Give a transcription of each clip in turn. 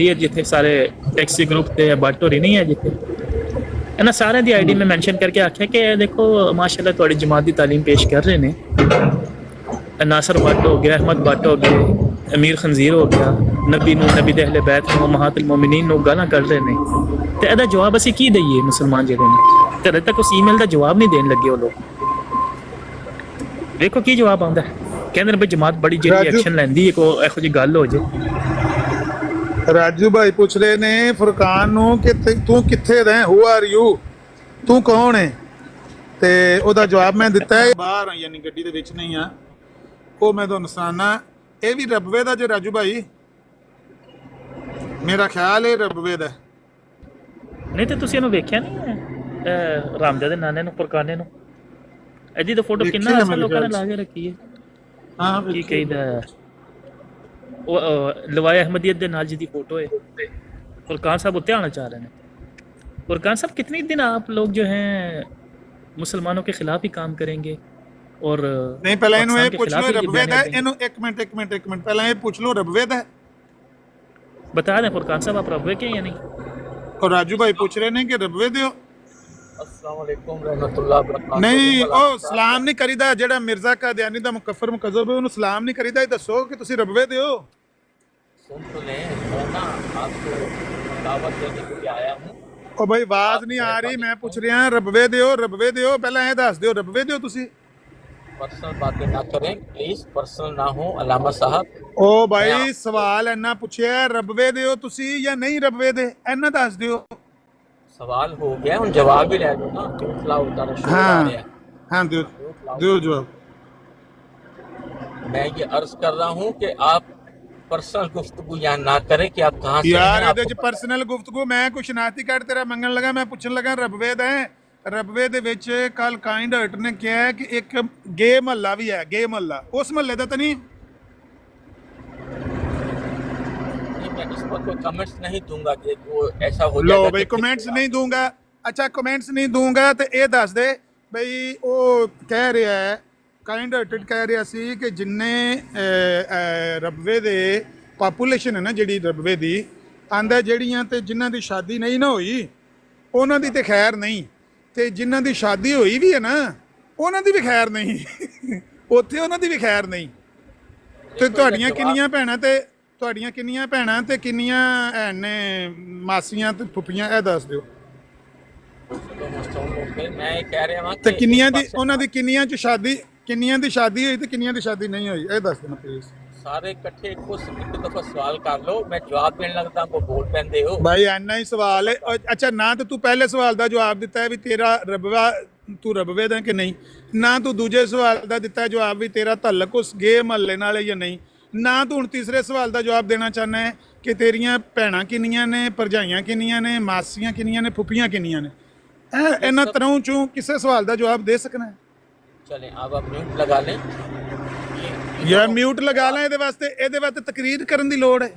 ਹੁੰਦੀ ਹੈ ਜਿੱਥੇ ਸਾਰੇ ਟੈਕਸੀ ਗਰੁੱਪ ਤੇ ਬੱਟ ਹੋਰੀ ਨਹੀਂ ਹੈ ਜਿੱਥੇ ਇਹਨਾਂ ਸਾਰਿਆਂ ਦੀ ਆਈਡੀ ਮੈਂ ਮੈਂਸ਼ਨ ਕਰਕੇ ਆਖਿਆ ਕਿ ਇਹ ਦੇਖੋ ਮਾਸ਼ਾਅੱਲਾ ਤੁਹਾਡੀ ਜਮਾਤ ਦੀ ਤਾਲੀਮ ਪੇਸ਼ ਕਰ ਰਹੇ ਨੇ। ਨਾਸਰ ਬੱਟ ਹੋ ਗਿਆ, ਅਹਿਮਦ ਬੱਟ ਹੋ ਗਏ, ਅਮੀਰ ਖੰਜ਼ੀਰ ਹੋ ਗਿਆ, ਨਬੀ ਨੂੰ, ਨਬੀ ਦੇ ਅਹਲੇ ਬੈਤ ਨੂੰ, ਮਹਾਤਲ ਮੋਮਿਨੀਨ ਨੂੰ ਗਾਲਾਂ ਕੱਢ ਰਹੇ ਨੇ। ਤੇ ਇਹਦਾ ਜਵਾਬ ਅਸੀਂ ਕੀ ਦਈਏ ਮੁਸਲਮਾਨ ਜਿਹੜੇ ਨੇ? ਘਰੇ ਤੱਕ ਉਸ ਈਮੇਲ ਦਾ ਜਵਾਬ ਨਹੀਂ ਦੇਣ ਲੱਗੇ ਉਹ ਲੋਕ। ਵੇਖੋ ਕੀ ਜਵਾਬ ਆਉਂਦਾ। ਕਹਿੰਦੇ ਨੇ ਬਈ ਜਮਾਤ ਬੜੀ ਜਿਹੜੀ ਐਕਸ਼ਨ ਲੈਂਦੀ ਹੈ ਕੋਈ ਇਹੋ ਜਿਹੀ ਗੱਲ ਹੋ ਜੇ। ਰਾਜੂ ਭਾਈ ਪੁੱਛ ਰਹੇ ਨੇ ਫੁਰਕਾਨ ਨੂੰ ਕਿ ਤੂੰ ਕਿੱਥੇ ਰਹਿ, ਹੂ ਆਰ ਯੂ, ਤੂੰ ਕੌਣ ਹੈ? ਤੇ ਉਹਦਾ ਜਵਾਬ ਮੈਂ ਦਿੱਤਾ ਹੈ, ਬਾਹਰ ਆ ਯਾਨੀ ਗੱਡੀ ਦੇ ਵਿੱਚ ਨਹੀਂ ਆ। ਉਹ ਮੈਂ ਤੁਹਾਨੂੰ ਸੁਣਾਉਣਾ, ਇਹ ਵੀ ਰਬਵੇ ਦਾ ਜੇ ਰਾਜੂ ਭਾਈ, ਮੇਰਾ ਖਿਆਲ ਹੈ ਰਬਵੇ ਦਾ। ਨਹੀਂ ਤੇ ਤੁਸੀਂ ਇਹਨੂੰ ਵੇਖਿਆ ਨਹੀਂ ਰਾਮਜਾ ਦੇ ਨਾਨੇ ਨੂੰ, ਫੁਰਕਾਨੇ ਨੂੰ? ਇਹਦੀ ਤਾਂ ਫੋਟੋ ਕਿੰਨਾ ਅਸਾਂ ਲੋਕਾਂ ਨੇ ਲਾ ਕੇ ਰੱਖੀ ਹੈ। ਹਾਂ ਕੀ ਕਹੀਦਾ ਉਹ ਲਵਾਏ ਅਹਿਮਦੀਅਤ ਦੇ ਨਾਲ ਜਿਹਦੀ फोटो है, फुरकान साहब उत्ते आना चाह रहे हैं। फुरकान साहब कितने दिन आप लोग जो हैं मुसलमानों के खिलाफ ही काम करेंगे? और नहीं पहले इन्हों ये पूछ लो रबवे दा, इन्हों एक मिनट पहले ये पूछ लो रबवे दा। बता दें फुरकान साहब आप रबवे के या नहीं? और राजू भाई पूछ रहे हैं कि रबवे दे हो। अस्सलाम वालेकुम रहमतुल्लाह बरकातहू। नहीं ओ सलाम नहीं करीदा, जेड़ा मिर्जा कादियानी दा मुकफ्फर मुकज़्ज़ब है उन्होंने सलाम नहीं करीदा। ये दसो कि तुसी रबवे दे हो। सुन तो लें, मैं ना आपको दावत देने के लिए आया हूँ। ओ भाई आवाज नहीं आ रही, मैं पूछ रहा रबवे दे हो, रबवे दे हो। पहले ये दस दियो रबवे दे हो तुसी। पर्सनल बातें ना करें प्लीज, पर्सनल ना हो अलामा साहब। ओ भाई सवाल इन्ना पूछया रबवे दे हो तुसी या नहीं रबवे दे, इन्ना दस दियो। सवाल हो गया, उन जवाब भी ले लो ना। क्यों होता है? हाँ हाँ दियो दियो जवाब। मैं ये अर्ज कर रहा हूँ कि आप पर्सनल गुफ्तगू यहाँ ना करें कि आप कहाँ से यार हैं। ਇਹਦੇ ਚ ਪਰਸਨਲ ਗੁਫ਼ਤਗੂ ਮੈਂ ਕੁਛ ਸ਼ਨਾਖਤੀ ਕਾਰਡ ਤੇਰਾ ਮੰਗਣ ਲੱਗਾ, ਮੈਂ ਪੁੱਛਣ ਲੱਗਾ ਰਬਵੇ ਦਾ ਹੈ। ਰਬਵੇ ਦੇ ਵਿੱਚ ਕੱਲ ਕਾइंड ਹਾਰਟ ਨੇ ਕਿਹਾ ਹੈ ਕਿ ਇੱਕ ਗੇ ਮਹੱਲਾ ਵੀ ਹੈ, ਗੇ ਮਹੱਲਾ। ਉਸ ਮਹੱਲੇ ਦਾ ਤਾਂ ਨਹੀਂ? मैं इस पर कोई कमेंट्स नहीं दूंगा कि वो ऐसा हो लो जाएगा भाई कि कमेंट्स नहीं दूंगा। अच्छा कमेंट्स नहीं दूंगा ਤੇ ਇਹ ਦੱਸ ਦੇ ਬਈ ਉਹ ਕਹਿ ਰਿਹਾ ਹੈ ਕਾइंड ਹਾਰਟਡ ਕਹਿ ਰਿਹਾ ਸੀ ਕਿ ਜਿੰਨੇ ਰਬਵੇ ਦੇ ਪਾਪੂਲੇਸ਼ਨ ਹੈ ਨਾ ਜਿਹੜੀ ਰਬਵੇ ਦੀ ਆਂਦਾ ਜਿਹੜੀਆਂ ਤੇ ਜਿਨ੍ਹਾਂ ਦੀ ਸ਼ਾਦੀ ਨਹੀਂ ਨਾ ਹੋਈ ਉਹਨਾਂ ਦੀ ਤੇ ਖੈਰ ਨਹੀਂ, ਤੇ ਜਿਨ੍ਹਾਂ ਦੀ ਸ਼ਾਦੀ ਹੋਈ ਵੀ ਹੈ ਨਾ ਉਹਨਾਂ ਦੀ ਵੀ ਖੈਰ ਨਹੀਂ। ਉੱਥੇ ਉਹਨਾਂ ਦੀ ਵੀ ਖੈਰ ਨਹੀਂ। ਤੇ ਤੁਹਾਡੀਆਂ ਕਿੰਨੀਆਂ ਭੈਣਾਂ ਤੇ ਕਿੰਨੀਆਂ ਭੈਣ ਨੇ ਮਾਸੀਆਂ ਤੇ ਫੁੱਫੀਆਂ, ਇਹ ਦੱਸ ਦਿਓ। मैं कह रहा हूँ ਤੇ ਕਿੰਨੀਆਂ ਦੀ ਉਹਨਾਂ ਦੀ ਕਿੰਨੀਆਂ ਚ ਸ਼ਾਦੀ, ਕਿੰਨੀਆਂ ਦੀ ਸ਼ਾਦੀ ਹੋਈ ਤੇ ਕਿੰਨੀਆਂ ਦੀ ਸ਼ਾਦੀ ਨਹੀਂ ਹੋਈ, ਇਹ ਦੱਸ ਦੇਣਾ ਪਲੀਜ਼। सारे इकट्ठे एक दफा सवाल कर लो, मैं जवाब देने लगता हूँ बोल पैंदे हो ਭਾਈ ਇੰਨਾ ਹੀ ਸਵਾਲ ਹੈ। ਅੱਛਾ ਨਾ ਤੇ ਤੂੰ ਪਹਿਲੇ ਸਵਾਲ ਦਾ ਜਵਾਬ ਦਿੱਤਾ ਹੈ ਵੀ ਤੇਰਾ ਰਬਵਾ, ਤੂੰ ਰਬਵੇ ਦਾ ਕਿ ਨਹੀਂ, ਨਾ ਤੂੰ ਦੂਜੇ ਸਵਾਲ ਦਾ ਦਿੱਤਾ ਜਵਾਬ ਵੀ ਤੇਰਾ ਤਾਲੁਕ ਉਸ ਗੇ ਮਹੱਲੇ ਨਾਲ ਹੈ ਜਾਂ ਨਹੀਂ, ਨਾ ਤੂੰ ਹੁਣ ਤੀਸਰੇ ਸਵਾਲ ਦਾ ਜਵਾਬ ਦੇਣਾ ਚਾਹੁੰਦਾ ਹੈ ਕਿ ਤੇਰੀਆਂ ਭੈਣਾਂ ਕਿੰਨੀਆਂ ਨੇ, ਭਰਜਾਈਆਂ ਕਿੰਨੀਆਂ ਨੇ, ਮਾਸੀਆਂ ਕਿੰਨੀਆਂ ਨੇ, ਫੁੱਫੀਆਂ ਕਿੰਨੀਆਂ ਨੇ। ਇਹਨਾਂ ਤਰ੍ਹਾਂ ਚੋਂ ਕਿਸੇ ਸਵਾਲ ਦਾ ਜਵਾਬ ਦੇ ਸਕਣਾ ਹੈ? चलें अब आप म्यूट लगा लें। ਯਾਰ ਮਿਊਟ ਲਗਾ ਲੈ, ਇਹਦੇ ਵਾਸਤੇ ਤਕਰੀਰ ਕਰਨ ਦੀ ਲੋੜ ਹੈ।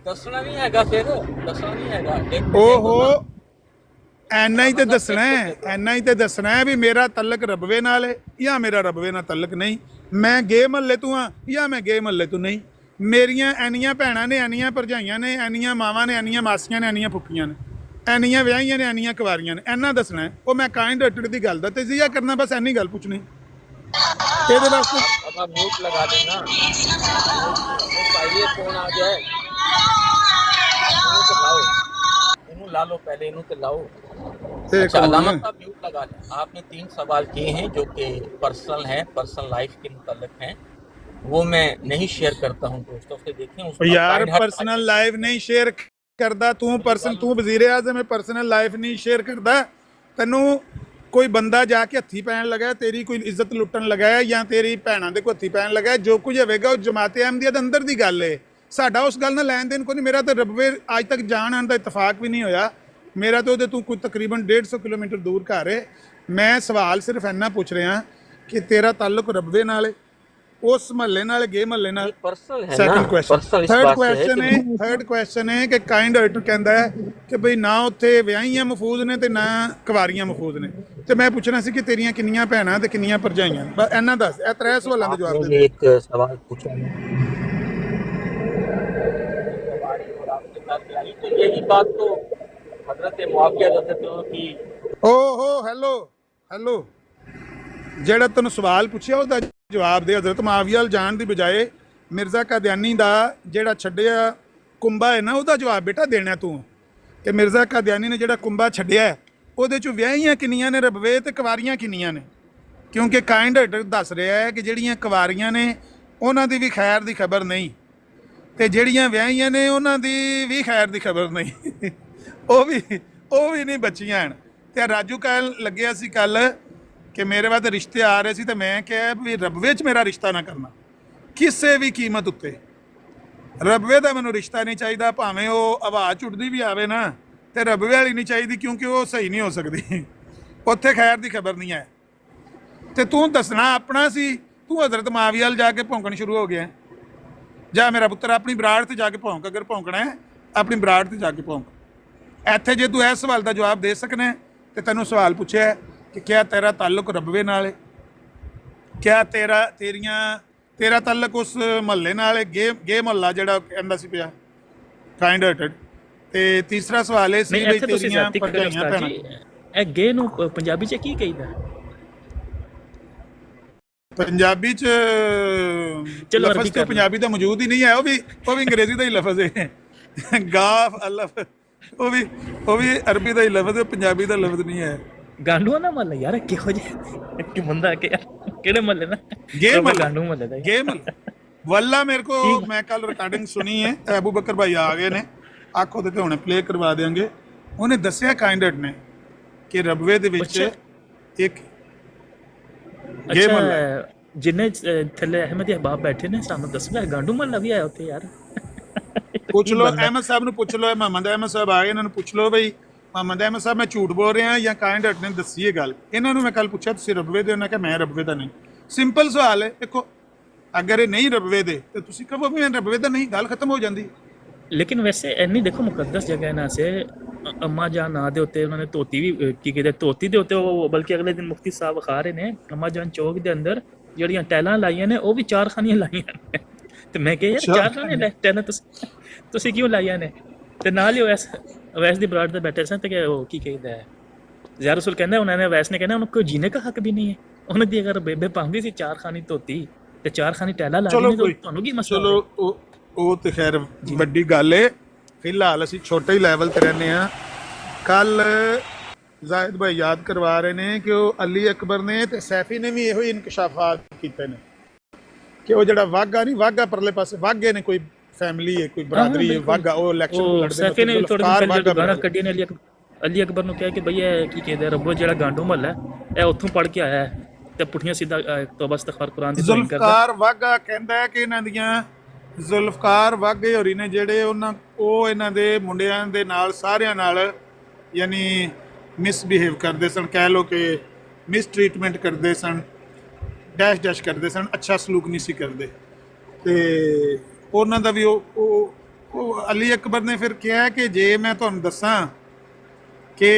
दसना नहीं हैगा, फिर दसना नहीं हैगा। ਓਹੋ ਐਨਾ ਹੀ ਤੇ ਦੱਸਣਾ ਹੈ, ਐਨਾ ਹੀ ਤੇ ਦੱਸਣਾ ਹੈ ਵੀ ਮੇਰਾ ਤਲਕ ਰਬਵੇ ਨਾਲ ਹੈ ਜਾਂ ਮੇਰਾ ਰਬਵੇ ਨਾਲ ਤਲਕ ਨਹੀਂ। ਮੈਂ ਗੇ ਮਹੱਲੇ ਤੋਂ ਹਾਂ ਜਾਂ ਮੈਂ ਗੇ ਮਹੱਲੇ ਤੋਂ ਨਹੀਂ। ਮੇਰੀਆਂ ਐਨੀਆਂ ਭੈਣਾਂ ਨੇ, ਐਨੀਆਂ ਭਰਜਾਈਆਂ ਨੇ, ਐਨੀਆਂ ਮਾਵਾਂ ਨੇ, ਐਨੀਆਂ ਮਾਸੀਆਂ ਨੇ, ਐਨੀਆਂ ਫੁੱਫੀਆਂ ਨੇ, ਐਨੀਆਂ ਵਿਆਹੀਆਂ ਨੇ, ਐਨੀਆਂ ਕੁਆਰੀਆਂ ਨੇ। ਇੰਨਾ ਦੱਸਣਾ ਹੈ। ਉਹ ਮੈਂ ਕਾइंड ਹਾਰਟਡ ਦੀ ਗੱਲ ਦਾ ਤਜਜ਼ੀਆ ਕਰਨਾ, ਬਸ ਐਨੀ ਗੱਲ ਪੁੱਛਣੀ ਇਹਦੇ ਵਾਸਤੇ। अब आप म्यूट लगा देना। पहले फोन आ जाए इन्हों तो लाओ, इन्हों ला लो पहले, इन्हों तो लाओ। अच्छा अलामा साहब म्यूट लगा लें। आपने 3 सवाल किए हैं जो कि पर्सनल हैं, पर्सनल लाइफ के मुताल्लिक हैं, वो मैं नहीं शेयर करता हूँ दोस्तों से। देखें उसका यार पर्सनल लाइफ नहीं शेयर करदा तू, तू वजीर आज़म है, पर्सनल लाइफ नहीं शेयर करदा। तैनू कोई बंदा जाके हत्थी पैन लगा, तेरी कोई इज्जत लुटन लगा या तेरी भैनों के कोई हत्थी पैन लगा, जो कुछ होगा वो जमात अहमदिया दे अंदर की गल है। साडा उस गल नाल लैन देन कोई नहीं। मेरा तो रबवे अज तक जान आने का इतफाक भी नहीं होया। मेरा तो तू कोई तकरीबन 150 किलोमीटर दूर घर है। मैं सवाल सिर्फ इन्ना पूछ रहा कि तेरा ताल्लुक रबवे नाल है, उस महल्ले नाल, गे महल्ले नाल? पर्सनल है सेकंड ना, क्वेश्चन। पर्सनल इस थर्ड बात से क्वेश्चन है, थर्ड क्वेश्चन है कि काइंड हार्ट कहता है कि भाई ना उत्थे विआहियां महफूज ने ते ना कुवारियां महफूज ने। ते मैं पूछना सी कि तेरियां किन्नियां भैणां ते किन्नियां भरजाइयां? बस इन्ना दस। ए 3 सवालों के जवाब दे। एक सवाल पूछा आपने बात आई तो यही बात तो हजरत मुआविया रज़ियल्लाहु की ਓਹੋ ਹੈਲੋ ਜਿਹੜਾ ਤੈਨੂੰ ਸਵਾਲ ਪੁੱਛਿਆ ਉਹਦਾ ਜਵਾਬ ਦੇ। ਹਜ਼ਰਤ ਮੁਆਵੀਆ ਵੱਲ ਜਾਣ ਦੀ ਬਜਾਏ ਮਿਰਜ਼ਾ ਕਾਦੀਆਨੀ ਦਾ ਜਿਹੜਾ ਛੱਡਿਆ ਕੁੰਭਾ ਹੈ ਨਾ, ਉਹਦਾ ਜਵਾਬ ਬੇਟਾ ਦੇਣਾ ਤੂੰ, ਕਿ ਮਿਰਜ਼ਾ ਕਾਦੀਆਨੀ ਨੇ ਜਿਹੜਾ ਕੁੰਭਾ ਛੱਡਿਆ ਹੈ, ਉਹਦੇ 'ਚੋਂ ਵਿਆਹੀਆਂ ਕਿੰਨੀਆਂ ਨੇ ਰਬਵੇ ਤੇ ਕੁਵਾਰੀਆਂ ਕਿੰਨੀਆਂ ਨੇ? ਕਿਉਂਕਿ ਕਾਇੰਡ ਦੱਸ ਰਿਹਾ ਹੈ ਕਿ ਜਿਹੜੀਆਂ ਕੁਵਾਰੀਆਂ ਨੇ ਉਹਨਾਂ ਦੀ ਵੀ ਖੈਰ ਦੀ ਖਬਰ ਨਹੀਂ, ਤੇ ਜਿਹੜੀਆਂ ਵਿਆਹੀਆਂ ਨੇ ਉਹਨਾਂ ਦੀ ਵੀ ਖੈਰ ਦੀ ਖਬਰ ਨਹੀਂ, ਉਹ ਵੀ ਨਹੀਂ ਬਚੀਆਂ ਹਨ। ਤੇ ਰਾਜੂ ਕਹਿਣ ਲੱਗਿਆ ਸੀ ਕੱਲ ਕਿ ਮੇਰੇ ਵੱਲ ਰਿਸ਼ਤੇ ਆ ਰਹੇ ਸੀ, ਤੇ ਮੈਂ ਕਿਹਾ ਵੀ ਰਬਵੇ 'ਚ ਮੇਰਾ ਰਿਸ਼ਤਾ ਨਾ ਕਰਨਾ ਕਿਸੇ ਵੀ ਕੀਮਤ ਉੱਤੇ। ਰਬਵੇ ਦਾ ਮੈਨੂੰ ਰਿਸ਼ਤਾ ਨਹੀਂ ਚਾਹੀਦਾ, ਭਾਵੇਂ ਉਹ ਆਵਾਜ਼ ਉੱਡਦੀ ਵੀ ਆਵੇ ਨਾ, ਤੇ ਰਬਵੇ ਵਾਲੀ ਨਹੀਂ ਚਾਹੀਦੀ, ਕਿਉਂਕਿ ਉਹ ਸਹੀ ਨਹੀਂ ਹੋ ਸਕਦੀ, ਉੱਥੇ ਖੈਰ ਦੀ ਖਬਰ ਨਹੀਂ ਹੈ। ਤੇ ਤੂੰ ਦੱਸਣਾ ਆਪਣਾ ਸੀ, ਤੂੰ ਹਜ਼ਰਤ ਮੁਆਵੀਆ ਵੱਲ ਜਾ ਕੇ ਭੌਂਕਣ ਸ਼ੁਰੂ ਹੋ ਗਿਆ। ਜਾ ਮੇਰਾ ਪੁੱਤਰ ਆਪਣੀ ਬਰਾੜ ਤੇ ਜਾ ਕੇ ਭੌਂਕ, ਅਗਰ ਭੌਂਕਣਾ ਹੈ ਆਪਣੀ ਬਰਾੜ ਤੇ ਜਾ ਕੇ ਭੌਂਕ। ਇੱਥੇ ਜੇ ਤੂੰ ਇਸ ਸਵਾਲ ਦਾ ਜਵਾਬ ਦੇ ਸਕਣਾ ਤੇ ਤੈਨੂੰ ਸਵਾਲ ਪੁੱਛਿਆ ਕਿ ਕਿਆ ਤੇਰਾ ਤਾਲੁਕ ਰਬਵੇ ਨਾਲ ਹੈ, ਕਿਆ ਤੇਰਾ ਤਾਲੁਕ ਉਸ ਮਹੱਲੇ ਨਾਲ ਹੈ, ਗੇ ਮਹੱਲਾ ਜਿਹੜਾ ਕਹਿੰਦਾ ਸੀ ਪਿਆ ਕਾਇੰਡ ਹਾਰਟਡ। ਤੇ ਤੀਸਰਾ ਸਵਾਲ ਇਹ ਸੀ ਨਹੀਂ, ਵੀ ਇੱਥੇ ਤੁਸੀਂ ਤੇਰੀਆਂ ਜ਼ਾਤੀ ਕਰੋ ਭਰਜਾਈਆਂ ਉਸਤਾਦ ਭੈਣਾਂ। ਜੀ, ਇਹ ਗੇ ਨੂੰ ਪੰਜਾਬੀ 'ਚ ਕੀ ਕਹੀਦਾ? ਪੰਜਾਬੀ 'ਚ ਚਲੋ ਲਫ਼ਜ਼ ਅਰਬੀ ਤਾਂ ਕਰ ਪੰਜਾਬੀ ਦਾ ਮੌਜੂਦ ਹੀ ਨਹੀਂ ਹੈ, ਉਹ ਵੀ ਅੰਗਰੇਜ਼ੀ ਦਾ ਹੀ ਲਫ਼ਜ਼ ਹੈ। ਗਾਫ ਅਲਫ ਉਹ ਵੀ ਅਰਬੀ ਦਾ ਹੀ ਲਫ਼ਜ਼ ਹੈ, ਪੰਜਾਬੀ ਦਾ ਲਫ਼ਜ਼ ਨਹੀਂ ਹੈ। ਗਾਂਡੂਆਂ ਦਾ ਮਹੱਲਾ ਯਾਰ ਕਿਹੋ ਜਿਹਾ ਕਿ ਬੰਦਾ ਕਿ ਕਿਹੜੇ ਮਹੱਲੇ ਨਾ ਗੇ ਮਹੱਲਾ, ਗਾਂਡੂ ਮਹੱਲੇ ਦਾ ਗੇ ਮਹੱਲਾ ਵੱਲਾ ਮੇਰੇ ਕੋ। ਮੈਂ ਕੱਲ ਰਿਕਾਰਡਿੰਗ ਸੁਣੀ ਹੈ, ਅਬੂ ਬਕਰ ਭਾਈ ਆ ਗਏ ਨੇ, ਆਖੋ ਤੇ ਹੁਣੇ ਪਲੇ ਕਰਵਾ ਦੇਾਂਗੇ। ਉਹਨੇ ਦੱਸਿਆ ਕਾਇੰਡਟ ਨੇ ਕਿ ਰਬਵੇ ਦੇ ਵਿੱਚ ਇੱਕ ਗੇ ਮਹੱਲਾ ਹੈ। ਅੱਛਾ, ਜਿੰਨੇ ਥੱਲੇ ਅਹਿਮਦੀ ਅਹਿਬਾਬ ਬੈਠੇ ਨੇ ਸਾਨੂੰ ਦੱਸਣਾ ਗਾਂਡੂ ਮਹੱਲਾ ਵੀ ਆਇਆ ਉੱਥੇ ਯਾਰ। ਪੁੱਛ ਲਓ ਅਹਿਮਦ ਸਾਹਿਬ ਨੂੰ, ਪੁੱਛ ਲਓ ਮੁਹੰਮਦ ਅਹਿਮਦ ਸਾਹਿਬ ਆ ਗਏ, ਇਹਨਾਂ ਨੂੰ ਪੁੱਛ ਲਓ ਬਈ ਮੁਹੰਮਦ ਅਹਿਮਦ ਸਾਹਿਬ ਮੈਂ ਝੂਠ ਬੋਲ ਰਿਹਾ ਜਾਂ ਕਾਇੰਡਟ ਨੇ ਦੱਸੀ ਇਹ ਗੱਲ। ਇਹਨਾਂ ਨੂੰ ਮੈਂ ਕੱਲ ਪੁੱਛਿਆ ਤੁਸੀਂ ਰਬਵੇ ਦੇ, ਉਹਨਾਂ ਕਿਹਾ ਮੈਂ ਰਬਵੇ ਦਾ ਨਹੀਂ। ਸਿੰਪਲ ਸਵਾਲ ਹੈ, ਦੇਖੋ ਅਗਰ ਇਹ ਨਹੀਂ ਰਬਵੇ ਦੇ ਤੇ ਤੁਸੀਂ ਕਹੋ ਵੀ ਮੈਂ ਰਬਵੇ ਦਾ ਨਹੀਂ, ਗੱਲ ਖਤਮ ਹੋ ਜਾਂਦੀ। लेकिन वैसे इन्नी देखो मुकद्दस जगह है ना से अम्मा जान ना दे होते उन्होंने धोती भी की कहते धोती दे होते वो, बल्कि अगले दिन मुफ्ती साहब खा रहे ने अम्मा जान चौक दे अंदर ਜਿਹੜੀਆਂ ਟੈਲਾਂ ਲਾਈਆਂ ਨੇ ਉਹ ਵੀ 4 ਖਾਨੀਆਂ ਲਾਈਆਂ ਨੇ। ਤੇ ਮੈਂ ਕਿਹਾ ਯਾਰ 4 ਖਾਨੀਆਂ ਟੈਲਾਂ ਤੁਸੀਂ ਕਿਉਂ ਲਾਈਆਂ ਨੇ? ਤੇ ਨਾਲ ਹੀ ਵੈਸ ਦੀ ਬਰਾੜ ਤੇ ਬੈਠੇ ਸਨ ਤੇ ਉਹ ਕੀ ਕਹਿੰਦਾ ਹੈ ਜ਼ਾਰ ਰਸੂਲ ਕਹਿੰਦਾ ਉਹਨਾਂ ਨੇ ਵੈਸ ਨੇ ਕਹਿੰਦਾ ਉਹਨੂੰ ਕੋਈ ਜੀਣੇ ਦਾ ਹੱਕ ਵੀ ਨਹੀਂ ਹੈ। ਉਹਨਾਂ ਦੀ ਅਗਰ ਬੇਬੇ ਪਾਉਂਦੀ ਸੀ 4 ਖਾਨੀ ਧੋਤੀ ਤੇ 4 ਖਾਨੀ ਟੈਲਾਂ ਲਾ ਲਈ, ਤੁਹਾਨੂੰ ਕੀ ਮਸਲਾ? ਚਲੋ ਉਹ ਤੇ ਖੈਰ ਵੱਡੀ ਗੱਲ ਏ, ਫਿਲਹਾਲ ਅਸੀਂ ਛੋਟੇ ਹੀ ਲੈਵਲ ਤੇ ਰਹਿੰਦੇ ਆ। ਕੱਲ ਜ਼ਾਹਿਦ ਭਾਈ ਯਾਦ ਕਰਵਾ ਰਹੇ ਨੇ ਕਿ ਉਹ ਅਲੀ ਅਕਬਰ ਨੇ ਤੇ ਸੈਫੀ ਨੇ ਵੀ ਇਹੋ ਹੀ ਇਨਕਸ਼ਾਫਾਤ ਕੀਤੇ ਨੇ ਕਿ ਉਹ ਜਿਹੜਾ ਵਾਘਾ ਨਹੀਂ, ਵਾਘਾ ਪਰਲੇ ਪਾਸੇ ਵਾਘੇ ਨੇ ਕੋਈ ਫੈਮਿਲੀ ਹੈ, ਕੋਈ ਬਰਾਦਰੀ ਹੈ, ਵਾਘਾ ਉਹ ਇਲੈਕਸ਼ਨ ਲੜਦੇ ਸੈਫੀ ਨੇ ਥੋੜੇ ਦਿਨ ਪਹਿਲਾਂ ਗਾਣਾ ਕੱਢੀ ਨੇ ਅਲੀ ਅਕਬਰ ਨੂੰ ਕਿਹਾ ਕਿ ਬਈ ਇਹ ਕੀ ਕਹਿੰਦੇ ਰੱਬੋ ਜਿਹੜਾ ਗਾਂਡੂ ਮਹੱਲਾ ਇਹ ਉੱਥੋਂ ਪੜ੍ਹ ਕੇ ਆਇਆ ਹੈ ਤੇ ਪੁੱਠੀਆਂ ਸਿੱਧਾ ਤੋਬਾ ਇਸਤਗਫਾਰ ਕੁਰਾਨ ਦੀ ਤਾਲੀਮ ਕਰਦਾ। ਜ਼ੁਲਫਕਾਰ ਵਾਘਾ ਕਹਿੰਦਾ ਹੈ ਕਿ ਇਹਨਾਂ ਦੀਆਂ ਜ਼ੁਲਫਕਾਰ ਵਾਘੇ ਹੋਰੀ ਨੇ ਜਿਹੜੇ ਉਹ ਇਹਨਾਂ ਦੇ ਮੁੰਡਿਆਂ ਦੇ ਨਾਲ ਸਾਰਿਆਂ ਨਾਲ ਯਾਨੀ ਮਿਸਬਿਹੇਵ ਕਰਦੇ ਸਨ, ਕਹਿ ਲਓ ਕਿ ਮਿਸ ਟ੍ਰੀਟਮੈਂਟ ਕਰਦੇ ਸਨ, ਡੈਸ਼ ਕਰਦੇ ਸਨ, ਅੱਛਾ ਸਲੂਕ ਨਹੀਂ ਸੀ ਕਰਦੇ। ਤੇ ਉਹਨਾਂ ਦਾ ਵੀ ਉਹ ਅਲੀ ਅਕਬਰ ਨੇ ਫਿਰ ਕਿਹਾ ਕਿ ਜੇ ਮੈਂ ਤੁਹਾਨੂੰ ਦੱਸਾਂ ਕਿ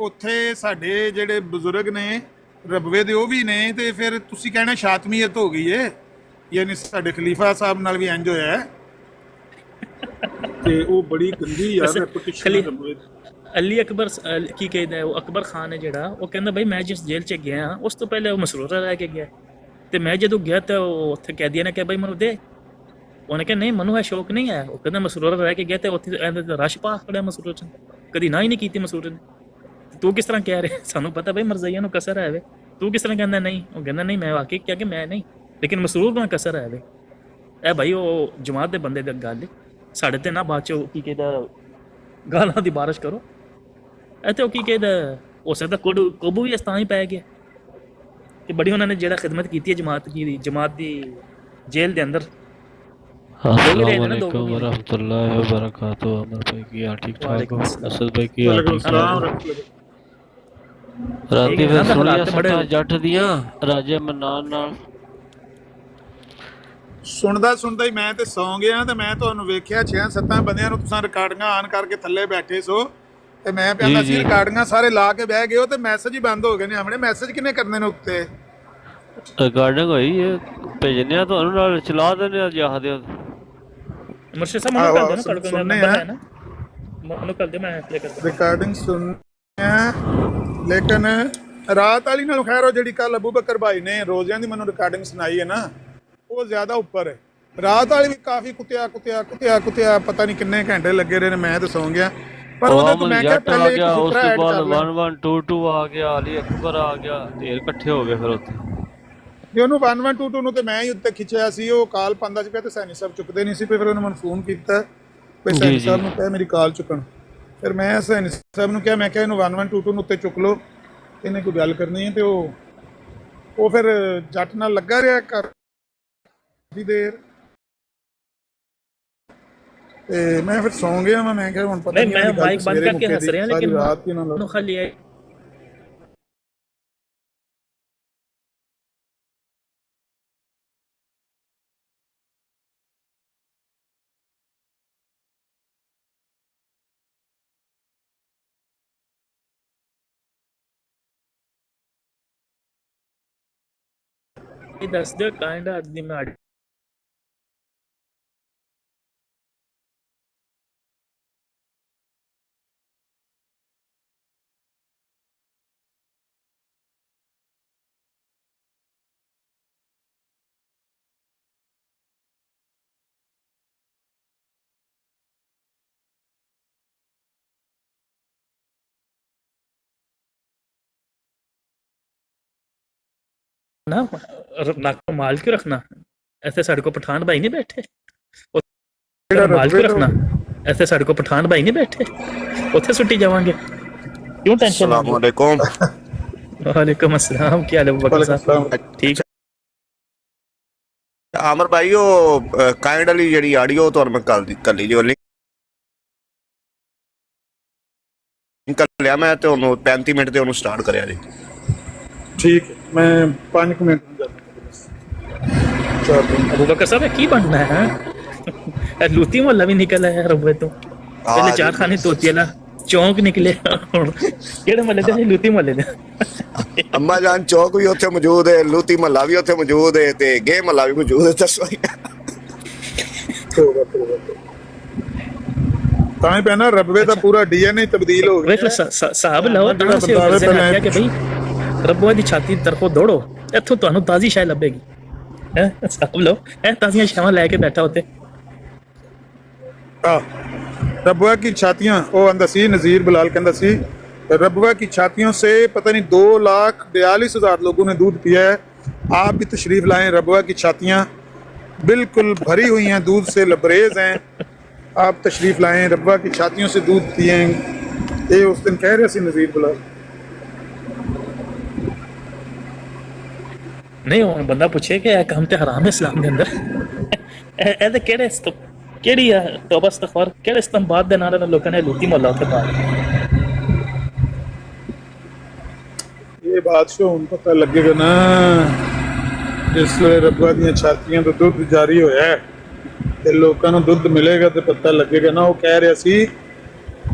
ਉੱਥੇ ਸਾਡੇ ਜਿਹੜੇ ਬਜ਼ੁਰਗ ਨੇ ਰਬਵੇ ਦੇ ਉਹ ਵੀ ਨੇ, ਤੇ ਫਿਰ ਤੁਸੀਂ ਕਹਿਣਾ ਸ਼ਾਤਮੀਅਤ ਹੋ ਗਈ ਏ, ਯਾਨੀ ਸਾਡੇ ਖਲੀਫਾ ਸਾਹਿਬ ਨਾਲ ਵੀ ਇੰਜ ਹੋਇਆ ਹੈ। ਤੇ ਉਹ ਬੜੀ ਗੰਦੀ ਯਾਰ ਰੈਪੂਟੇਸ਼ਨ ਰਬਵੇ ਦੀ। ਅਲੀ ਅਕਬਰ ਕੀ ਕਹਿੰਦਾ ਉਹ ਅਕਬਰ ਖਾਨ ਹੈ ਜਿਹੜਾ, ਉਹ ਕਹਿੰਦਾ ਬਈ ਮੈਂ ਜਿਸ ਜੇਲ੍ਹ 'ਚ ਗਿਆ ਉਸ ਤੋਂ ਪਹਿਲੇ ਉਹ ਮਸਰੂਰਾ ਰਹਿ ਕੇ ਗਿਆ, ਤੇ ਮੈਂ ਜਦੋਂ ਗਿਆ ਤਾਂ ਉਹ ਉੱਥੇ ਕੈਦੀਆਂ ਨੇ ਕਿਹਾ ਬਈ ਮੈਨੂੰ ਦੇ, ਉਹਨੇ ਕਿਹਾ ਨਹੀਂ ਮੈਨੂੰ ਇਹ ਸ਼ੌਕ ਨਹੀਂ ਹੈ। ਉਹ ਕਹਿੰਦਾ ਮਸਰੂਰਾ ਰਹਿ ਕੇ ਗਿਆ ਤੇ ਉੱਥੇ ਰਸ਼ ਪਾ ਖੜਿਆ ਮਸਰੂਰ 'ਚ, ਕਦੀ ਨਾ ਹੀ ਨਹੀਂ ਕੀਤੀ ਮਸਰੂਰ ਨੇ। ਤੂੰ ਕਿਸ ਤਰ੍ਹਾਂ ਕਹਿ ਰਿਹਾ? ਸਾਨੂੰ ਪਤਾ ਬਈ ਮਰਜ਼ਈਆਂ ਨੂੰ ਕਸਰ ਹੈ ਵੇ, ਤੂੰ ਕਿਸ ਤਰ੍ਹਾਂ ਕਹਿੰਦਾ ਨਹੀਂ? ਉਹ ਕਹਿੰਦਾ ਨਹੀਂ ਮੈਂ ਵਾਕਈ ਕਿਹਾ ਕਿ ਮੈਂ ਨਹੀਂ, ਲੇਕਿਨ ਮਸਰੂਰ ਨਾਲ ਕਸਰ ਹੈ ਵੇ। ਇਹ ਭਾਈ ਉਹ ਜਮਾਤ ਦੇ ਬੰਦੇ ਦੀ ਗੱਲ ਸਾਡੇ ਤੇ ਨਾ ਬਾਅਦ 'ਚ ਕੀ ਕਹਿੰਦਾ ਗਾਲਾਂ ਦੀ ਬਾਰਿਸ਼ ਕਰੋ। ਇੱਥੇ ਉਹ ਕੀ ਕਹਿੰਦਾ ਹੋ ਸਕਦਾ ਕੋਬੂ ਵੀ ਇਸ ਤਰ੍ਹਾਂ ਹੀ ਪੈ ਗਿਆ ਕਿ ਬੜੀ ਉਹਨਾਂ ਨੇ ਜਿਹੜਾ ਖਿਦਮਤ ਕੀਤੀ ਹੈ ਜਮਾਤ ਦੀ ਜੇਲ੍ਹ ਦੇ ਅੰਦਰ। अस्सलाम वालेकुम वरहमतुल्लाहि वबरकातुहू। अमर भाई की हाल ठीक ठाक हो? असद भाई की हाल ठीक ठाक हो? राती फिर सुनिया सटा जट दिया राजे मनान नाल ਸੁਣਦਾ ਹੀ ਮੈਂ ਤੇ ਸੌਂ ਗਿਆ, ਤੇ ਮੈਂ ਤੁਹਾਨੂੰ ਵੇਖਿਆ 6-7 ਬੰਦਿਆਂ ਨੂੰ ਤੁਸੀਂ ਰਿਕਾਰਡਿੰਗਾਂ ਆਨ ਕਰਕੇ ਥੱਲੇ ਬੈਠੇ ਸੋ, ਤੇ ਮੈਂ ਕਹਿੰਦਾ ਸੀ ਰਿਕਾਰਡਿੰਗਾਂ ਸਾਰੇ ਲਾ ਕੇ ਬਹਿ ਗਏ ਹੋ ਤੇ ਮੈਸੇਜ ਹੀ ਬੰਦ ਹੋ ਗਏ ਨੇ। ਆਪਣੇ ਮੈਸੇਜ ਕਿੰਨੇ ਕਰਨੇ ਨੇ ਉੱਤੇ? रिकॉर्डिंग हुई है भेजने ਤੁਹਾਨੂੰ ਨਾਲ ਚਲਾ ਦਿੰਦੇ ਆ ਜਾ ਦਿਓ। ਮੁਰਸ਼ਿਦ ਸਾਹਿਬ ਮੈਨੂੰ ਆਹੋ, ਕਰ ਦੇਣਾ, ਆਹੋ, ਤੁਹਾਡੇ ਕੋਲ ਸੁਣਨੇ ਨੰਬਰ ਆ। ਹੈ ਨਾ, ਮੈਨੂੰ ਕਰ ਦਿਓ, ਮੈਂ ਪਲੇ ਕਰ ਦਿੰਦਾ। ਰਿਕਾਰਡਿੰਗ ਸੁਣਿਆ, ਲੇਕਿਨ ਰਾਤ ਵਾਲੀ ਨਾਲ ਖੈਰ ਉਹ ਜਿਹੜੀ ਕੱਲ ਅਬੂ ਬਕਰ ਭਾਈ ਨੇ ਰੋਜ਼ਿਆਂ ਦੀ ਮੈਨੂੰ ਰਿਕਾਰਡਿੰਗ ਸੁਣਾਈ ਹੈ ਨਾ, ਉਹ ਜ਼ਿਆਦਾ ਉੱਪਰ ਹੈ। ਰਾਤ ਵਾਲੀ ਵੀ ਕਾਫੀ ਕੁੱਤਿਆ ਪਤਾ ਨਹੀਂ ਕਿੰਨੇ ਘੰਟੇ ਲੱਗੇ ਰਹੇ ਨੇ, ਮੈਂ ਤਾਂ ਸੌਂ ਗਿਆ। ਪਰ ਉਹਦੇ ਤੋਂ ਮੈਂ ਕਿਹਾ ਜੱਟ ਆ ਪਹਿਲੇ ਇੱਕ ਗਿਆ, ਉਸ ਫਿਕਰਾ ਤੋਂ ਐਡ ਬਾਅਦ ਕਰ ਲੈ 1122 ਆ ਗਿਆ, ਅਲੀ ਅਕਬਰ ਆ ਗਿਆ, ਢੇਰ ਇਕੱਠੇ ਹੋ ਗਏ ਫਿਰ ਉੱਥੇ। ਜੇ ਉਹਨੂੰ 1122 ਨੂੰ ਤੇ ਮੈਂ ਹੀ ਉੱਤੇ ਖਿੱਚਿਆ ਸੀ, ਉਹ ਕਾਲ ਪਾਉਂਦਾ ਸੀ ਪਿਆ ਤੇ ਸੈਣੀ ਸਾਹਿਬ ਚੁੱਕਦੇ ਨਹੀਂ ਸੀ ਪਏ। ਫਿਰ ਉਹਨੇ ਮੈਨੂੰ ਫੋਨ ਕੀਤਾ ਵੀ ਸੈਣੀ ਸਾਹਿਬ ਨੂੰ ਕਹਿ ਮੇਰੀ ਕਾਲ ਚੁੱਕਣ। ਫਿਰ ਮੈਂ ਸੈਣੀ ਸਾਹਿਬ ਨੂੰ ਕਿਹਾ, ਮੈਂ ਕਿਹਾ ਇਹਨੂੰ 1122 ਨੂੰ ਉੱਤੇ ਚੁੱਕ ਲਓ, ਇਹਨੇ ਕੋਈ ਗੱਲ ਕਰਨੀ ਹੈ। ਤੇ ਉਹ ਫਿਰ ਜੱਟ ਨਾਲ ਲੱਗਾ ਰਿਹਾ ਕਾਫੀ ਦੇਰ, ਤੇ ਮੈਂ ਫਿਰ ਸੌਂ ਗਿਆ। ਮੈਂ ਕਿਹਾ ਹੁਣ ਪਤਾ ਨਹੀਂ, ਮੈਂ ਮਾਈਕ ਬੰਦ ਕਰਕੇ ਹੱਸ ਰਿਹਾ, ਲੇਕਿਨ ਰਾਤ ਹੀ ਉਹਨਾਂ ਖਾਲੀ ਹੈ। ਇਹ ਦੱਸ ਦਿਓ ਕਾਇੰਡ ਆਦਮੀ ਮੈਂ ना नाक को माल क्यों रखना, ऐसे साइड को पठान भाई नहीं बैठे, माल क्यों रखना, ऐसे साइड को पठान भाई नहीं बैठे, उथे सुट्टी जावांगे क्यों टेंशन। अस्सलाम वालेकुम। वालेकुम अस्सलाम, क्या हाल है बकर साहब? ठीक आमर भाई ਉਹ ਕਾइंड ਵਾਲੀ ਜਿਹੜੀ ਆਡੀਓ ਤੁਹਾਨੂੰ ਮੈਂ ਕੱਲ ਲਈ ਜੋ ਲਿੰਕ ਲਿਆ ਮੈਂ ਤੇ ਉਹਨੂੰ 35 ਮਿੰਟ ਤੇ ਉਹਨੂੰ ਸਟਾਰਟ ਕਰਿਆ ਜੀ। ठीक है, मैं 5 मिनट में अबू बकर साहब की बनना है? लूती मोहल्ला भी निकल है रब्बे तो, पहले चार खाने तोती ना चौंक निकले, ਕਿਹੜੇ ਮਹੱਲੇ ਦੇ? ਲੂਤੀ ਮਹੱਲੇ ਦੇ। ਅੰਮਾ ਜਾਨ ਚੌਕ ਵੀ ਉੱਥੇ ਮੌਜੂਦ ਹੈ, ਲੂਤੀ ਮਹੱਲਾ ਵੀ ਉੱਥੇ ਮੌਜੂਦ ਹੈ ਤੇ ਗੇ ਮਹੱਲਾ ਵੀ ਮੌਜੂਦ ਹੈ। ਦੱਸੋ ਤਾਂ ਹੀ ਪੈਣਾ ਰਬਵੇ ਦਾ ਪੂਰਾ ਡੀਐਨਏ ਤਬਦੀਲ ਹੋ ਗਿਆ। ਵੇਖ ਸਾਹਬ ਲਓ ਤਾਂ ਸੇ ਕਿ ਭਈ ਰੱਬੋ ਦੀ ਛਾਤੀ ਦੀ ਤਰਫੋਂ ਦੌੜੋ, ਇੱਥੋਂ ਤੁਹਾਨੂੰ ਤਾਜ਼ੀ ਸ਼ੈ ਲੱਭੇਗੀ। ਹੈ ਸਾਹਬ ਲਓ ਇਹ ਤਾਜ਼ੀਆਂ ਸ਼ੈਵਾਂ ਲੈ ਕੇ ਬੈਠਾ ਉੱਤੇ। रबुआ की छातियाँ, वो अंदर सी नज़ीर बिलाल के अंदर सी, रबुआ की छातियों से पता नहीं 2,42,000 लोगों ने दूध पिया है। आप भी तशरीफ़ लाएं, रबुआ की छातियाँ बिल्कुल भरी हुई हैं, दूध से लबरेज हैं। आप तशरीफ़ लाएं, रबुआ की छातियों से दूध पिएं। ये उस दिन कह रहे सी नज़ीर बिलाल। नहीं वो बंदा पूछे कि काम ते हराम है इस्लाम के अंदर, ए केड़े ਕਿਹੜੀ ਆ ਤੋਬਾ ਇਸਤਗਫਾਰ, ਕਿਹੜੇ ਇਸਤੰਬਾਦ ਦੇ ਨਾਲ ਲੋਕਾਂ ਨੇ ਲੂਤੀ ਮੁਹੱਲਾ ਉੱਤੇ ਪਾ ਦਿੱਤਾ। ਇਹ ਬਾਦਸ਼ਾਹ ਹੁਣ ਪਤਾ ਲੱਗੇਗਾ ਨਾ, ਜਿਸ ਵੇਲੇ ਰੱਬਾ ਦੀਆਂ ਛਾਤੀਆਂ ਤੋਂ ਦੁੱਧ ਜਾਰੀ ਹੋਇਆ ਤੇ ਲੋਕਾਂ ਨੂੰ ਦੁੱਧ ਮਿਲੇਗਾ ਤੇ ਪਤਾ ਲੱਗੇਗਾ ਨਾ। ਉਹ ਕਹਿ ਰਿਹਾ ਸੀ,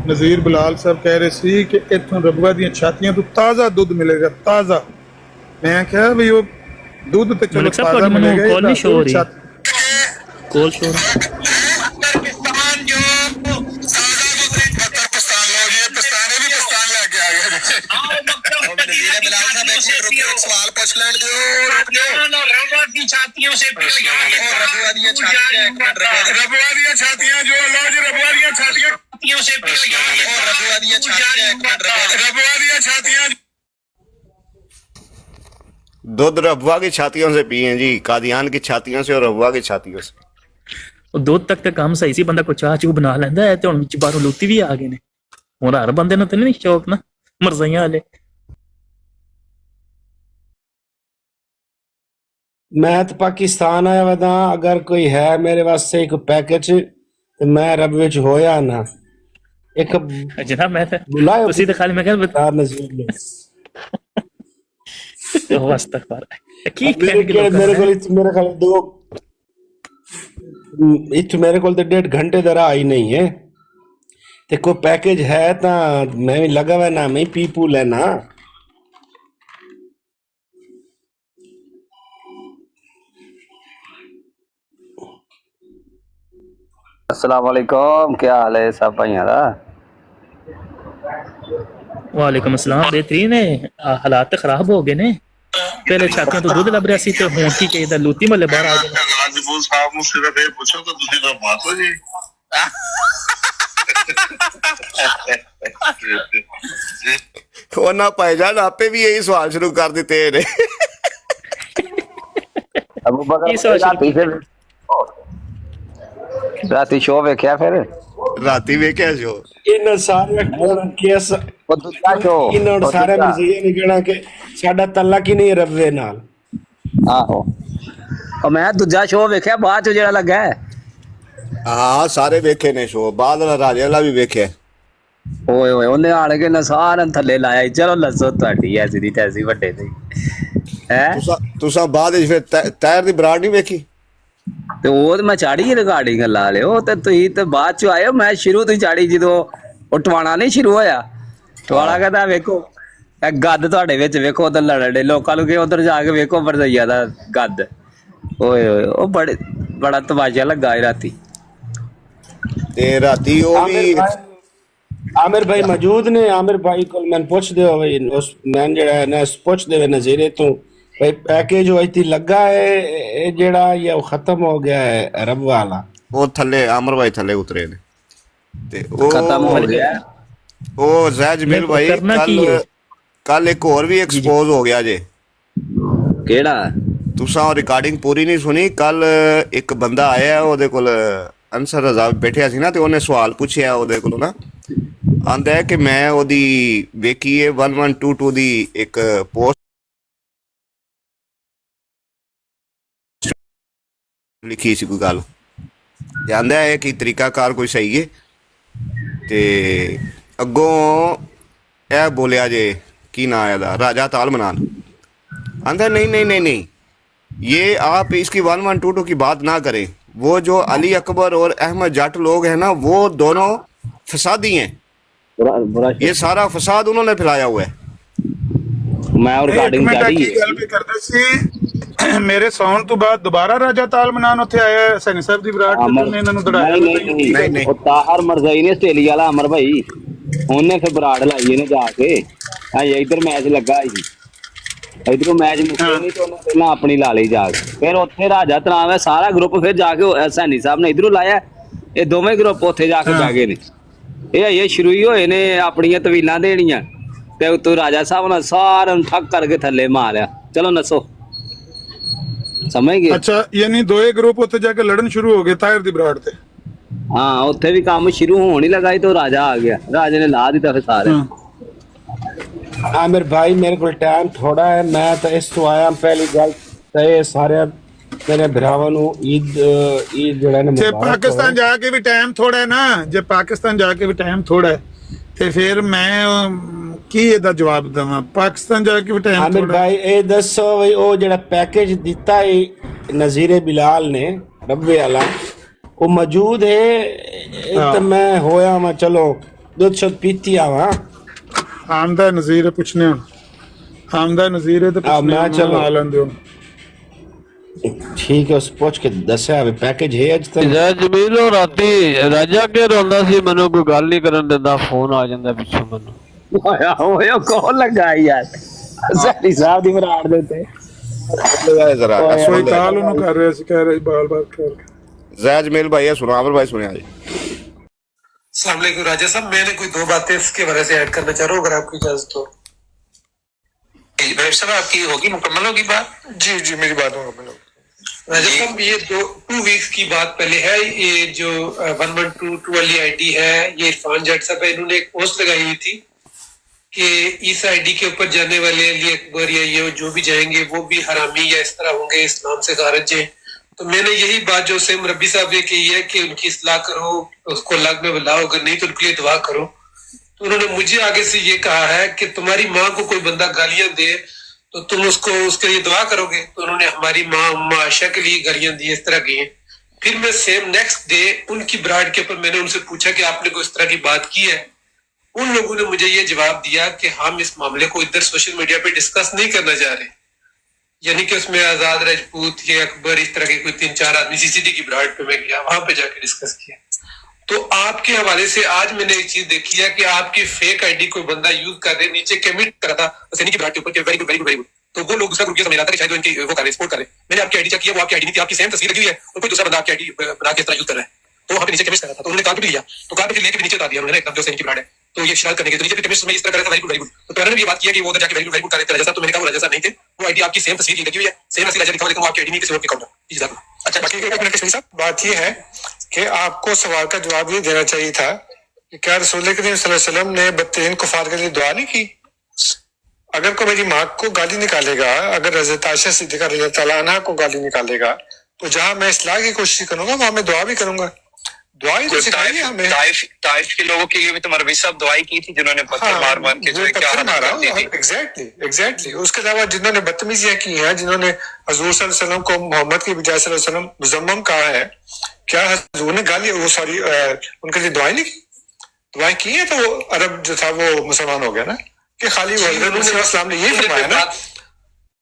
ਨਜ਼ੀਰ ਬਿਲਾਲ ਸਾਹਿਬ ਕਹਿ ਰਹੇ ਸੀ ਕਿ ਇੱਥੋਂ ਰੱਬਾ ਦੀਆਂ ਛਾਤੀਆਂ ਤੋਂ ਤਾਜ਼ਾ ਦੁੱਧ ਮਿਲੇਗਾ, ਤਾਜ਼ਾ। ਮੈਂ ਕਿਹਾ ਵੀ ਉਹ ਦੁੱਧ ਤੇ ਚਲੋ ਤਾਜ਼ਾ ਮਿਲੇਗਾ, ਕੋਲ ਨਹੀਂ ਸ਼ੋ ਹੋ ਰਹੀ, ਕੋਲ ਸ਼ੋ सवाल पूछ लें जो रबुआ की छातियों से रबुआ दी छातियां जो अल्लाह जी रबुआ दी छातियों से रबुआ दी छातियां दूध रबुआ की छातियों से पिए जी, कादियान की छातियों से और रबुआ की छातियों से। ਦੁੱਧ ਤੱਕ ਤੇ ਕੰਮ ਸਹੀ ਸੀ, ਬੰਦਾ ਕੋਈ ਚਾਹ ਚੂ ਬਣਾ ਲੈਂਦਾ ਹੈ, ਤੇ ਹੁਣ ਵਿੱਚ ਬਾਹਰੋਂ ਲੂਤੀ ਵੀ ਆ ਗਏ ਨੇ। ਹੁਣ ਹਰ ਬੰਦੇ ਨੂੰ ਤੇ ਨਹੀਂ ਸ਼ੌਕ ਨਾ ਮਰਜ਼ਾਈਆਂ ਵਾਲੇ। मैं तो पाकिस्तान आया वदा, अगर कोई है मेरे वास्ते एक पैकेज तो मैं रब विच होया ना एक जनाब मैं बुलाए उसी तो खाली मैं कह बता नज़ीर ने तो वास्तव की मेरे को मेरे ख्याल दो इत्थों मेरे को तो 1.5 घंटे दा राह ही नहीं है, ते कोई पैकेज है ता मैं भी लगा हुआ ना, मैं पी पू लेना। अस्सलाम वालेकुम, क्या हाल है सब भाइयों दा? वालेकुम अस्सलाम। बेहतरीन है। हालात तो खराब हो गए ने। पहले छातियां तो दुध लभ रहा सी ते हुण की कहीदा लूती मल्ले बाहर आ गए। ਰਾਜਪੂਤ ਸਾਹਿਬ ਨੂੰ ਸਿਰਫ ਇਹ ਪੁੱਛੋ ਕਿ ਤੁਸੀਂ ਤਾਂ ਬਾਤ ਹੋ ਜੀ ਉਹਨਾਂ ਭਾਈਜਾਨ ਆਪੇ ਵੀ ਇਹੀ ਸਵਾਲ ਸ਼ੁਰੂ ਕਰ ਦਿੱਤੇ ਨੇ। अबू बकर ਕੀ ਸੋਚ राती फिर राती शो वेख्या फिर ਰਾਤੀ ਵੇਖਿਆ ਜੋ ਇਹਨਾਂ ਸਾਰੇ ਕੇਸ वो दूसरा शो ਇਹਨਾਂ ਨੂੰ ਸਾਰੇ ਮਜ਼ੀਏ ਨੇ ਕਹਿਣਾ ਕਿ ਸਾਡਾ ਤਲਕ ਹੀ ਨਹੀਂ ਰੱਬੇ ਨਾਲ। आहो और मैं दूजा शो वेख्या बाद चो जेड़ा लगा है। ਹਾਂ ਸਾਰੇ ਵੇਖੇ ਨੇ ਸ਼ੋ ਬਾਅਦ ਵਾਲਾ ਰਾਜੇ ਵਾਲਾ ਵੀ ਵੇਖਿਆ। ओए ओए ਉਹਨੇ ਆਣ ਕੇ ਨਾ ਸਾਰਨ ਥੱਲੇ ਲਾਇਆ ਈ। ਚਲੋ ਲੱਸੋ ਤੁਹਾਡੀ ਐਸੀ ਦੀ ਤੈਸੀ ਵੱਡੇ ਦੀ ਹੈ। ਤੁਸੀਂ ਬਾਅਦ ਵਿੱਚ ਫਿਰ ਟਾਇਰ ਦੀ ਬਰਾੜ ਨਹੀਂ ਵੇਖੀ? ਤੇ ਉਹ ਤੇ ਮੈਂ ਚਾੜੀ ਰਿਕਾਰਡਿੰਗ ਲਾ ਲਿਓ ਤੇ ਤੁਸੀਂ ਤੇ ਬਾਅਦ ਚ ਆਇਓ। ਮੈਂ ਸ਼ੁਰੂ ਤੋਂ ਹੀ ਚਾੜੀ ਜਦੋਂ ਉਹ ਟਵਾਣਾ ਨਹੀਂ ਸ਼ੁਰੂ ਹੋਇਆ। ਟਵਾਣਾ ਕਹਿੰਦਾ ਵੇਖੋ ਇਹ ਗੱਦ ਤੁਹਾਡੇ ਵਿੱਚ ਵੇਖੋ ਉਧਰ ਲੜਨ ਡੇ ਲੋਕਾਂ ਨੂੰ ਕਿ ਉਧਰ ਜਾ ਕੇ ਵੇਖੋ ਵਰਦਈਆ ਦਾ ਗੱਦ। ਓਏ ਓਏ ਉਹ ਬੜਾ ਤਮਾਸ਼ਾ ਲੱਗਾ ਏ ਰਾਤੀ। ਤੇ ਰਾਤੀ ਉਹ ਵੀ ਆਮਿਰ ਭਾਈ ਮੌਜੂਦ ਨੇ। ਆਮਿਰ ਭਾਈ ਕੋਲ ਮੈਂ ਪੁੱਛਦੇ ਹੋ ਬਈ ਉਸ ਮੈਂ ਜਿਹੜਾ ਹੈ ਨਾ ਪੁੱਛਦੇ ਵੇ ਨਜ਼ੀਰੇ ਤੋਂ ਬਈ ਪੈਕੇਜ ਉਹ ਇੱਥੇ ਲੱਗਾ ਹੈ ਇਹ ਜਿਹੜਾ ਇਹ ਉਹ ਖਤਮ ਹੋ ਗਿਆ ਹੈ ਰੱਬ ਵਾਲਾ। ਉਹ ਥੱਲੇ ਆਮਰ ਭਾਈ ਥੱਲੇ ਉਤਰੇ ਨੇ ਤੇ ਉਹ ਖਤਮ ਹੋ ਗਿਆ। ਉਹ ਜ਼ੈਜਮੀਲ ਭਾਈ ਕੱਲ ਇੱਕ ਹੋਰ ਵੀ ਐਕਸਪੋਜ਼ ਹੋ ਗਿਆ ਜੇ। ਕਿਹੜਾ? ਤੁਸੀਂ ਉਹ ਰਿਕਾਰਡਿੰਗ ਪੂਰੀ ਨਹੀਂ ਸੁਣੀ। ਕੱਲ ਇੱਕ ਬੰਦਾ ਆਇਆ ਉਹਦੇ ਕੋਲ ਅਨਸਰ ਰਜ਼ਾ ਬੈਠਿਆ ਸੀ ਨਾ ਤੇ ਉਹਨੇ ਸਵਾਲ ਪੁੱਛਿਆ ਉਹਦੇ ਕੋਲੋਂ ਨਾ ਆਂਦਾ ਹੈ ਕਿ ਮੈਂ ਉਹਦੀ ਵੇਖੀ ਹੈ 1122 ਦੀ ਇੱਕ ਪੋਸਟ ਲਿਖੀ ਸੀ ਕੋਈ ਗੱਲ ਤੇ ਆਂਦਾ ਹੈ ਕਿ ਤਰੀਕਾਕਾਰ ਕੋਈ ਸਹੀ ਹੈ ਤੇ ਅੱਗੋਂ ਇਹ ਬੋਲਿਆ ਜੇ ਕੀ ਨਾਂ ਹੈ ਇਹਦਾ ਰਾਜਾ ਤਾਲ ਮਨਾਨ आंदा नहीं नहीं नहीं नहीं ये आप इसकी 1122 की बात ना करें। वो जो अली अकबर और अहमद जट लोग हैं ना वो दोनों फसादी हैं। ये सारा फसाद उन्होंने फैलाया हुआ है। मैं और रिकॉर्डिंग ਕੀ ਗੱਲ ਵੀ ਕਰਦੇ ਸੀ ਮੇਰੇ ਸੌਣ ਤੋਂ ਬਾਅਦ ਦੁਬਾਰਾ ਰਾਜਾ ਤਾਲ ਮਨਾਨ ਉੱਥੇ ਆਇਆ ਸੈਣੀ ਸਾਹਿਬ ਦੀ ਵਿਰਾਟ ਨੇ ਇਹਨਾਂ ਨੂੰ ਦੜਾਇਆ। नहीं नहीं ਉਹ ਤਾਹਰ ਮਰਜ਼ਾਈ ਨੇ ਆਸਟ੍ਰੇਲੀਆ ਵਾਲਾ ਅਮਰ ਭਾਈ ਉਹਨੇ ਫਿਰ ਬਰਾੜ ਲਾਈ ਇਹਨੇ ਜਾ ਕੇ ਹਾਂ ਇਧਰ ਮੈਚ ਲੱਗਾ ਸੀ। ਇਧਰੋਂ ਮੈਚ ਮੁੱਕਿਆ ਨਹੀਂ ਤੇ ਉਹਨੇ ਪਹਿਲਾਂ ਆਪਣੀ ਲਾ ਲਈ ਜਾ ਕੇ ਫਿਰ ਉੱਥੇ ਰਾਜਾ ਤਲਾਵ ਹੈ ਸਾਰਾ ਗਰੁੱਪ ਫਿਰ ਜਾ ਕੇ ਸੈਣੀ ਸਾਹਿਬ ਨੇ ਇਧਰੋਂ ਲਾਇਆ। ਇਹ ਦੋਵੇਂ ਗਰੁੱਪ ਉੱਥੇ ਜਾ ਕੇ ਬਹਿ ਗਏ ਨੇ। ਇਹ ਸ਼ੁਰੂ ਹੀ ਹੋਏ ਨੇ ਆਪਣੀਆਂ ਤਵੀਲਾਂ ਦੇਣੀਆਂ ਤੇ ਉਤੋਂ ਰਾਜਾ ਸਾਹਿਬ ਨੇ ਸਾਰਿਆਂ ਨੂੰ ਠੱਕ ਕਰਕੇ ਥੱਲੇ ਮਾਰਿਆ। ਚਲੋ ਨੱਸੋ ਸਮਝ ਗਏ। ਅੱਛਾ ਯਾਨੀ ਦੋਏ ਗਰੁੱਪ ਉੱਥੇ ਜਾ ਕੇ ਲੜਨ ਸ਼ੁਰੂ ਹੋ ਗਏ ਤਾਹਿਰ ਦੀ ਬਰਾੜ ਤੇ। ਹਾਂ ਉੱਥੇ ਵੀ ਕੰਮ ਸ਼ੁਰੂ ਹੋਣ ਹੀ ਲਗਾਈ ਤੇ ਰਾਜਾ ਆ ਗਿਆ। ਰਾਜੇ ਨੇ ਲਾ ਦਿੱਤਾ ਫਿਰ ਸਾਰੇ। ਆਮਿਰ ਭਾਈ ਮੇਰੇ ਕੋਲ ਟਾਈਮ ਥੋੜਾ ਹੈ। ਮੈਂ ਤਾਂ ਇਸ ਤੋਂ ਆਇਆ ਪਹਿਲੀ ਗੱਲ ਤੇ ਸਾਰੇ ਮੇਰੇ ਭਰਾਵਾਂ ਨੂੰ ਈਦ ਜਿਹੜਾ ਨੇ ਜੇ ਪਾਕਿਸਤਾਨ ਜਾ ਕੇ ਵੀ ਟਾਈਮ ਥੋੜਾ ਹੈ ਨਾ ਜੇ ਪਾਕਿਸਤਾਨ ਜਾ ਕੇ ਵੀ ਟਾਈਮ ਥੋੜਾ ਹੈ ਤੇ ਫਿਰ ਮੈਂ ਕੀ ਇਹਦਾ ਜਵਾਬ ਦੇਵਾਂ। ਪਾਕਿਸਤਾਨ ਜਾ ਕੇ ਵੀ ਟਾਈਮ ਆਮਿਰ ਥੋੜਾ ਭਾਈ ਇਹ ਦੱਸੋ ਵੀ ਉਹ ਜਿਹੜਾ ਪੈਕੇਜ ਦਿੱਤਾ ਹੈ ਨਜ਼ੀਰੇ ਬਿਲਾਲ ਨੇ ਰੱਬੇ ਵਾਲਾ ਉਹ ਮੌਜੂਦ ਹੈ ਤਾਂ ਮੈਂ ਹੋਇਆ ਮੈਂ ਚਲੋ ਦੁੱਧ ਸ਼ੁੱਧ ਪੀਤੀ ਆਵਾਂ। ਆਮਦਾ ਨਜ਼ੀਰ ਪੁੱਛਨੇ ਹੁਣ ਆਮਦਾ ਨਜ਼ੀਰ ਤੇ ਮੈਂ ਚਲੋ ਆ ਲੈਂਦੇ ਹੁਣ ਠੀਕ ਹੈ ਉਸ ਪੁੱਛ ਕੇ ਦੱਸਿਆ ਵੀ ਪੈਕੇਜ ਹੈ ਅੱਜ ਤੱਕ। ਜਮੀਲ ਉਹ ਰਾਤੀ ਰਾਜਾ ਕੇ ਰੋਂਦਾ ਸੀ ਮੈਨੂੰ ਕੋਈ ਗੱਲ ਨਹੀਂ ਕਰਨ ਦਿੰਦਾ ਫੋਨ ਆ ਜਾਂਦਾ ਪਿੱਛੋਂ ਮੈਨੂੰ। ਹੋਇਆ ਕੌਣ ਲੱਗਾ ਯਾਰ ਸੈਣੀ ਸਾਹਿਬ ਦੀ ਬਰਾੜ ਦੇ ਉੱਤੇ जरा ਕੋਈ ਕਾਲ ਉਹਨੂੰ ਕਰ ਰਿਹਾ ਸੀ ਕਹਿ ਰਿਹਾ ਬਾਰ-ਬਾਰ ਕਰ जैजमेल भाई है सुना आमर भाई सुने आज अस्सलाम वालेकुम राजा साहब। मैंने कोई दो बातें इसके बारे से ऐड करना चाह रहा हूँ अगर आपकी इजाजत हो। साहब आपकी होगी मुकम्मल होगी बात? जी जी मेरी बात मुकम्मल होगी। राजा साहब ये 2 वीक्स की बात पहले है। ये जो 1122 वाली आईडी है ये इरफान जट साहब है इन्होंने एक पोस्ट लगाई हुई थी कि इस आईडी के ऊपर जाने वाले अली अकबर या ये जो भी जाएंगे वो भी हरामी या इस तरह होंगे इस्लाम से खारिज हैं। तो मैंने यही बात जो सेम रब्बी साहब ने कही है कि उनकी इस्लाह करो उसको अल्लाह में बुलाओ अगर नहीं तो उनके लिए दुआ करो। तो उन्होंने मुझे आगे से ये कहा है कि तुम्हारी माँ को कोई बंदा गालियां दे तो तुम उसको उसके लिए दुआ करोगे। तो उन्होंने हमारी माँ उम्मा आयशा के लिए गालियां दी इस तरह की हैं। फिर मैं सेम नेक्स्ट डे उनकी ब्राइड के ऊपर मैंने उनसे पूछा कि आपने कोई इस तरह की बात की है। उन लोगों ने मुझे ये जवाब दिया कि हम इस मामले को इधर सोशल मीडिया पे डिस्कस नहीं करना चाह रहे। यानी कि उसमें आजाद राजपूत या अकबर इस तरह के कोई 3-4 आदमी सीसीडी की ब्रांड पे मैं गया, वहां पे जाके डिस्कस किया। तो आपके हवाले से आज मैंने एक चीज देखी है कि आपकी फेक आईडी कोई बंदा यूज कर रहे, नीचे कमेंट करा था सैनी की ब्रांड के ऊपर, very good very good very good, तो वो लोग दूसरा ग्रुप ये समझ रहा था कि शायद इनकी वो कर रहे, सपोर्ट कर रहे। मैंने आपकी आईडी चेक किया, वो आपकी आईडी नहीं थी, आपकी सेम तस्वीर लगी हुई है और कोई दूसरा बंदा आपकी आईडी बना के इस तरह यूज कर रहा है। तो वहां पे नीचे कमेंट कर रहा था, तो उन्होंने कार्ड भी लिया, तो कार्ड भी लेके नीचे उतार दिया उन्होंने एकदम जो सैनी की ब्रांड है। तो ये शरारत करने के तो नीचे कमेंट्स में इस तरह कर रहा था, वेरी गुड वेरी गुड। तो पैरन ने ये बात किया कि वो उधर जाके वेरी गुड कर रहे थे जैसा, तो मैंने कहा वो जैसा नहीं थे, वो आईडी आपकी सेम तस्वीर लगी हुई है, सेम असली लिखा हुआ, लेकिन वो आपकी आईडी नहीं, किसी और के अकाउंट है। जी जनाब। अच्छा बाकी एक मिनट कश्मीर साहब, बात ये है कि आपको सवाल का जवाब ये देना चाहिए था कि क्या रसूल करीम सल्लल्लाहु अलैहि वसल्लम ने बदतरीन कुफार के लिए दुआ नहीं की? अगर कोई मेरी माँ को गाली निकालेगा, अगर हज़रत आयशा सिद्दीक़ा रज़ी अल्लाह तआला अन्हा को गाली निकालेगा, तो जहां मैं इस्लाह की कोशिश करूंगा वहां मैं दुआ भी करूंगा। दुआ ही तो सिखाई हमें। ताइफ के लोगों के लिए भी तो मरवी साहब दुआई की थी, जिन्होंने पत्थर मार मार के जो क्या हालत कर दी थी। एग्जैक्टली। उसके अलावा जिन्होंने बदतमीजियां की हैं, जिन्होंने हजूर सल्लल्लाहु अलैहि वसल्लम को मोहम्मद की बजाय सल्लल्लाहु अलैहि वसल्लम मुजम्मम कहा है, क्या हजूर ने गाली वो सॉरी उनके लिए दुआई नहीं की? दुआएं की है तो अरब जो था वो मुसलमान हो गया ना, कि खाली वो हजरत मसीह इस्लाम ने यही फरमाया ना,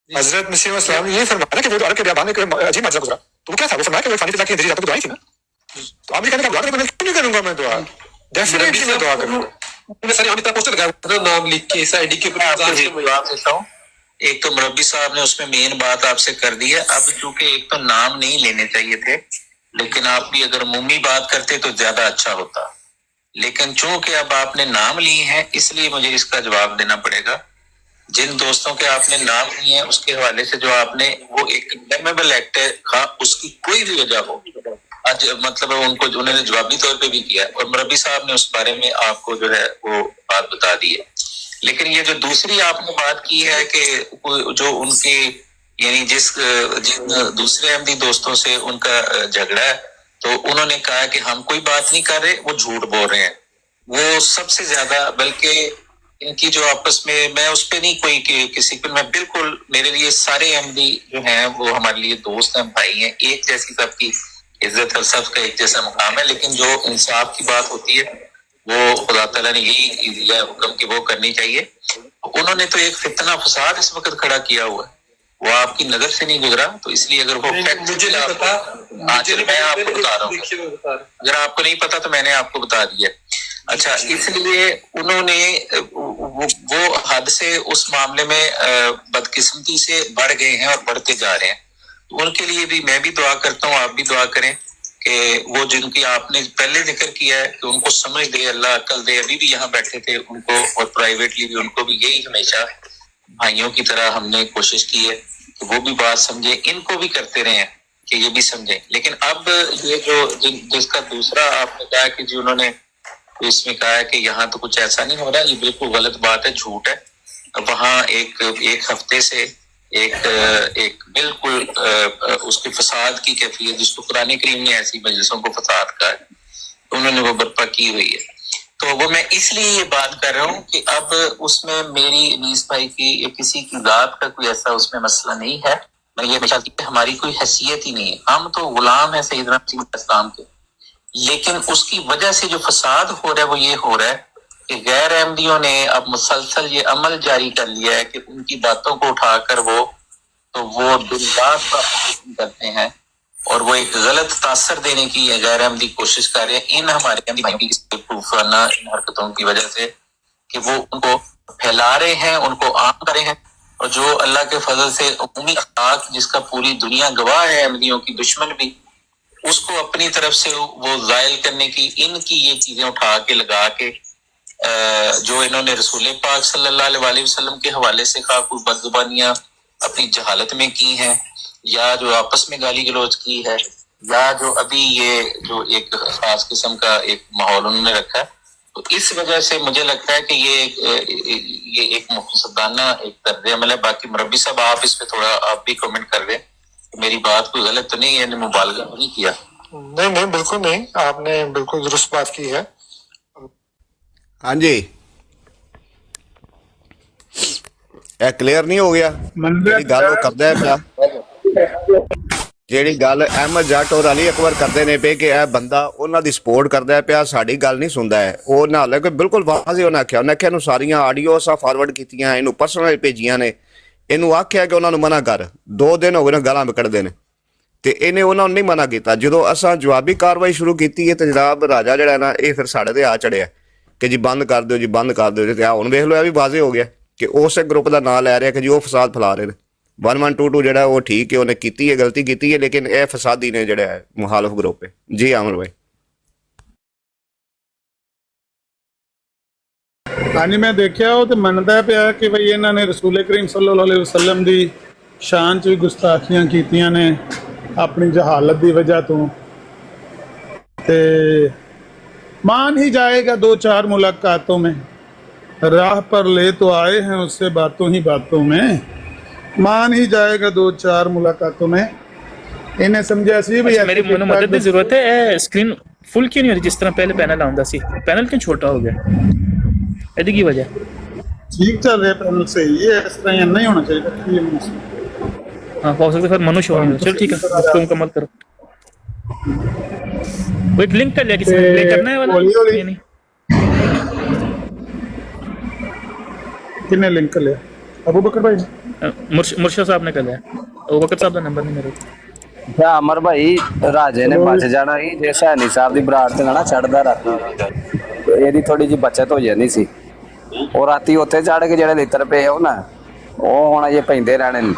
हजरत मसीह इस्लाम ने यही फरमाया ना कि वो अरब के बियाबान में अजीब माजरा गुजरा, तो वो क्या था, वो फरमाया कि वो फानी फिजा की नजरिए दुआई थी ना। तो आप भी कहने का दुआ करें, मैं क्यों नहीं करूंगा? मैं दुआ डेफिनेटली मैं दुआ करूंगा। सर यहाँ पे पोस्टर लगाया नाम लिख के इस आईडी के ऊपर। जवाब देता हूँ। एक तो मुरब्बी साहब ने उसमें मेन बात आपसे कर दी है। अब चूंकि एक तो नाम नहीं लेने चाहिए थे, लेकिन आप भी अगर मुम्मी बात करते तो ज्यादा अच्छा होता, लेकिन चूंकि अब आपने नाम लिए हैं इसलिए मुझे इसका जवाब देना पड़ेगा। जिन दोस्तों के आपने नाम लिए हैं उसके हवाले से जो आपने वो एक कंडेमेबल एक्ट है, हाँ उसकी कोई भी वजह हो, आज मतलब उनको उन्होंने जवाबी तौर पे भी किया और मुरब्बी साहब ने उस बारे में आपको जो है वो बात बता दी है। लेकिन ये जो दूसरी आपने बात की है कि जो उनके यानी जिन दूसरे अहमदी दोस्तों से उनका झगड़ा है, तो उन्होंने कहा कि हम कोई बात नहीं कर रहे, वो झूठ बोल रहे हैं। वो सबसे ज्यादा, बल्कि इनकी जो आपस में, मैं उस पर नहीं कोई किसी को, मैं बिल्कुल, मेरे लिए सारे अहमदी जो हैं वो हमारे लिए दोस्त हैं, भाई हैं, एक जैसी सबकी इज्जत और सबका एक जैसा मुकाम है। लेकिन जो इंसाफ की बात होती है वो खुदा ताला ने यही दिया हुक्म कि वो करनी चाहिए। उन्होंने तो एक फितना फसाद इस वक्त खड़ा किया हुआ है, वो आपकी नजर से नहीं गुजरा, तो इसलिए अगर वो फैक्ट मुझे नहीं पता, मैं आपको बता रहा हूँ, अगर आपको नहीं पता तो मैंने आपको बता दिया। अच्छा, इसलिए उन्होंने वो हद से उस मामले में बदकिस्मती से बढ़ गए हैं और बढ़ते जा रहे हैं। तो उनके लिए भी मैं भी दुआ करता हूँ, आप भी दुआ करें कि वो जिनकी आपने पहले जिक्र किया है कि उनको समझ दे, अल्लाह अक्ल दे। अभी भी यहाँ बैठे थे उनको, और प्राइवेटली भी उनको भी यही हमेशा भाइयों की तरह हमने कोशिश की है कि वो भी बात समझे, इनको भी करते रहे हैं कि ये भी समझे। लेकिन अब ये जो जिसका दूसरा आपने कहा कि जी उन्होंने इसमें कहा है कि यहाँ तो कुछ ऐसा नहीं हो रहा, ये बिल्कुल गलत बात है, झूठ है। वहाँ एक हफ्ते से एक बिल्कुल उसके फसाद की कैफियत, जिसको कुरान करीम ने ऐसी मजलिसों को फसाद कहा है, तो उन्होंने वो बर्पा की हुई है। तो वो मैं इसलिए ये बात कर रहा हूँ कि अब उसमें मेरी अनीस भाई की या किसी की जात का कोई ऐसा उसमें मसला नहीं है। मैं ये हमेशा हमारी कोई हैसियत ही नहीं है, हम तो गुलाम है सैयदना इस्लाम के। लेकिन उसकी वजह से जो फसाद हो रहा है वो ये हो रहा है कि गैर अहमदियों ने अब मुसलसल ये अमल जारी कर लिया है कि उनकी बातों को उठाकर वो दिन रात करते हैं और वो एक गलत तासर देने की गैर अहमदी कोशिश कर रहे हैं इन हमारे अहमदी भाइयों की इन हरकतों की वजह से, कि वो उनको फैला रहे हैं, उनको आम कर रहे हैं। और जो अल्लाह के फजल से उम्मी अखलाक जिसका पूरी दुनिया गवाह है, अहमदियों की दुश्मन भी, उसको अपनी तरफ से वो जायल करने की इनकी ये चीजें उठा के लगा के जो इन्होंने रसूल पाक सल्लल्लाहु अलैहि वसल्लम के हवाले से कोई बदजुबानियां अपनी जहालत में की हैं, या जो आपस में गाली गलौज की है, या जो अभी ये जो एक खास किस्म का एक माहौल उन्होंने रखा है, तो इस वजह से मुझे लगता है कि ये एक मुफसदाना एक तर्ज अमल है। बाकी मुरब्बी साहब आप इस पे थोड़ा आप भी कमेंट कर दें, मेरी बात कोई गलत तो नहीं है, मुबालगा नहीं किया। नहीं बिल्कुल नहीं, आपने बिल्कुल दुरुस्त बात की है। हाँ जी, क्लियर नहीं हो गया ਜਿਹੜੀ ਗੱਲ ਉਹ ਕਰਦਾ ਪਿਆ, ਜਿਹੜੀ ਗੱਲ ਅਹਿਮਦ ਜੱਟ ਔਰ ਅਲੀ ਅਕਬਰ ਕਰਦੇ ਨੇ ਪਏ ਕਿ ਇਹ ਬੰਦਾ ਉਹਨਾਂ ਦੀ ਸਪੋਰਟ ਕਰਦਾ ਪਿਆ, ਸਾਡੀ ਗੱਲ ਨਹੀਂ ਸੁਣਦਾ ਹੈ। ਉਹ ਨਾਲ ਕਿ ਬਿਲਕੁਲ ਵਾਜ਼ਿਹ ਉਹਨੇ ਆਖਿਆ ਨੂੰ ਸਾਰੀਆਂ ਆਡੀਓ ਅਸਾਂ ਫਾਰਵਰਡ ਕੀਤੀਆਂ, ਇਹਨੂੰ ਪਰਸਨਲ ਭੇਜੀਆਂ ਨੇ ਇਹਨੂੰ ਆਖਿਆ ਕਿ ਉਹਨਾਂ ਨੂੰ ਮਨਾ ਕਰ, 2 ਦਿਨ ਹੋ ਗਏ ਨੇ ਗਾਲਾਂ ਕੱਢਦੇ ਨੇ, ਤੇ ਇਹਨੇ ਉਹਨਾਂ ਨੂੰ ਨਹੀਂ ਮਨਾ ਕੀਤਾ। ਜਦੋਂ ਅਸਾਂ ਜਵਾਬੀ ਕਾਰਵਾਈ ਸ਼ੁਰੂ ਕੀਤੀ ਹੈ ਤੇ ਜਨਾਬ ਰਾਜਾ ਜਿਹੜਾ ਨਾ ਇਹ ਫਿਰ ਸਾਡੇ ਤੇ ਆ ਚੜਿਆ ਕਿ ਜੀ ਬੰਦ ਕਰ ਦਿਓ ਜੀ, ਬੰਦ ਕਰ ਦਿਓ ਜੀ। ਤੇ ਹੁਣ ਵੇਖ ਲਓ ਇਹ ਵੀ ਵਾਜ਼ੇ ਹੋ ਗਿਆ ਕਿ ਉਸੇ ਗਰੁੱਪ ਦਾ ਨਾਂ ਲੈ ਰਿਹਾ ਕਿ ਜੀ ਉਹ ਫਸਾਦ ਫੈਲਾ ਰਹੇ ਨੇ। 1122 ਜਿਹੜਾ ਉਹ ਠੀਕ ਹੈ, ਉਹਨੇ ਕੀਤੀ ਹੈ, ਗਲਤੀ ਕੀਤੀ ਹੈ, ਲੇਕਿਨ ਇਹ ਫਸਾਦੀ ਨੇ ਜਿਹੜਾ ਹੈ ਮੁਖਾਲਫ ਗਰੁੱਪ ਹੈ। ਜੀ ਆਮਰ ਭਾਈ। ਹਾਂਜੀ, ਮੈਂ ਦੇਖਿਆ ਉਹ ਤੇ ਮੰਨਦਾ ਪਿਆ ਕਿ ਬਈ ਇਹਨਾਂ ਨੇ ਰਸੂਲ ਕਰੀਮ ਸੱਲੱਲਾਹੁ ਅਲੈਹਿ ਵਸੱਲਮ ਦੀ ਸ਼ਾਨ 'ਚ ਵੀ ਗੁਸਤਾਖੀਆਂ ਕੀਤੀਆਂ ਨੇ ਆਪਣੀ ਜਹਾਲਤ ਦੀ ਵਜ੍ਹਾ ਤੋਂ। ਤੇ मान ही जाएगा 2-4 मुलाकातों में, राह पर ले तो आए हैं उससे बातों ही बातों में, मान ही जाएगा 2-4 मुलाकातों में। इन्हें समझा सी भी मेरी मदद की जरूरत है। स्क्रीन फुल क्यों नहीं हो रही जिस तरह पहले पैनल आਉਂਦਾ ਸੀ? पैनल क्यों छोटा हो गया? ਇਹਦੀ ਕੀ ਵਜ੍ਹਾ? ठीक चल रहा है पैनल सही है, इस तरह नहीं होना चाहिए। हाँ हो सकता है फिर मनुष्य हो। चलो ठीक है, इसको मुकम्मल करो। कोई लिंक कर लिया, किसी ने प्ले करना है वाला ये नहीं? किसने लिंक कर लिया? अबू बकर भाई मुर्शद साहब ने कर लिया। अबू बकर साहब का नंबर नहीं मेरे को। ਅਮਰ ਭਾਈ ਰਾਜੇ ਨੇ ਬਚ ਜਾਣਾ ਸੀ ਜੇ ਸੈਣੀ ਸਾਹਿਬ ਦੀ ਬਰਾੜ ਤੇ ਨਾ ਚੜਦਾ ਰਾਤੀ, ਇਹਦੀ ਥੋੜੀ ਜਿਹੀ ਬਚਤ ਹੋ ਜਾਂਦੀ ਸੀ। ਉਹ ਰਾਤੀ ਉੱਥੇ ਚੜ ਕੇ ਜਿਹੜੇ ਲਿੱਤਰ ਪਏ ਉਹ ਨਾ, ਉਹ ਹੁਣ ਅਜੇ ਪੈਂਦੇ ਰਹਿਣੇ ਨੇ।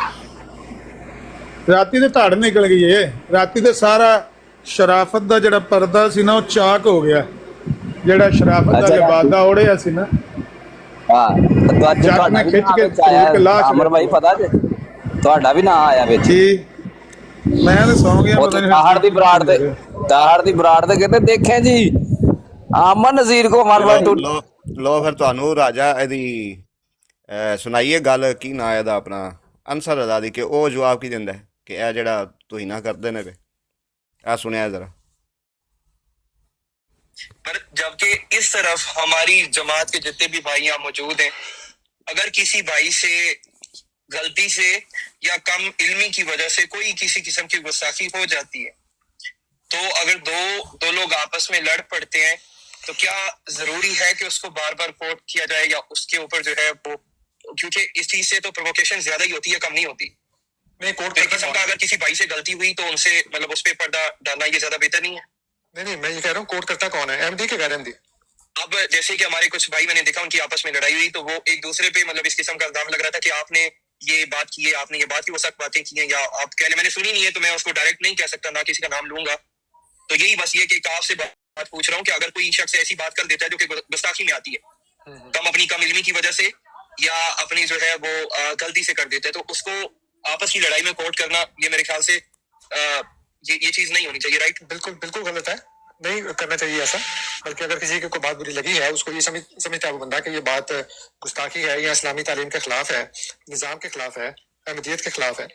ਰਾਤੀ ਤੇ ਧੜ ਨਿਕਲ ਗਈ ਏ, ਰਾਤੀ ਤੇ ਸਾਰਾ ਸ਼ਰਾਫਤ ਦਾ ਜਿਹੜਾ ਪਰਦਾ ਸੀ ਨਾ ਉਹ ਚਾਕ ਹੋ ਗਿਆ, ਜਿਹੜਾ ਸ਼ਰਾਫਤ ਦਾ ਲਿਬਾਸ ਦਾ ਓੜਿਆ ਸੀ ਨਾ। ਹਾਂ ਤੁਹਾਡਾ ਮੈਂ ਖਿੱਚ ਕੇ ਅਮਰ ਭਾਈ ਪਤਾ ਜੇ ਤੁਹਾਡਾ ਵੀ ਨਾਂ ਆਇਆ ਵਿੱਚ। ਜੀ ਮੈਂ ਤਾਂ ਸੌਂ ਗਿਆ, ਪਤਾ ਨਹੀਂ ਦਾਹੜ ਦੀ ਬਰਾੜ ਤੇ ਕਹਿੰਦੇ ਦੇਖਿਆ ਜੀ ਅਮਨ ਨਜ਼ੀਰ ਕੋ ਮਾਰਵਾ ਟੂ। ਲੋ ਫਿਰ ਤੁਹਾਨੂੰ ਰਾਜਾ ਇਹਦੀ ਸੁਣਾਈਏ ਗੱਲ, ਕੀ ਨਾਂ ਇਹਦਾ ਆਪਣਾ ਅਨਸਰ ਅਦਾ ਦੀ, ਕਿ ਉਹ ਜਵਾਬ ਕੀ ਦਿੰਦਾ ਕਿ ਇਹ ਜਿਹੜਾ ਤੁਸੀਂ ਨਾ ਕਰਦੇ ਨੇ। आ सुनिया जरा। पर जबकि इस तरफ हमारी जमात के जितने भी भाई यहाँ मौजूद हैं, अगर किसी भाई से गलती से या कम इल्मी की वजह से कोई किसी किस्म की गुस्ताखी हो जाती है, तो अगर दो लोग आपस में लड़ पड़ते हैं तो क्या जरूरी है कि उसको बार बार कोट किया जाए या उसके ऊपर जो है वो, क्योंकि इस चीज से तो प्रोवोकेशन ज्यादा ही होती है, कम नहीं होती। मैं कोर्ट किस्म का अगर किसी भाई से गलती हुई तो उनसे मतलब उस पे पर्दा डालना ये ज्यादा बेहतर नहीं है? नहीं, मैं ये कह रहा हूँ कोर्ट करता कौन है, एमडी के गैर एमडी? अब जैसे कि हमारे कुछ भाई मैंने देखा उनकी आपस में लड़ाई हुई तो वो एक दूसरे पे मतलब इस किस्म का इल्जाम लग रहा था कि आपने ये बात की है, आपने ये बात की, वो सख्त बातें की हैं, या आप कह रहे मैंने सुनी नहीं है तो मैं उसको डायरेक्ट नहीं कह सकता, ना किसी का नाम लूंगा। तो यही बस ये कि आप से बात पूछ रहा हूँ कि अगर कोई शख्स ऐसी बात कर देता है जो कि गुस्ताखी में आती है, कम इल्मी की वजह से या अपनी जो है वो गलती से कर देता है, तो उसको आपस की लड़ाई में कोर्ट करना ये मेरे ख्याल से ये चीज नहीं होनी चाहिए। राइट? बिल्कुल गलत है, नहीं करना चाहिए ऐसा। बल्कि अगर किसी को कोई बात बुरी लगी है, उसको ये समझता है वो बंदा कि ये बात गुस्ताखी है या इस्लामी तालीम के खिलाफ है, निज़ाम के खिलाफ है, अहमदियत के खिलाफ है,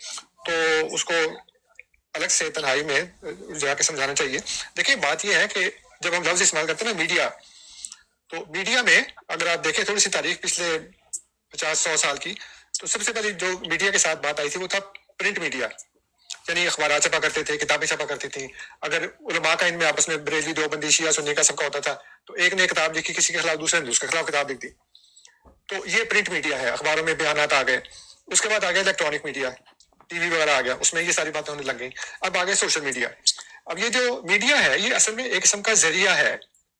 तो उसको अलग से तन्हाई में जाके समझाना चाहिए। देखिए बात ये है कि जब हम लफ्ज इस्तेमाल करते हैं ना मीडिया, तो मीडिया में अगर आप देखें थोड़ी सी तारीख पिछले 50-100 साल की, तो सबसे पहले जो मीडिया के साथ बात आई थी वो था प्रिंट मीडिया, यानी अखबार छपा करते थे, किताबें छपा करती थी। अगर उलमा का इनमें आपस में बरेली देवबंदी शिया सुन्नी का सबका होता था, तो एक ने किताब लिखी किसी के खिलाफ, दूसरे ने उसके खिलाफ किताब लिख दी। तो ये प्रिंट मीडिया है, अखबारों में बयानात आ गए। उसके बाद आ गया इलेक्ट्रॉनिक मीडिया, टीवी वगैरह आ गया, उसमें ये सारी बातें होने लग गई। अब आ गए सोशल मीडिया। अब ये जो मीडिया है ये असल में एक किस्म का जरिया है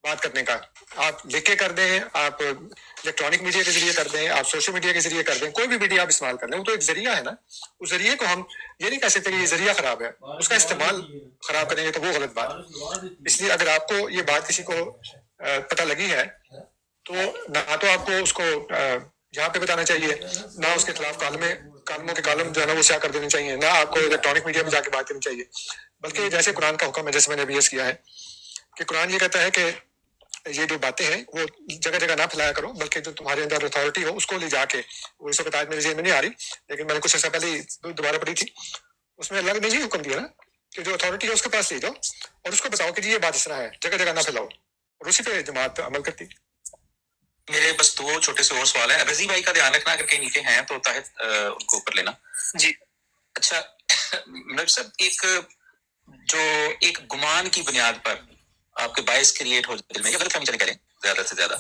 बात करने का। आप लिख के कर दें, आप इलेक्ट्रॉनिक मीडिया के जरिए कर दें, आप सोशल मीडिया के जरिए कर दें, कोई भी मीडिया आप इस्तेमाल कर लें, वो तो एक जरिया है ना। उस जरिए को हम ये नहीं कह सकते कि ये जरिया खराब है, उसका इस्तेमाल खराब करेंगे तो वो गलत बात। इसलिए अगर आपको ये बात किसी को पता लगी है तो ना तो आपको उसको यहाँ पे बताना चाहिए, ना उसके खिलाफ कालमों के कालम जो है ना वो स्याह कर देने चाहिए, ना आपको इलेक्ट्रॉनिक मीडिया में जाके बात करनी चाहिए। बल्कि जैसे कुरान का हुक्म है, जैसे मैंने अभी अर्ज किया है कि कुरान ये कहता है कि ये जो बातें हैं वो जगह जगह ना फैलाया करो, बल्कि जो तुम्हारे अंदर अथॉरिटी हो उसको ले जाके, वो इस वक्त आज मेरे जेहन में नहीं आ रही, लेकिन मैंने कुछ ऐसा पहले दोबारा पढ़ी थी, उसमें अल्लाह ने ये हुक्म दिया ना कि जो अथॉरिटी है उसके पास ले जाओ और उसको बताओ कि ये बात इस तरह है, जगह जगह ना फैलाओ, और उसी पे जमात अमल करती। मेरे बस 2 छोटे से और सवाल है। रजी भाई का ध्यान रखना, अगर कहीं नीचे हैं तो ताहिद उनको ऊपर लेना जी। अच्छा मेरे साहब, एक गुमान की बुनियाद पर आपके बायस क्रिएट हो दिल में, या गलत फहमी चले करें ज्यादा से ज्यादा,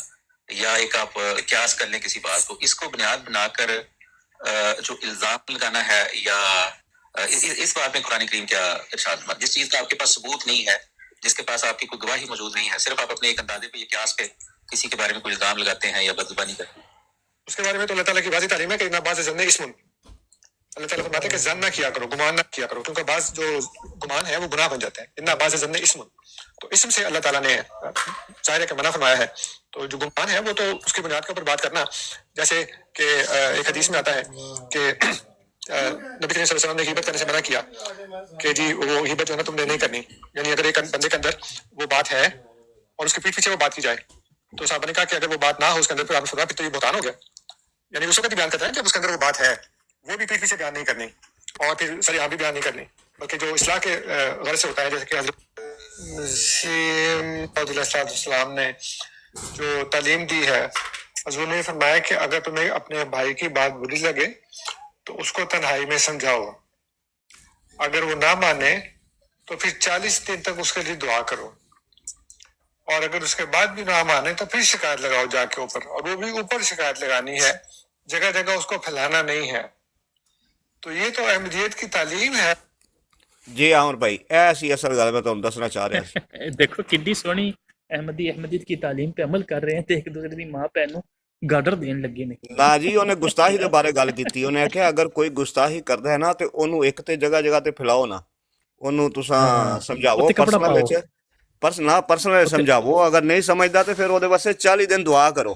या एक आप क्यास कर लें किसी बात को, इसको बुनियाद बनाकर जो इल्जाम लगाना है या इस बात में कुरान करीम क्या इरशाद फरमाता है? जिस चीज का आपके पास सबूत नहीं है, जिसके पास आपकी कोई गवाही मौजूद नहीं है, सिर्फ आप अपने एक अंदाजे पे या कियास पे किसी के बारे में कोई इल्जाम लगाते हैं या बदजुबानी करते हैं, उसके बारे में तो अल्लाह ताला की वाज़ी तालीम है कि इन्ना बाज़ ज़न्न इस्मुन, अल्लाह ताला फरमाता है कि ज़न ना किया करो, गुमान ना किया करो, क्योंकि बाज़ जो गुमान है वो गुनाह बन जाते हैं। इन्ना बाज़ ज़न्न इस्मुन, तो इसम से अल्लाह ताला ने ज़ाहिर है कि मना फरमाया है। तो जो गुमान है वो तो उसकी बुनियाद के ऊपर बात करना, जैसे कि एक हदीस में आता है कि नबी करीम सल्लल्लाहु अलैहि वसल्लम ने गीबत करने से मना किया कि जी वो गीबत जो है ना तुमने नहीं करनी, यानी अगर एक बंदे के अंदर वो बात है और उसके पीठ पीछे वो बात की जाए, तो साहब ने कहा कि अगर वो बात ना हो उसके अंदर, फिर आपने फरमाया फिर तो ये बुहतान हो गया। यानी उस वक्त बयान करता है जब उसके अंदर वो बात है, वो भी पीठ पीछे बयान नहीं करनी और फिर सरियाह भी बयान नहीं करनी, बल्कि जो इस्लाह के गर्ज से होता है, जैसे कि हज़रत ने जो तालीम दी है, हज़ूर ने फरमाया कि अगर तुम्हें अपने भाई की बात बुरी लगे तो उसको तन्हाई में समझाओ, अगर वो ना माने तो फिर 40 दिन तक उसके लिए दुआ करो, और अगर उसके बाद भी ना माने तो फिर शिकायत लगाओ जाके ऊपर, और वो भी ऊपर शिकायत लगानी है, जगह जगह उसको फैलाना नहीं है। तो ये तो अहमदियत की तालीम है। जी आमर भाई ऐसी असल गल मैं तुहानू दसना चाह रहा सी। देखो किड्डी सोहनी अहमदियत की तालीम पे अमल कर रहे हैं ते एक दूसरे दी मां भैन नू गाडर देन लगे ने। ना जी उन्हें गुस्ताही के बारे गल की, उन्हें आख्या अगर कोई गुस्ताही करता है ना तो ओनू एक ते जगह जगह ते फैलाओ ना, ओनू तुसा समझाओ पर्सनल समझाओ, अगर नहीं समझदा तो फिर ओदे वास्ते 40 दिन दुआ करो,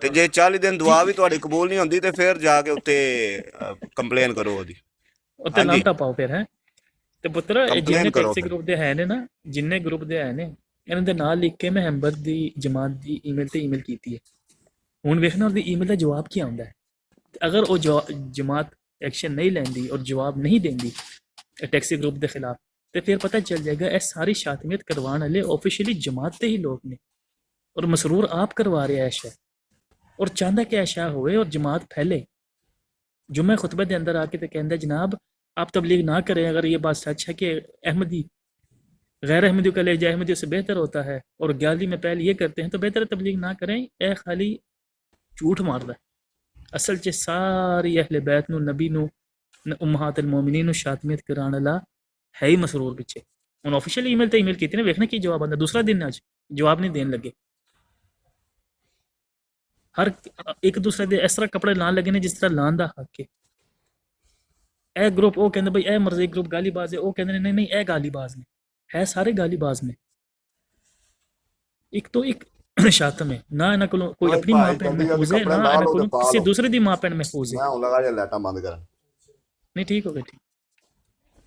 ते जे 40 दिन दुआ भी तुहाडी कबूल नहीं होंदी ते फिर जाके उत्ते कंप्लेन करो ओदी, उत्ते लांटा पाओ फिर है। ते पुत्र जिन्ने करो टैक्सी ग्रुप दे है ने ना, जिन्ने ग्रुप दे है ने, इन्हां दे नाल लिख के मैं हैम्बर दी जमात दी ईमेल ते ईमेल कीती है। हुण वेखना उसदी ईमेल दा जवाब क्या आंदा है। अगर वो जमात एक्शन नहीं लैंदी और जवाब नहीं देंदी टैक्सी ग्रुप के खिलाफ, तो फिर पता चल जाएगा ये सारी शातमियत करवाने वाले ऑफिशियली जमात के ही लोग ने, और मसरूर आप करवा रहे हैं ऐशा, और चाहता कि ऐशा होए और जमात फैले। जुम्मे खुतबे के अंदर आके तो कहता जनाब आप तबलीग ना करें, अगर ये बात सच है कि अहमदी गैर अहमदियों का लहजा अहमदियों से बेहतर होता है और ग्यारहवीं में पहले ये करते हैं, तो बेहतर तबलीग ना करें। ए खाली झूठ मारदा है। असल च सारी अहले बैत नू, नबी नू, उम्महात अल मोमिनीन नू शातमियत कराने वाला है ही मसरूर पिछे। उन ऑफिशियल ईमेल ते ईमेल की ने, वेखना की जवाब आंदा। दूसरा दिन अज जवाब नहीं देने लगे, हर एक दूसरे दे इस तरह कपड़े लान लगे ने जिस तरह लान दा हक है। ए ग्रुप वो कहंदे भाई ए मर्जी ग्रुप गालीबाज है, वो कहंदे नहीं नहीं ए गालीबाज ने, है सारे गालीबाज ने। एक तो एक शातम है ना, इन्हां कोलों कोई अपनी मां भैन महफूज है, ना इन्हां कोलों किसी दूसरे दी मां भैन महफूज है। मैं लगा लाइटा बंद कर। नहीं ठीक हो गया, ठीक।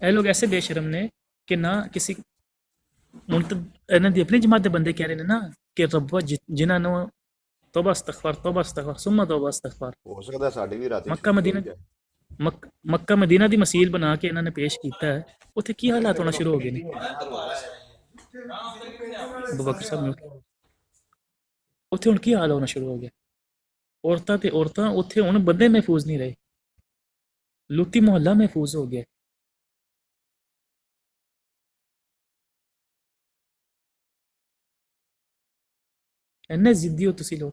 ए लोग ऐसे बेशरम ने कि ना किसी इन्हां दी अपनी जमात दे बंदे कह रहे ने ना कि रब्बा जिन्हां नु तौबा इस्तगफार सुम्मा तौबा इस्तगफार, हो सकदा साडी भी रात मक्का मदीना दी मसील बना के इन्होंने पेश किया है। उत्थे की हालात होना शुरू हो गए ने। बकर साहब ने उत्थे हुण की हाल होना शुरू हो गया। औरतां उत्थे हुण बंदे महफूज नहीं रहे, लुत्ती मोहल्ला महफूज हो गया। इन्ने जिद्दी हो तुसी लोग,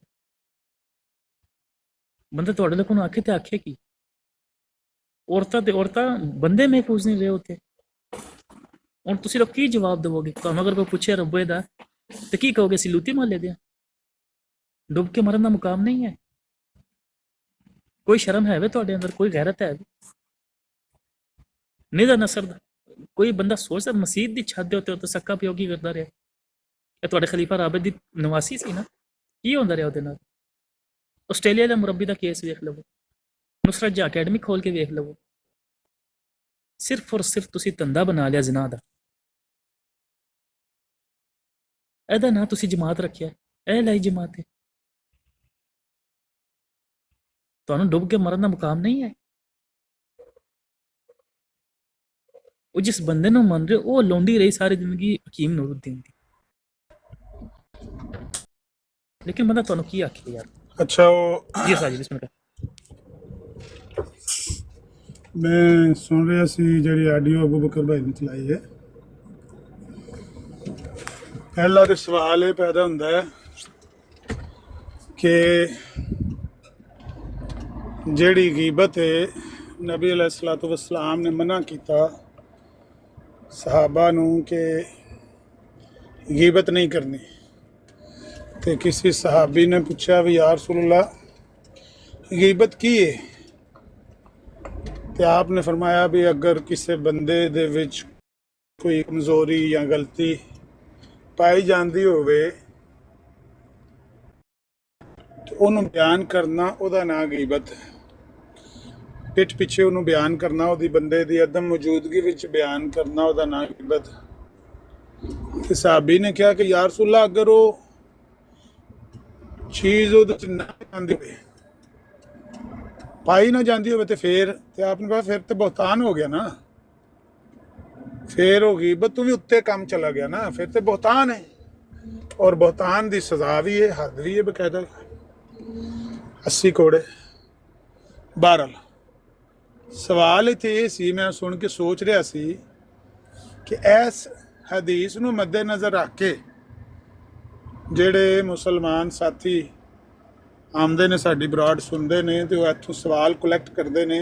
बंदा तुहाडे लोगों नूं आखे ते आखे की। औरतां बंदे महफूज नहीं रहे उत्थे। हुण तुसी लोग की जवाब देवोगे? तुहानूं अगर कोई पूछे रब्बे दा तो की कहोगे? असीं लुत्ती मोहल्ले दे डुब के मरन का मुकाम नहीं है। कोई शर्म है वे तुहाडे अंदर, कोई गैरत है वे? निदा नसर दा कोई बंदा सोचदा मसीत दी छत दे उत्ते तो सक्का प्यो की करदा रहा? ये तुहाडे खलीफा राबिद दी नवासी सी ना, की होंदा रहा उहदे नाल? आस्ट्रेलिया दा मुरब्बी दा केस वेख लवो, नुसरत जा अकैडमी खोल के वेख लवो। सिर्फ और सिर्फ तुसी धंधा बना लिया जिना दा, एदा ना तुसी जमात रखिया, ए लाई जमात है। तुहानूं डुब के मरन का मुकाम नहीं है। वो जिस बंदे नूं मन रहे वो लौंडी रही सारी जिंदगी हकीम नूरुद्दीन दी, लेकिन बंदा तुहानूं की आखे यार। अच्छा वो जी साजी बिस्मिल्लाह। मैं सुन रहा सी जी आडियो अबू बकर भाई ने चलाई है। पहला तो सवाल ये पैदा होता है कि ਜਿਹੜੀ ਗੀਬਤ ਹੈ ਨਬੀ अलैहिस्सलातु वस्सलाम ने मना ਕੀਤਾ सहाबा ਨੂੰ ਕਿ ਗੀਬਤ नहीं करनी। तो किसी सहाबी ने पूछा भी या रसूलल्लाह गीबत की है? तो आपने फरमाया भी अगर किसी बंदे दे विच कोई कमज़ोरी या गलती पाई जाती होवे तो उन्होंने बयान करना उहदा नाम गीबत है। पिठ पिछे उन्होंने बयान करना, उहदी बंदे दी अदम मौजूदगी विच बयान करना, उहदा नाम गीबत है। तो सहाबी ने कहा कि या रसूलल्लाह अगर वो चीज़ उहदे च ना जांदी होवे, पाई ना जाती हो तो फिर तो आपने कहा फिर तो बहुतान हो गया ना, फिर हो गीबत तो भी उत्ते काम चला गया ना, फिर तो बहुतान है। और बहुतान की सजा भी है, हद भी है बकायदा 80 कोड़े। बहरहाल सवाल इत्थे ये सी, मैं सुन के सोच रहा सी कि इस हदीस नूं मद्देनज़र रख के ਜਿਹੜੇ ਮੁਸਲਮਾਨ ਸਾਥੀ ਆਉਂਦੇ ਨੇ ਸਾਡੀ ਬਰਾੜ ਸੁਣਦੇ ਨੇ ਤੇ ਉਹ ਇੱਥੋਂ ਸਵਾਲ ਕਲੈਕਟ ਕਰਦੇ ਨੇ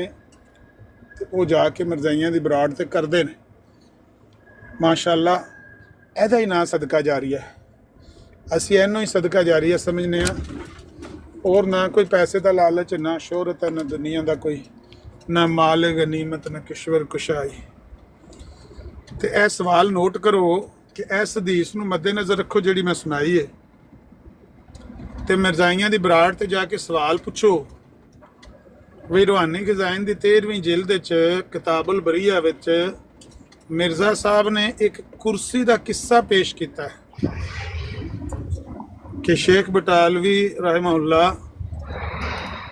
ਤੇ ਉਹ ਜਾ ਕੇ ਮਿਰਜ਼ਾਈਆਂ ਦੀ ਬਰਾੜ ਤੇ ਕਰਦੇ ਨੇ। ਮਾਸ਼ਾਅੱਲਾ ਇਹਦਾ ਹੀ ਨਾਂ ਸਦਕਾ ਜਾਰੀਆ ਹੈ। ਅਸੀਂ ਇਹਨੂੰ ਹੀ ਸਦਕਾ ਜਾਰੀਆ ਸਮਝਨੇ ਆ। और ना कोई पैसे का लालच, ना शोहरत है, ना दुनिया का कोई, ना माल गनीमत, ना किश्वर कुशाई। तो यह सवाल नोट करो कि इस हदीस नूं मद्देनज़र रखो जिहड़ी मैं सुनाई है। तो मिर्जाइयां दी बराड़ ते जाके सवाल पुछो भी रूहानी खजाइन की 13वीं जिल्द च किताबुल बरिया विच मिर्ज़ा साहब ने एक कुर्सी का किस्सा पेश किया है कि शेख बटालवी रहमहुल्ला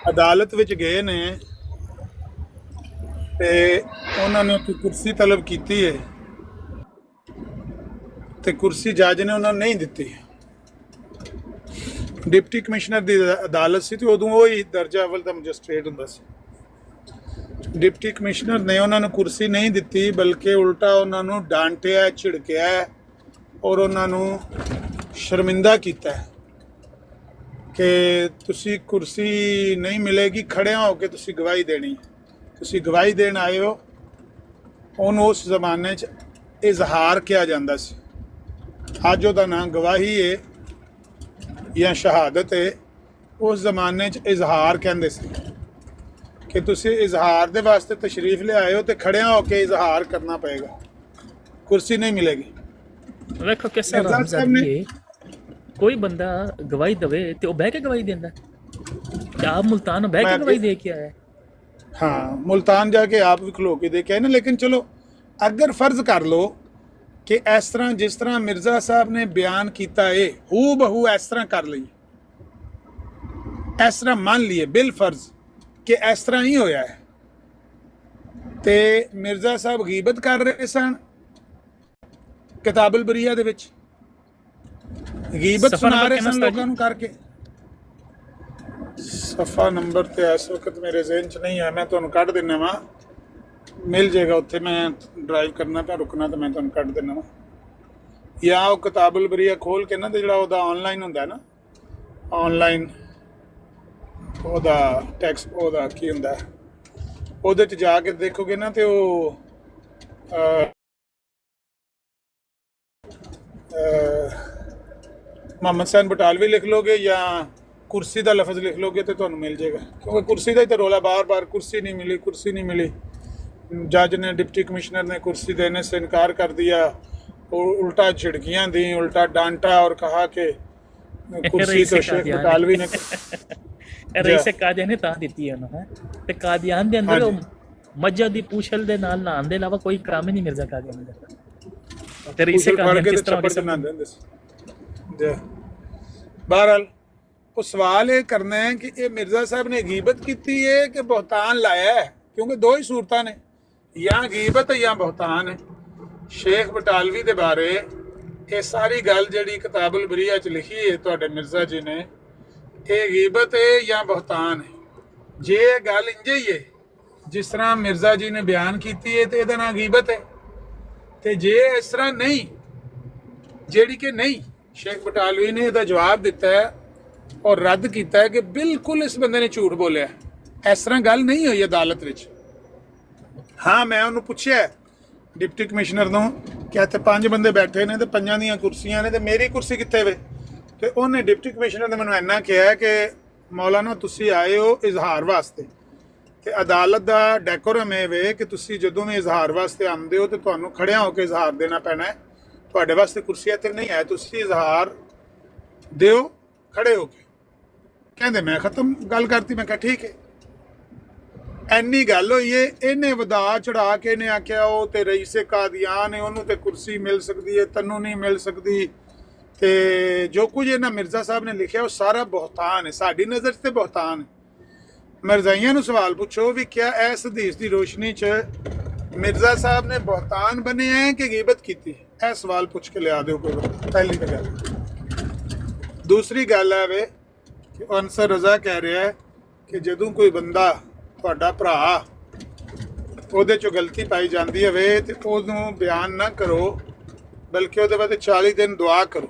अदालत विच गए ने ते उन्होंने कोई कुर्सी तलब की है ते कुर्सी जज ने उन्होंने नहीं दी। डिप्टी कमिश्नर की अदालत सी ते उदों वही दर्जा अवल का मजिस्ट्रेट हुंदा सी। डिप्टी कमिश्नर ने उन्होंने कुर्सी नहीं दी बल्कि उल्टा उन्होंने डांटिया, झिड़किया और उन्होंने शर्मिंदा किया कि तुसी कुर्सी नहीं मिलेगी, खड़े होकर तुसी गवाही देनी, तुसी गवाही देन आए हो। उन्होंने उस जमाने च इजहार किया जाता सी। अज उहदा नाम गवाही है या शहादत है, उस जमाने च इजहार कहंदे सी कि तुसी इजहार दे वास्ते तशरीफ ले आए हो तो खड़े होकर इजहार करना पड़ेगा, कुर्सी नहीं मिलेगी। देखो कैसा रामजादी है, कोई बंदा गवाही दवे तो बह के गवाही देंदा। क्या आप मुल्तान बह के गवाही दे के आया? हाँ, मुल्तान जाके आप भी खलो के दे के आए ना। लेकिन चलो अगर फर्ज कर लो कि इस तरह जिस तरह मिर्ज़ा साहब ने बयान किया है हू बहू इस तरह कर ली, इस तरह मान लिए बिल फर्ज कि इस तरह ही होया है, ते मिर्ज़ा साहब गीबत कर रहे सन किताबुल बरिया दे विच, गीबत सुना रहे सन लोगों को करके। सफ़ा नंबर तो इस वक्त मेरे ज़हन च नहीं है, मैं तुहानूं कढ दिना वा, मिल जाएगा उत्थे। मैं ड्राइव करना पे रुकना तो मैं तुहानूं कढ दिना वा, या वो किताबुल बरिया खोल के ना तो जिहड़ा ओहदा ऑनलाइन हुंदा है ना, ऑनलाइन ओहदा टैक्स ओहदा की हुंदा है, ओहदे च जाके देखोगे ना तो मोहम्मद हुसैन बटालवी लिख लोगे या कुर्सी का लफज लिख लोगे तो तुहानूं मिल जाएगा। क्योंकि कुर्सी का ही तो रौला बार बार, कुर्सी नहीं मिली, कुर्सी नहीं मिली। जज ने, डिप्टी कमिश्नर ने कुर्सी देने से इनकार कर दिया, उल्टा झिड़कियाँ दी, उल्टा डांटा और कहा कि कुर्सी तो शेख बटालवी ने रईस कादियान ने तां दित्ती है ना। ते कादियान दे अंदर मज्जा दी पूछल दे नाल नहाण दे इलावा कोई काम ही नहीं मिर्जा कादियान दा। ते रईस कादियान किस तरह के बहरहाल वो सवाल ये करना है कि ये मिर्ज़ा साहब ने गीबत की है कि बहुतान लाया है, क्योंकि दो ही सूरत ने, या गीबत है या बहुतान है। शेख बटालवी के बारे ये सारी गल जी किताबुल बरिया च लिखी है तुहाडे मिर्ज़ा जी ने, ये गीबत है या बहुतान है। जे गल इंज ही है जिस तरह मिर्ज़ा जी ने बयान की है तो यदा नाम गीबत है, तो जे इस तरह नहीं, जेड़ी कि नहीं, शेख बटालवी ने यदा जवाब दिता है और रद्द किया है कि बिल्कुल इस बंदे ने झूठ बोलिया, ਇਸ ਤਰ੍ਹਾਂ ਗੱਲ ਨਹੀਂ ਹੋਈ ਅਦਾਲਤ ਵਿੱਚ। ਹਾਂ ਮੈਂ ਉਹਨੂੰ ਪੁੱਛਿਆ ਡਿਪਟੀ ਕਮਿਸ਼ਨਰ ਨੂੰ ਕਿ ਇੱਥੇ 5 ਬੰਦੇ ਬੈਠੇ ਨੇ ਤੇ 5 ਦੀਆਂ ਕੁਰਸੀਆਂ ਨੇ ਤੇ ਮੇਰੀ ਕੁਰਸੀ ਕਿੱਥੇ ਵੇ, ਤੇ ਉਹਨੇ ਡਿਪਟੀ ਕਮਿਸ਼ਨਰ ਨੇ ਮੈਨੂੰ ਇੰਨਾ ਕਿਹਾ ਕਿ ਮੌਲਾਨਾ ਤੁਸੀਂ ਆਏ ਹੋ ਇਜ਼ਹਾਰ ਵਾਸਤੇ, ਤੇ ਅਦਾਲਤ ਦਾ ਡੈਕੋਰਮ ਇਹ ਵੇ ਕਿ ਤੁਸੀਂ ਜਦੋਂ ਵੀ ਇਜ਼ਹਾਰ ਵਾਸਤੇ ਆਉਂਦੇ ਹੋ ਤੇ ਤੁਹਾਨੂੰ ਖੜਿਆਂ ਹੋ ਕੇ ਇਜ਼ਹਾਰ ਦੇਣਾ ਪੈਣਾ ਹੈ। ਤੁਹਾਡੇ ਵਾਸਤੇ ਕੁਰਸੀ ਇੱਥੇ ਨਹੀਂ ਹੈ, ਤੁਸੀਂ ਇਜ਼ਹਾਰ ਦਿਓ ਖੜੇ ਹੋ ਕੇ। ਕਹਿੰਦੇ ਮੈਂ ਖਤਮ ਗੱਲ ਕਰਤੀ। ਮੈਂ ਕਿਹਾ ਠੀਕ ਹੈ। ਐਨੀ ਗੱਲ ਹੋਈ ਏ, ਇਹਨੇ ਵਧਾ ਚੜਾ ਕੇ ਇਹਨੇ ਆਖਿਆ ਉਹ ਤੇ ਰਈਸੇ ਕਾਦੀਆਨ ਹੈ, ਉਹਨੂੰ ਤੇ ਕੁਰਸੀ ਮਿਲ ਸਕਦੀ ਹੈ, ਤੈਨੂੰ ਨਹੀਂ ਮਿਲ ਸਕਦੀ। ਤੇ ਜੋ ਕੁਝ ਇਹਨਾਂ ਮਿਰਜ਼ਾ ਸਾਹਿਬ ਨੇ ਲਿਖਿਆ ਉਹ ਸਾਰਾ ਬਹੁਤਾਨ ਹੈ, ਸਾਡੀ ਨਜ਼ਰ 'ਚ ਤੇ ਬਹੁਤਾਨ ਹੈ। ਮਿਰਜ਼ਾਈਆਂ ਨੂੰ ਸਵਾਲ ਪੁੱਛੋ ਵੀ ਕਿਆ ਇਸ ਹਦੀਸ ਦੀ ਰੋਸ਼ਨੀ 'ਚ ਮਿਰਜ਼ਾ ਸਾਹਿਬ ਨੇ ਬਹੁਤਾਨ ਬਣੇ ਹੈ ਕਿ ਗੀਬਤ ਕੀਤੀ ਹੈ? ਇਹ ਸਵਾਲ ਪੁੱਛ ਕੇ ਲਿਆ ਦਿਓ ਕੋਈ। ਪਹਿਲੀ ਤਾਂ ਗੱਲ। ਦੂਸਰੀ ਗੱਲ ਹੈ ਵੇ ਕਿ ਅਨਸਰ ਰਜ਼ਾ ਕਹਿ ਰਿਹਾ ਹੈ ਕਿ ਜਦੋਂ ਕੋਈ ਬੰਦਾ ਤੁਹਾਡਾ ਭਰਾ ਉਹਦੇ 'ਚੋਂ ਗਲਤੀ ਪਾਈ ਜਾਂਦੀ ਹੋਵੇ ਤੇ ਉਹਨੂੰ ਬਿਆਨ ਨਾ ਕਰੋ, ਬਲਕਿ ਉਹਦੇ ਬਾਅਦ 40 ਦਿਨ ਦੁਆ ਕਰੋ।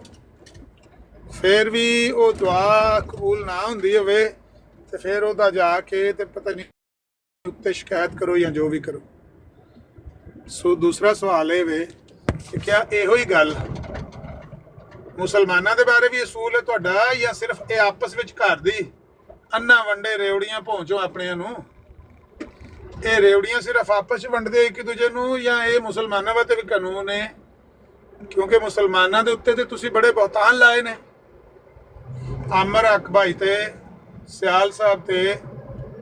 ਫਿਰ ਵੀ ਉਹ ਦੁਆ ਕਬੂਲ ਨਾ ਹੁੰਦੀ ਹੋਵੇ ਤੇ ਫਿਰ ਉਹਦਾ ਜਾ ਕੇ ਤੇ ਪਤਾ ਨਹੀਂ ਉੱਤੇ ਸ਼ਿਕਾਇਤ ਕਰੋ ਜਾਂ ਜੋ ਵੀ ਕਰੋ। ਸੋ ਦੂਸਰਾ ਸਵਾਲ ਇਹ ਵੇ ਕਿ ਕਿਆ ਇਹੋ ਹੀ ਗੱਲ ਮੁਸਲਮਾਨਾਂ ਦੇ ਬਾਰੇ ਵੀ ਅਸੂਲ ਹੈ ਤੁਹਾਡਾ, ਜਾਂ ਸਿਰਫ ਇਹ ਆਪਸ ਵਿੱਚ ਘਰ ਦੀ ਅੰਨਾ ਵੰਡੇ ਰੇਵੜੀਆਂ ਪਹੁੰਚੋ ਆਪਣਿਆਂ ਨੂੰ? ਇਹ ਰੇਵੜੀਆਂ ਸਿਰਫ ਆਪਸ 'ਚ ਵੰਡਦੇ ਇੱਕ ਦੂਜੇ ਨੂੰ, ਜਾਂ ਇਹ ਮੁਸਲਮਾਨਾਂ ਵਾਸਤੇ ਵੀ ਕਾਨੂੰਨ ਹੈ? ਕਿਉਂਕਿ ਮੁਸਲਮਾਨਾਂ ਦੇ ਉੱਤੇ ਤੇ ਤੁਸੀਂ ਬੜੇ ਬਹੁਤਾਨ ਲਾਏ ਨੇ। ਆਮਰ ਹੱਕ ਭਾਈ ਤੇ ਸਿਆਲ ਸਾਹਿਬ ਤੇ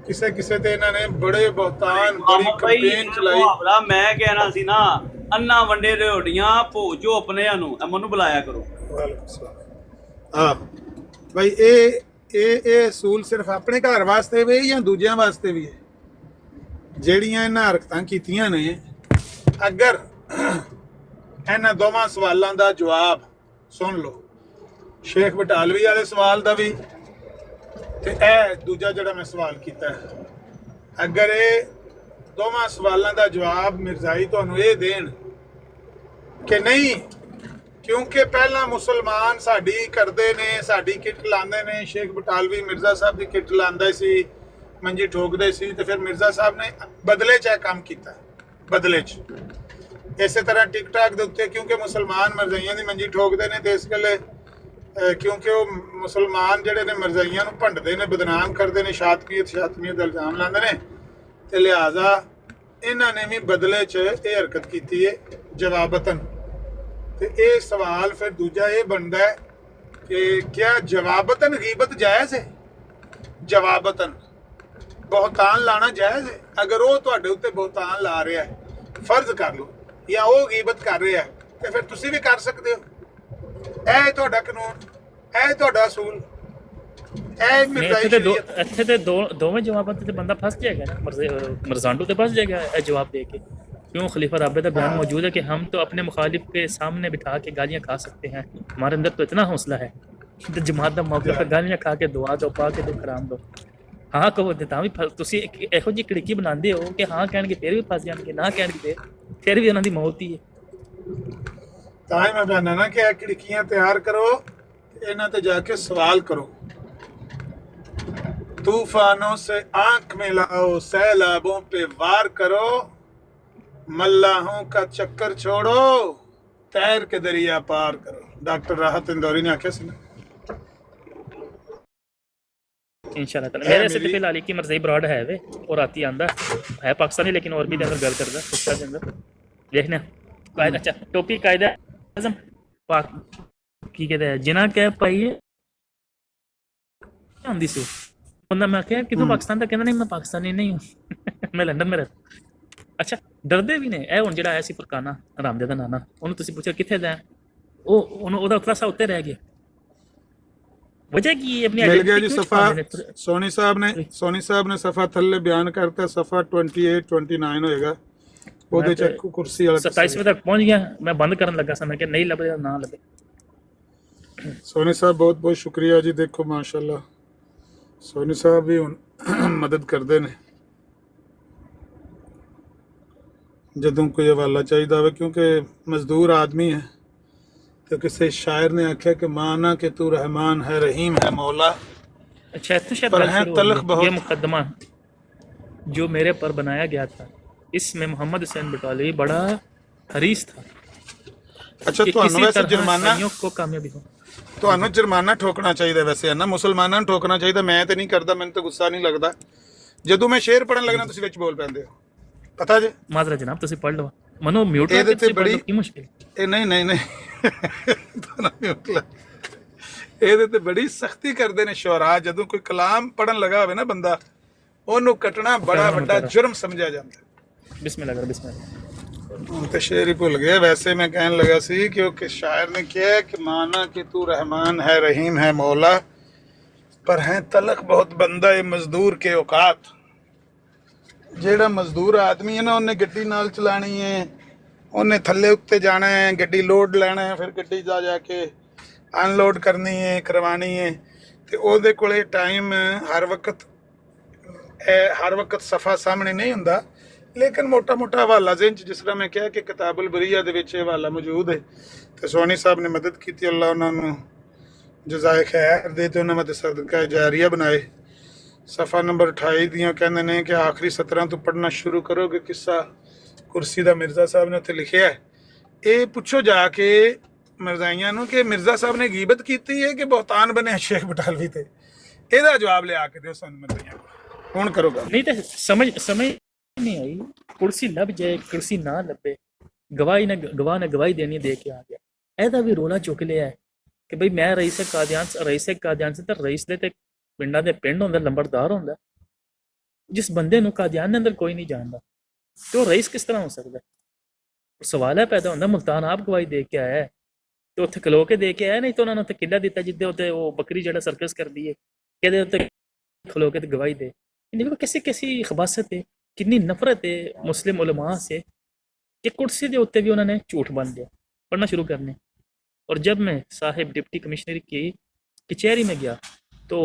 ਕਿਸੇ ਤੇ ਇਹਨਾਂ ਨੇ ਬੜੇ ਬਹੁਤਾਨ ਬੜੀ ਕੰਪੇਨ ਚਲਾਈ। ਮੈਂ ਕਹਿਣਾ ਸੀ ਨਾ, ਅੰਨਾ ਵੰਡੇ ਰੋੜੀਆਂ ਭੋਜੋ ਆਪਣਿਆਂ ਨੂੰ, ਮੈਨੂੰ ਬੁਲਾਇਆ ਕਰੋ। ਹਾਂ ਭਾਈ ਇਹ ਅਸੂਲ ਸਿਰਫ ਆਪਣੇ ਘਰ ਵਾਸਤੇ ਵੀ ਜਾਂ ਦੂਜਿਆਂ ਵਾਸਤੇ ਵੀ ਹੈ? ਜਿਹੜੀਆਂ ਇਹਨਾਂ ਹਰਕਤਾਂ ਕੀਤੀਆਂ ਨੇ, ਅਗਰ ਇਹਨਾਂ ਦੋਵਾਂ ਸਵਾਲਾਂ ਦਾ ਜਵਾਬ ਸੁਣ ਲਓ, ਸ਼ੇਖ ਬਟਾਲਵੀ ਵਾਲੇ ਸਵਾਲ ਦਾ ਵੀ ਤੇ ਇਹ ਦੂਜਾ ਜਿਹੜਾ ਮੈਂ ਸਵਾਲ ਕੀਤਾ ਹੈ, ਅਗਰ ਇਹ ਦੋਵਾਂ ਸਵਾਲਾਂ ਦਾ ਜਵਾਬ ਮਿਰਜ਼ਾਈ ਤੁਹਾਨੂੰ ਇਹ ਦੇਣ ਕਿ ਨਹੀਂ ਕਿਉਂਕਿ ਪਹਿਲਾਂ ਮੁਸਲਮਾਨ ਸਾਡੀ ਕਰਦੇ ਨੇ, ਸਾਡੀ ਕਿੱਟ ਲਾਉਂਦੇ ਨੇ, ਸ਼ੇਖ ਬਟਾਲਵੀ ਮਿਰਜ਼ਾ ਸਾਹਿਬ ਦੀ ਕਿੱਟ ਲਾਉਂਦਾ ਸੀ, ਮੰਜੀ ਠੋਕਦੇ ਸੀ, ਤੇ ਫਿਰ ਮਿਰਜ਼ਾ ਸਾਹਿਬ ਨੇ ਬਦਲੇ 'ਚ ਇਹ ਕੰਮ ਕੀਤਾ, ਬਦਲੇ 'ਚ। ਇਸੇ ਤਰ੍ਹਾਂ ਟਿਕਟਾਕ ਦੇ ਉੱਤੇ ਕਿਉਂਕਿ ਮੁਸਲਮਾਨ ਮਿਰਜ਼ਾਈਆਂ ਦੀ ਮੰਜੀ ਠੋਕਦੇ ਨੇ, ਤੇ ਇਸ ਗੱਲੇ ਕਿਉਂਕਿ ਉਹ ਮੁਸਲਮਾਨ ਜਿਹੜੇ ਨੇ ਮਿਰਜ਼ਾਈਆਂ ਨੂੰ ਭੰਡਦੇ ਨੇ, ਬਦਨਾਮ ਕਰਦੇ ਨੇ, ਸ਼ਾਤਮੀਅਤ ਦਾ ਇਲਜ਼ਾਮ ਲਾਉਂਦੇ ਨੇ, ਤੇ ਲਿਹਾਜ਼ਾ ਇਹਨਾਂ ਨੇ ਵੀ ਬਦਲੇ 'ਚ ਇਹ ਹਰਕਤ ਕੀਤੀ ਹੈ ਜਵਾਬਤਨ। ਤੇ ਇਹ ਸਵਾਲ ਫਿਰ ਦੂਜਾ ਇਹ ਬਣਦਾ ਹੈ ਕਿ ਕਿਆ ਜਵਾਬਤਨ ਗੀਬਤ ਜਾਇਜ਼ ਹੈ? ਜਵਾਬਤਨ ਬਹੁਤਾਨ ਲਾਣਾ ਜਾਇਜ਼ ਹੈ? ਅਗਰ ਉਹ ਤੁਹਾਡੇ ਉੱਤੇ ਬਹੁਤਾਨ ਲਾ ਰਿਹਾ ਹੈ, ਫਰਜ਼ ਕਰ ਲਓ, ਜਾਂ ਉਹ ਗੀਬਤ ਕਰ ਰਿਹਾ ਤੇ ਫਿਰ ਤੁਸੀਂ ਵੀ ਕਰ ਸਕਦੇ ਹੋ। ਇਹ ਤੁਹਾਡਾ ਕਾਨੂੰਨ, ਇਹ ਤੁਹਾਡਾ ਅਸੂਲ, ਇਹ ਮਿਰਜ਼ਾਈ ਸ਼ਰੀਅਤ। ਇੱਥੇ ਤੇ ਦੋਵੇਂ ਜਵਾਬਾਂ ਤੇ ਬੰਦਾ फंस जाएगा ना, मरजांडू तो फंस जाएगा जवाब दे के। क्यों खलीफा राबे का बयान मौजूद है कि हम तो अपने मुखालिफ के सामने बिठा के गालियाँ खा सकते हैं, हमारे अंदर तो इतना हौसला है। तो जमात का मौके पर गालियाँ खा के दुआ दो, पा के दो, कराम दो। हाँ कहो ਤਾਂ ਵੀ ਤੁਸੀਂ ਇਹੋ ਜਿਹੀ ਖਿੜਕੀ ਬਣਾਉਂਦੇ ਹੋ ਕਿ ਹਾਂ ਕਹਿਣਗੇ ਫਿਰ ਵੀ ਫਸ ਜਾਣਗੇ, ਨਾ ਕਹਿਣਗੇ ਫਿਰ ਵੀ ਉਹਨਾਂ ਦੀ ਮੌਤ ਹੀ ਹੈ। ਤਾਂ ਹੀ ਮੈਂ ਕਹਿੰਦਾ ਨਾ ਕਿ ਇਹ ਖਿੜਕੀਆਂ ਤਿਆਰ ਕਰੋ, ਇਹਨਾਂ ਤੇ ਜਾ ਕੇ ਸਵਾਲ ਕਰੋ। तूफानों से आंख में लाओ, सैलाबों पे वार करो, मल्लाहों का चक्कर छोड़ो, तैर के दरिया पार करो। डॉक्टर राहत इंदौरी ने आख्या सी ना। इंशाल्लाह ताला मेरे से फिलहाल की मर्ज़ी ब्रॉड है वे और आती आंदा है पाकिस्तानी, लेकिन और भी अंदर गल करदा उसका के अंदर देखना कायदा। अच्छा टोपी कायदा आज़म पाक की कहते हैं जिना कह पाइए आंदी सी बंदा। मैं क्या कि तू पाकिस्तान का कहना नहीं, मैं पाकिस्तानी नहीं हूँ मैं लंदन में रहता। अच्छा डरदे भी ने ਇਹ ਹੁਣ ਜਿਹੜਾ ਆਇਆ ਸੀ ਫਰਕਾਨਾ ਰਾਮਦੇ ਦਾ ਨਾਨਾ, ਉਹਨੂੰ ਤੁਸੀਂ ਪੁੱਛਿਆ ਕਿੱਥੇ ਦਾ, ਉਹਨੂੰ ਉਹਦਾ ਉਤਰਾ ਸਾ ਉੱਤੇ ਰਹਿ ਗਿਆ। वजह की अपनी मिल गया जी सफ़ा। सोनी साहब ने सफ़ा थल्ले बयान करता, सफ़ा 28-29 होएगा ਉਹਦੇ ਚ ਕੁਰਸੀ ਵਾਲਾ 27 ਵਜੇ ਤੱਕ ਪਹੁੰਚ ਗਿਆ। ਮੈਂ ਬੰਦ ਕਰਨ ਲੱਗਾ ਸੀ, ਮੈਂ ਕਿ ਨਹੀਂ ਲੱਭੇ ਨਾ ਲੱਭੇ। सोनी साहब बहुत बहुत शुक्रिया जी। देखो माशाल्लाह सोनी साहब भी ਹੁਣ ਮਦਦ ਕਰਦੇ ਨੇ ਜਦੋਂ ਕੋਈ ਹਵਾਲਾ ਚਾਹੀਦਾ ਹੋਵੇ, ਕਿਉਂਕਿ ਮਜ਼ਦੂਰ ਆਦਮੀ ਹੈ। तो किसी शायर ने आख्या कि माना कि तू रहमान है, रहीम है मौला, अच्छा तो शायद पर है तलख बहुत। ये मुकदमा جو میرے پر بنایا گیا تھا اس میں محمد حسین بٹالوی بڑا حریص تھا ਅੱਛਾ کہ ਤੁਹਾਨੂੰ کسی ਵੈਸੇ طرح ਜੁਰਮਾਨਾ عیسائیوں کو کامیابی ہو. ਤੁਹਾਨੂੰ ਜੁਰਮਾਨਾ ਠੋਕਣਾ ਚਾਹੀਦਾ ਵੈਸੇ ਹੈ ਨਾ, ਮੁਸਲਮਾਨਾਂ ਨੂੰ ਠੋਕਣਾ ਚਾਹੀਦਾ। ਮੈਂ ਤੇ ਨਹੀਂ ਕਰਦਾ, ਮੈਨੂੰ ਤਾਂ ਗੁੱਸਾ ਨਹੀਂ ਲੱਗਦਾ। ਜਦੋਂ ਮੈਂ ਸ਼ੇਰ ਪੜਨ ਲੱਗਣਾ ਤੁਸੀਂ ਵਿੱਚ ਬੋਲ ਪੈਂਦੇ ਹੋ, ਪਤਾ ਜੇ। معذرت جناب تسی پڑھ لو منو میوٹ لا ਇਹਦੇ کے ਤੇ تسی پڑھ ਬੜੀ لو کی مشکل. ਇਹ ਨਹੀਂ ਤੁਹਾਨੂੰ mute ਲਾ। ਇਹਦੇ ਤੇ ਬੜੀ ਸਖਤੀ ਕਰਦੇ ਨੇ ਸ਼ੋਰਾ। ਜਦੋਂ ਕੋਈ ਕਲਾਮ ਪੜਨ ਲਗਾ ਹੋਵੇ ਨਾ ਬੰਦਾ, ਉਹਨੂੰ ਕੱਟਣਾ ਬੜਾ ਵੱਡਾ ਜੁਰਮ ਸਮਝਿਆ ਜਾਂਦਾ। بسم اللہ کرو بسم اللہ. ਹੁਣ ਤੇ ਸ਼ੇਰ ਹੀ ਭੁੱਲ ਗਏ। ਵੈਸੇ ਮੈਂ ਕਹਿਣ ਲੱਗਾ ਸੀ ਕਿ ਉਹ ਸ਼ਾਇਰ ਨੇ ਕਿਹਾ ਕਿ ਮਾਨਾ ਕਿ ਤੂੰ ਰਹਿਮਾਨ ਹੈ ਰਹੀਮ ਹੈ ਮੌਲਾ, ਪਰ ਹੈ ਤਲਕ ਬਹੁਤ ਬੰਦਾ ਏ ਮਜ਼ਦੂਰ ਕੇ ਔਕਾਤ। ਜਿਹੜਾ ਮਜ਼ਦੂਰ ਆਦਮੀ ਹੈ ਨਾ, ਉਹਨੇ ਗੱਡੀ ਨਾਲ ਚਲਾਣੀ ਹੈ, ਉਹਨੇ ਥੱਲੇ ਉੱਤੇ ਜਾਣਾ ਹੈ, ਗੱਡੀ ਲੋਡ ਲੈਣਾ ਹੈ, ਫਿਰ ਗੱਡੀ ਜਾ ਕੇ ਅਨਲੋਡ ਕਰਨੀ ਹੈ, ਕਰਵਾਉਣੀ ਹੈ, ਤੇ ਉਹਦੇ ਕੋਲੇ ਟਾਈਮ ਹਰ ਵਕਤ ਸਫਾ ਸਾਹਮਣੇ ਨਹੀਂ ਹੁੰਦਾ। ਲੇਕਿਨ ਮੋਟਾ ਮੋਟਾ ਹਵਾਲਾ ਜ਼ਿਹਨ 'ਚ, ਜਿਸ ਤਰ੍ਹਾਂ ਮੈਂ ਕਿਹਾ ਕਿ ਕਿਤਾਬੁਲ ਬਰੀਆ ਦੇ ਵਿੱਚ ਇਹ ਹਵਾਲਾ ਮੌਜੂਦ ਹੈ, ਤੇ ਸੋਨੀ ਸਾਹਿਬ ਨੇ ਮਦਦ ਕੀਤੀ, ਅੱਲਾ ਉਹਨਾਂ ਨੂੰ ਜਜ਼ਾਏ ਖੈਰ ਦੇ ਤੇ ਉਹਨਾਂ ਮਤੇ ਸਦਕਾ ਜਾਰੀਆ ਬਣਾਏ। ਸਫਾ ਨੰਬਰ 28 ਦੀਆਂ ਕਹਿੰਦੇ ਨੇ ਕਿ ਆਖਰੀ ਸਤਰਾਂ ਤੋਂ ਪੜ੍ਹਨਾ ਸ਼ੁਰੂ ਕਰੋਗੇ ਕਿੱਸਾ ਕੁਰਸੀ ਦਾ। ਮਿਰਜ਼ਾ ਸਾਹਿਬ ਨੇ ਉੱਥੇ ਲਿਖਿਆ ਹੈ। ਇਹ ਪੁੱਛੋ ਜਾ ਕੇ ਮਿਰਜ਼ਾਈਆਂ ਨੂੰ ਕਿ ਮਿਰਜ਼ਾ ਸਾਹਿਬ ਨੇ ਗੀਬਤ ਕੀਤੀ ਹੈ ਕਿ ਬਹੁਤਾਨ ਬਣੇ ਸ਼ੇਖ ਬਟਾਲਵੀ ਤੇ। ਇਹਦਾ ਜਵਾਬ ਲਿਆ ਕੇ ਦਿਓ ਸਾਨੂੰ ਮਿਰਜ਼ਾਈਆਂ ਕੋਲ। ਹੁਣ ਕਰੋ ਗੱਲ। نہیں تو سمجھ نہیں آئی. کرسی لب جائے کرسی نہ لبے، گواہ نے گواہی دینی دے کے آ گیا. ਇਹਦਾ ਵੀ ਰੋਲਾ ਚੁੱਕ ਲਿਆ ਹੈ ਕਿ ਬਈ ਮੈਂ رئیس قادیان سے ਤਾਂ رئیس ਦੇ ਤੇ ਪਿੰਡਾਂ ਦੇ ਪਿੰਡ ਹੁੰਦਾ, ਲੰਬੜਦਾਰ ਹੁੰਦਾ। ਜਿਸ ਬੰਦੇ ਨੂੰ ਕਾਦੀਆਨ ਦੇ ਅੰਦਰ ਕੋਈ ਨਹੀਂ ਜਾਣਦਾ ਤੇ ਉਹ رئیس ਕਿਸ ਤਰ੍ਹਾਂ ਹੋ ਸਕਦਾ? ਸਵਾਲ ਹੈ ਪੈਦਾ ਹੁੰਦਾ। ਮੁਲਤਾਨ ਆਪ ਗਵਾਹੀ ਦੇ ਕੇ ਆਇਆ ਹੈ ਤੇ ਉੱਥੇ ਖਲੋ ਕੇ ਦੇ ਕੇ ਆਇਆ, ਨਹੀਂ ਤਾਂ ਉਹਨਾਂ ਨੂੰ ਉੱਥੇ ਕਿੱਲਾ ਦਿੱਤਾ ਜਿੱਦੇ ਉੱਤੇ ਉਹ ਬੱਕਰੀ ਜਿਹੜਾ ਸਰਕਸ ਕਰਦੀ ਹੈ, ਕਿਹਦੇ ਉੱਤੇ کھلو کے گواہی دے. دیکھو کیسی کیسی خباثت ہے، کنی نفرت ہے مسلم علماء سے کہ کرسی دے اتنے بھی انہوں نے جھوٹ باندھ دیا پڑھنا شروع کرنے. اور جب میں صاحب ڈپٹی کمشنر کی کچہری میں گیا تو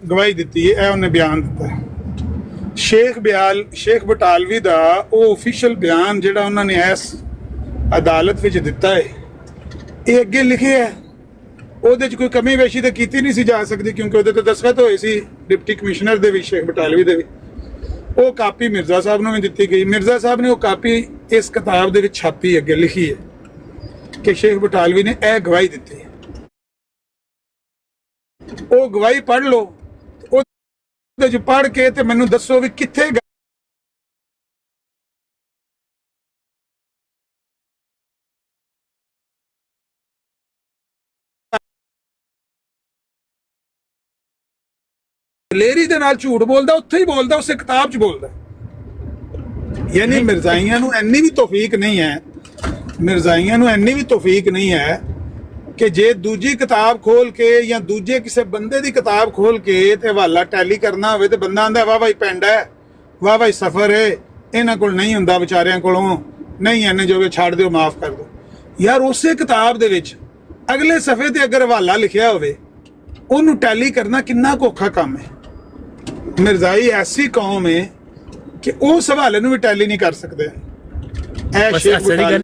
ਗਵਾਹੀ ਦਿੱਤੀ ਹੈ, ਇਹ ਉਹਨੇ ਬਿਆਨ ਦਿੱਤਾ ਹੈ। ਸ਼ੇਖ ਬਟਾਲਵੀ ਦਾ ਉਹ ਆਫੀਸ਼ੀਅਲ ਬਿਆਨ ਜਿਹੜਾ ਉਹਨਾਂ ਨੇ ਇਸ ਅਦਾਲਤ ਵਿੱਚ ਦਿੱਤਾ ਹੈ, ਇਹ ਅੱਗੇ ਲਿਖਿਆ ਹੈ। ਉਹਦੇ 'ਚ ਕੋਈ ਕਮੀ ਵੇਸ਼ੀ ਤਾਂ ਕੀਤੀ ਨਹੀਂ ਸੀ ਜਾ ਸਕਦੀ, ਕਿਉਂਕਿ ਉਹਦੇ ਤੇ ਦਸਖਤ ਹੋਏ ਸੀ ਡਿਪਟੀ ਕਮਿਸ਼ਨਰ ਦੇ ਵੀ, ਸ਼ੇਖ ਬਟਾਲਵੀ ਦੇ ਵੀ। ਉਹ ਕਾਪੀ ਮਿਰਜ਼ਾ ਸਾਹਿਬ ਨੂੰ ਵੀ ਦਿੱਤੀ ਗਈ। ਮਿਰਜ਼ਾ ਸਾਹਿਬ ਨੇ ਉਹ ਕਾਪੀ ਇਸ ਕਿਤਾਬ ਦੇ ਵਿੱਚ ਛਾਪੀ, ਅੱਗੇ ਲਿਖੀ ਹੈ ਕਿ ਸ਼ੇਖ ਬਟਾਲਵੀ ਨੇ ਇਹ ਗਵਾਹੀ ਦਿੱਤੀ ਹੈ। ਉਹ ਗਵਾਹੀ ਪੜ੍ਹ ਲਓ, ਉਹਦੇ 'ਚ ਪੜ੍ਹ ਕੇ ਤੇ ਮੈਨੂੰ ਦੱਸੋ ਵੀ ਕਿੱਥੇ ਦਲੇਰੀ ਦੇ ਨਾਲ ਝੂਠ ਬੋਲਦਾ, ਉੱਥੇ ਹੀ ਬੋਲਦਾ, ਉਸੇ ਕਿਤਾਬ 'ਚ ਬੋਲਦਾ। ਯਾਨੀ ਮਿਰਜ਼ਾਈਆਂ ਨੂੰ ਇੰਨੀ ਵੀ ਤੌਫੀਕ ਨਹੀਂ ਹੈ, ਮਿਰਜ਼ਾਈਆਂ ਨੂੰ ਇੰਨੀ ਵੀ ਤੌਫੀਕ ਨਹੀਂ ਹੈ ਕਿ ਜੇ ਦੂਜੀ ਕਿਤਾਬ ਖੋਲ ਕੇ ਜਾਂ ਦੂਜੇ ਕਿਸੇ ਬੰਦੇ ਦੀ ਕਿਤਾਬ ਖੋਲ ਕੇ ਤੇ ਹਵਾਲਾ ਟੈਲੀ ਕਰਨਾ ਹੋਵੇ ਤੇ ਬੰਦਾ ਆਂਦਾ ਵਾਹ ਭਾਈ ਪਿੰਡ ਹੈ, ਵਾਹ ਭਾਈ ਸਫਰ ਹੈ, ਇਹਨਾਂ ਕੋਲ ਨਹੀਂ ਹੁੰਦਾ ਵਿਚਾਰਿਆਂ ਕੋਲੋਂ, ਨਹੀਂ ਇਹਨੇ ਜੋ ਛੱਡ ਦਿਓ, ਮਾਫ ਕਰ ਦਿਓ। ਯਾਰ ਉਸੇ ਕਿਤਾਬ ਦੇ ਵਿੱਚ ਅਗਲੇ ਸਫੇ ਤੇ ਅਗਰ ਹਵਾਲਾ ਲਿਖਿਆ ਹੋਵੇ, ਉਹਨੂੰ ਟੈਲੀ ਕਰਨਾ ਕਿੰਨਾ ਕੁ ਔਖਾ ਕੰਮ ਹੈ। ਮਿਰਜ਼ਾਈ ਐਸੀ ਕੌਮ ਹੈ ਕਿ ਉਸ ਹਵਾਲੇ ਨੂੰ ਵੀ ਟੈਲੀ ਨਹੀਂ ਕਰ ਸਕਦੇ। ਇਹ ਸ਼ੇਖ ਬਟਾਲਵੀ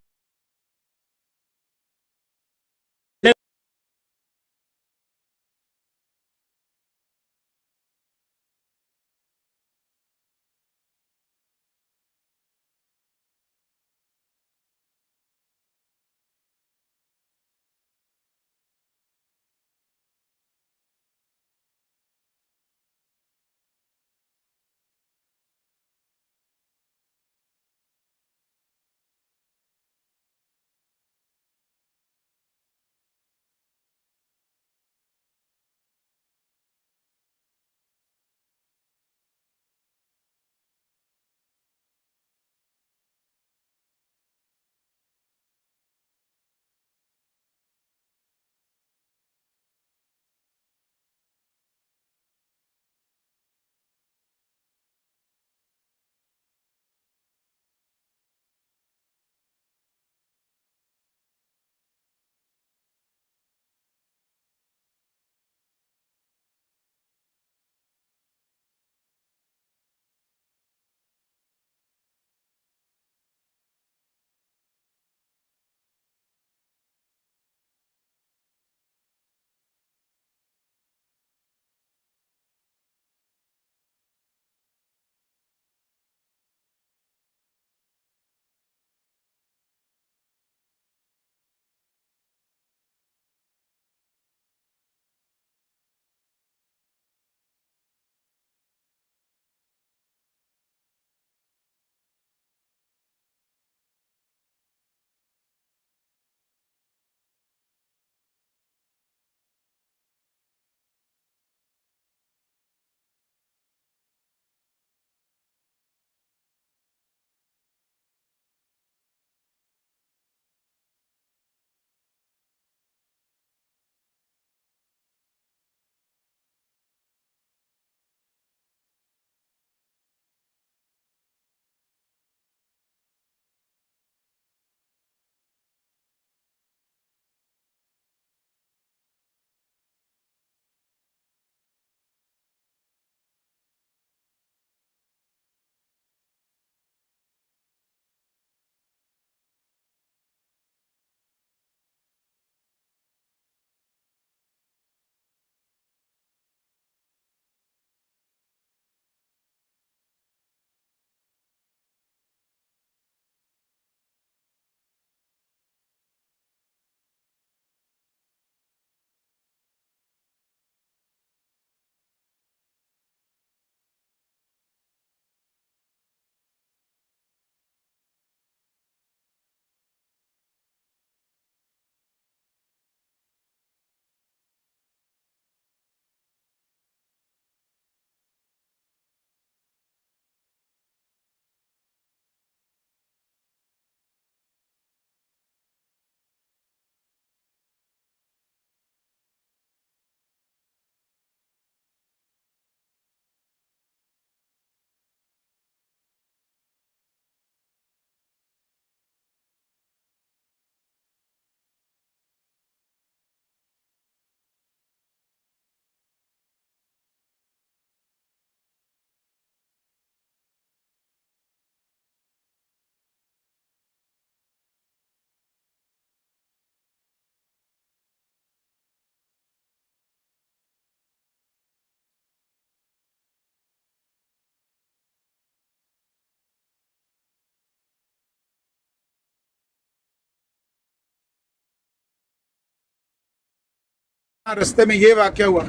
रास्ते में ये वाक़या हुआ,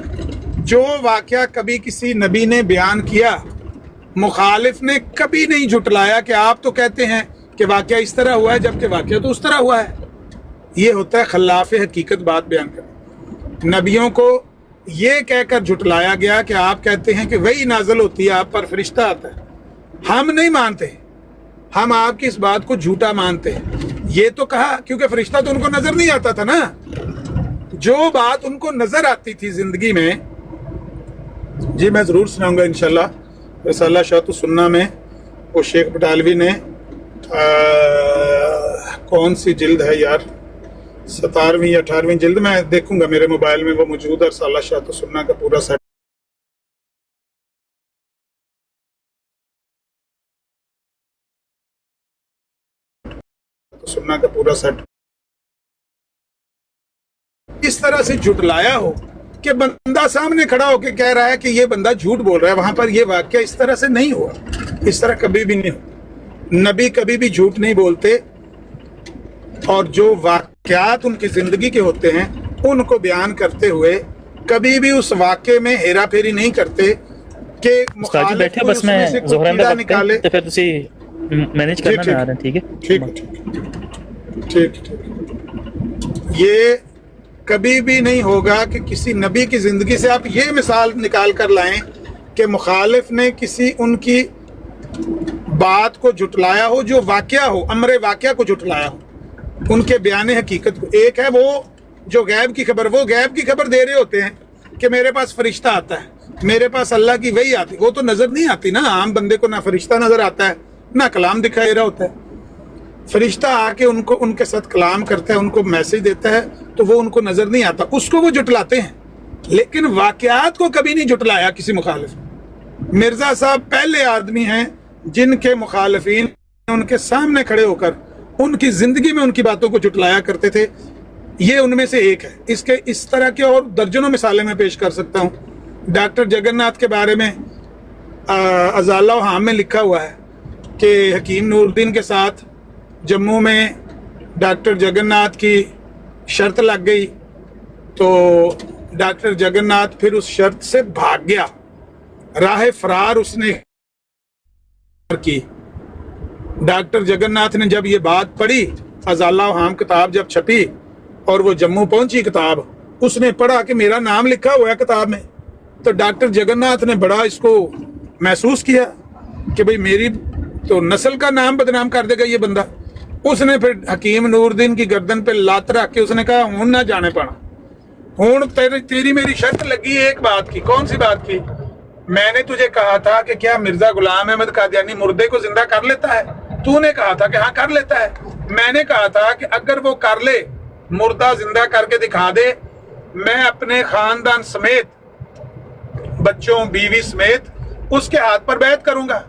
जो वाक़या कभी किसी नबी ने बयान किया, मुखालिफ ने कभी नहीं झुटलाया कि आप तो कहते हैं कि वाक़या इस तरह हुआ है जबकि वाक़या तो उस तरह हुआ है। ये होता है खिलाफ हकीकत बात बयान करना। नबियों को ये कहकर झुटलाया गया कि आप कहते हैं कि वही नाजल होती है, आप पर फरिश्ता आता है। हम नहीं मानते, हम आपकी इस बात को झूठा मानते हैं। ये तो कहा क्योंकि फरिश्ता तो उनको नजर नहीं आता था ना। जो बात उनको नजर आती थी जिंदगी में, जी मैं जरूर सुनाऊंगा इंशाल्लाह। रसाला शाह सुन्ना में वो शेख बटालवी ने कौन सी जिल्द है यार, 17वीं या 18वीं जिल्द, मैं देखूंगा मेरे मोबाइल में वो मौजूद है। रसाला शाह सुन्ना का पूरा सेट सुन्ना का पूरा सेट इस तरह से झुटलाया हो कि बंदा सामने खड़ा होकर कह रहा है कि ये बंदा झूठ बोल रहा है। वहां पर ये वाक्य इस तरह से नहीं हुआ, इस तरह कभी भी नहीं हुआ। नबी कभी भी झूठ नहीं बोलते और जो वाक्यात उनकी जिंदगी के होते हैं उनको बयान करते हुए कभी भी उस वाक्य में हेरा फेरी नहीं करते कि मुखालिफ बैठे बस मैं ज़ोहर का निकाले तो फिर तुसी मैनेज करना ना आ रहा है। ठीक है, ठीक। ये कभी भी नहीं होगा कि किसी नबी की जिंदगी से आप ये मिसाल निकाल कर लाएं कि मुखालिफ ने किसी उनकी बात को झुटलाया हो, जो वाकया हो, अमरे वाकया को झुटलाया हो, उनके बयान हकीकत को। एक है वो जो गैब की खबर, वो गैब की खबर दे रहे होते हैं कि मेरे पास फरिश्ता आता है, मेरे पास अल्लाह की वही आती, वो तो नजर नहीं आती ना। आम बंदे को ना फरिश्ता नजर आता है ना कलाम दिखाई दे रहा होता है। फरिश्ता आके उनको उनके साथ कलाम करता है, उनको मैसेज देता है, तो वो उनको नजर नहीं आता, उसको वो जुटलाते हैं। लेकिन वाकयात को कभी नहीं जुटलाया किसी मुखालिफ। मिर्जा साहब पहले आदमी हैं जिनके मुखालिफिन उनके सामने खड़े होकर उनकी जिंदगी में उनकी बातों को जुटलाया करते थे। ये उनमें से एक है। इसके इस तरह के और दर्जनों मिसालें मैं पेश कर सकता हूँ। डॉक्टर जगन्नाथ के बारे में अजाला हाम में लिखा हुआ है कि हकीम नूरुद्दीन के साथ जम्मू में डॉक्टर जगन्नाथ की शर्त लग गई, तो डॉक्टर जगन्नाथ फिर उस शर्त से भाग गया, राह फरार उसने की। डॉक्टर जगन्नाथ ने जब ये बात पढ़ी, अजाला हाम किताब जब छपी और वो जम्मू पहुंची किताब, उसने पढ़ा कि मेरा नाम लिखा हुआ है किताब में, तो डॉक्टर जगन्नाथ ने बड़ा इसको महसूस किया कि भाई मेरी तो नस्ल का नाम बदनाम कर देगा ये बंदा। उसने फिर हकीम नूरुद्दीन की गर्दन पे लात रख के उसने कहा हूं ना जाने पाना, हूं तेरी मेरी शर्त लगी एक बात की। कौन सी बात की? मैंने तुझे कहा था कि क्या मिर्जा गुलाम अहमद कादियानी मुर्दे को जिंदा कर लेता है? तूने कहा था कि हाँ कर लेता है। मैंने कहा था कि अगर वो कर ले, मुर्दा जिंदा करके दिखा दे, मैं अपने खानदान समेत, बच्चों बीवी समेत उसके हाथ पर बैत करूंगा।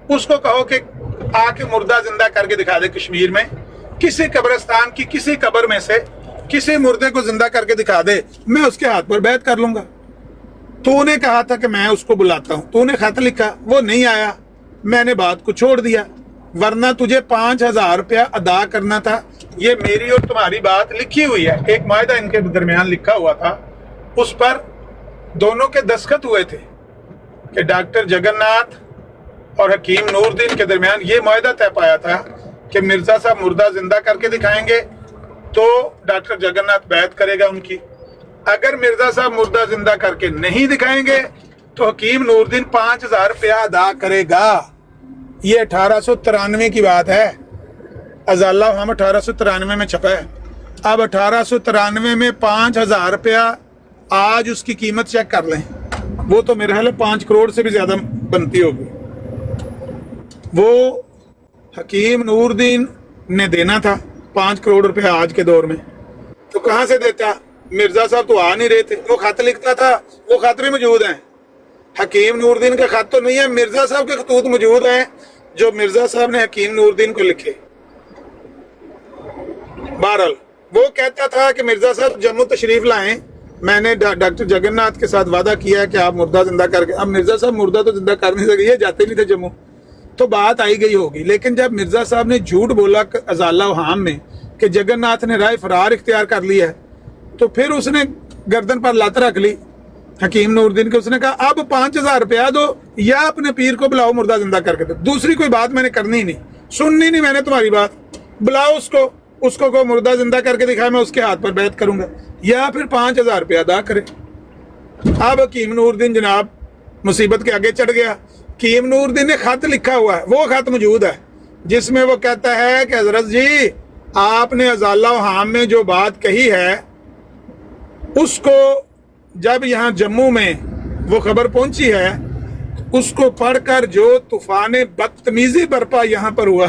उसको कहो कि आके मुर्दा जिंदा करके दिखा दे, कश्मीर में किसी कब्रिस्तान की किसी कब्र में से किसी मुर्दे को जिंदा करके दिखा दे, मैं उसके हाथ पर बैत कर लूंगा। तूने कहा था कि मैं उसको बुलाता हूं, तूने खत लिखा, वो नहीं आया, मैंने बात को छोड़ दिया, वरना तुझे 5,000 रुपया अदा करना था। ये मेरी और तुम्हारी बात लिखी हुई है, एक मायदा इनके दरमियान लिखा हुआ था, उस पर दोनों के दस्तखत हुए थे कि डॉक्टर जगन्नाथ और हकीम नूरुद्दीन के दरमियान ये मायदा तय पाया था कि मिर्जा साहब मुर्दा जिंदा करके दिखाएंगे तो डॉक्टर जगन्नाथ बैत करेगा उनकी। अगर मिर्जा साहब मुर्दा जिंदा करके नहीं दिखाएंगे तो हकीम नूरुद्दीन 5,000 रुपया अदा करेगा। ये 1893 की बात है। अजाला हम 1893 में छपा है। अब 1893 में 5,000 रुपया आज उसकी कीमत चेक कर लें, वो तो मेरे ख्याल 5 करोड़ से भी ज्यादा बनती होगी। वो हकीम नूरुद्दीन ने देना था 5 करोड़ रुपया आज के दौर में, तो कहाँ से देता? मिर्जा साहब तो आ नहीं रहे थे, वो खत लिखता था, वो खत भी मौजूद हैं। हकीम नूरुद्दीन का खत तो नहीं है, मिर्जा साहब के खतूत मौजूद हैं जो मिर्जा साहब ने हकीम नूरुद्दीन को लिखे। बहरहाल वो कहता था कि मिर्जा साहब जम्मू तशरीफ लाएं, मैंने डॉक्टर जगन्नाथ के साथ वादा किया है कि आप मुर्दा जिंदा करके। अब मिर्जा साहब मुर्दा तो जिंदा कर नहीं सके, ये जाते नहीं थे जम्मू, तो बात आई गई होगी। लेकिन जब मिर्जा साहब ने झूठ बोला अजाला हाम में कि जगन्नाथ ने राय फरार इख्तियार कर लिया है, तो फिर उसने गर्दन पर लात रख ली हकीम नूरुद्दीन को। उसने कहा अब 5,000 रुपया दो या अपने पीर को बुलाओ मुर्दा जिंदा करके दो, दूसरी कोई बात मैंने करनी ही नहीं, सुननी नहीं मैंने तुम्हारी बात, बुलाओ उसको को मुर्दा जिंदा करके दिखाए, मैं उसके हाथ पर बैत करूंगा, या फिर 5,000 रुपया अदा करे। अब हकीम नूरुद्दीन जनाब मुसीबत के आगे चढ़ गया। हकीम नूरुद्दीन ने खत लिखा हुआ है, वो खत मौजूद है जिसमें वो कहता है कि हजरत जी आपने अजाला हाम में जो बात कही है उसको जब यहाँ जम्मू में वो खबर पहुंची है उसको पढ़कर जो तूफान बदतमीजी बरपा यहाँ पर हुआ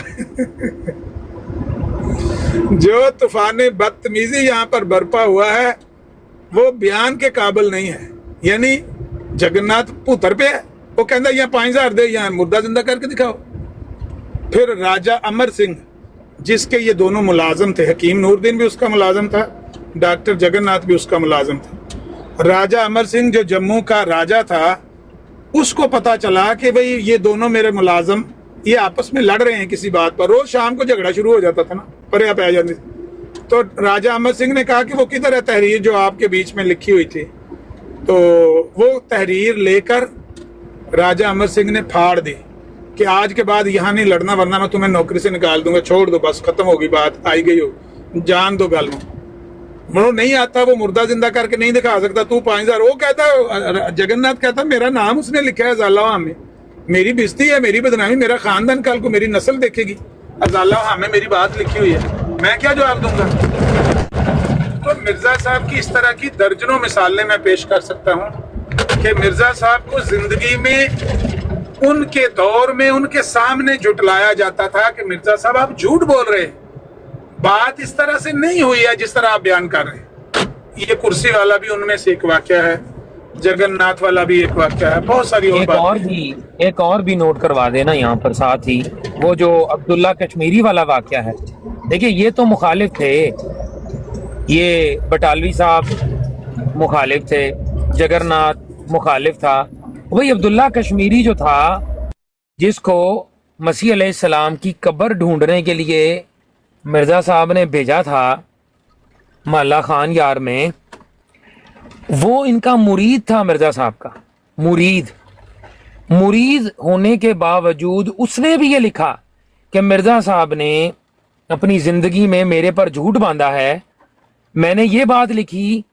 जो तूफान बदतमीजी यहाँ पर बरपा हुआ है वो बयान के काबिल नहीं है। यानी जगन्नाथ पुत्र पे है, वो कहता यहाँ 5,000 दे, यहाँ मुर्दा जिंदा करके दिखाओ। फिर राजा अमर सिंह जिसके ये दोनों मुलाजम थे, हकीम नूरुद्दीन भी उसका मुलाजम था, डॉक्टर जगन्नाथ भी उसका मुलाजम था। राजा अमर सिंह जो जम्मू का राजा था उसको पता चला कि भाई ये दोनों मेरे मुलाजम ये आपस में लड़ रहे हैं किसी बात पर, रोज शाम को झगड़ा शुरू हो जाता था ना, पर आप आ जाती। तो राजा अमर सिंह ने कहा कि वो किधर है तहरीर जो आपके बीच में लिखी हुई थी, तो वो तहरीर लेकर राजा अमर सिंह ने फाड़ दी कि आज के बाद यहाँ नहीं लड़ना वरना मैं तुम्हें नौकरी से निकाल दूंगा, छोड़ दो बस, खत्म होगी बात, आई गई हो, जान दो गल वो नहीं आता, वो मुर्दा जिंदा करके नहीं दिखा सकता, तू 5,000। वो कहता जगन्नाथ कहता मेरा नाम उसने लिखा है अजाला में, मेरी बेइज्जती है, मेरी बदनामी, मेरा खानदान कल को मेरी नस्ल देखेगी, अजाला में मेरी बात लिखी हुई है, मैं क्या जवाब दूंगा। तो मिर्जा साहब की इस तरह की दर्जनों मिसालें मैं पेश कर सकता हूँ कि मिर्जा साहब को जिंदगी में उनके दौर में उनके सामने जुटलाया जाता था कि मिर्जा साहब आप झूठ बोल रहे हैं, बात इस तरह से नहीं हुई है जिस तरह आप बयान कर रहे हैं। ये कुर्सी वाला भी उनमें से एक वाकया है, जगन्नाथ वाला भी एक वाकया है, बहुत सारी एक और भी नोट करवा देना यहाँ पर साथ ही, वो जो अब्दुल्ला कश्मीरी वाला वाकया है। देखिए ये तो मुखालिफ थे, ये बटालवी साहब मुखालिफ थे, जगन्नाथ मुखालिफ था, वही अब्दुल्ला कश्मीरी जो था जिसको मसीह अलैहिस्सलाम की कब्र ढूंढने के लिए मिर्ज़ा साहब ने भेजा था माला खान यार में, वो इनका मुरीद था, मिर्ज़ा साहब का मुरीद होने के बावजूद उसने भी ये लिखा कि मिर्ज़ा साहब ने अपनी ज़िंदगी में मेरे पर झूठ बांधा है, मैंने ये बात लिखी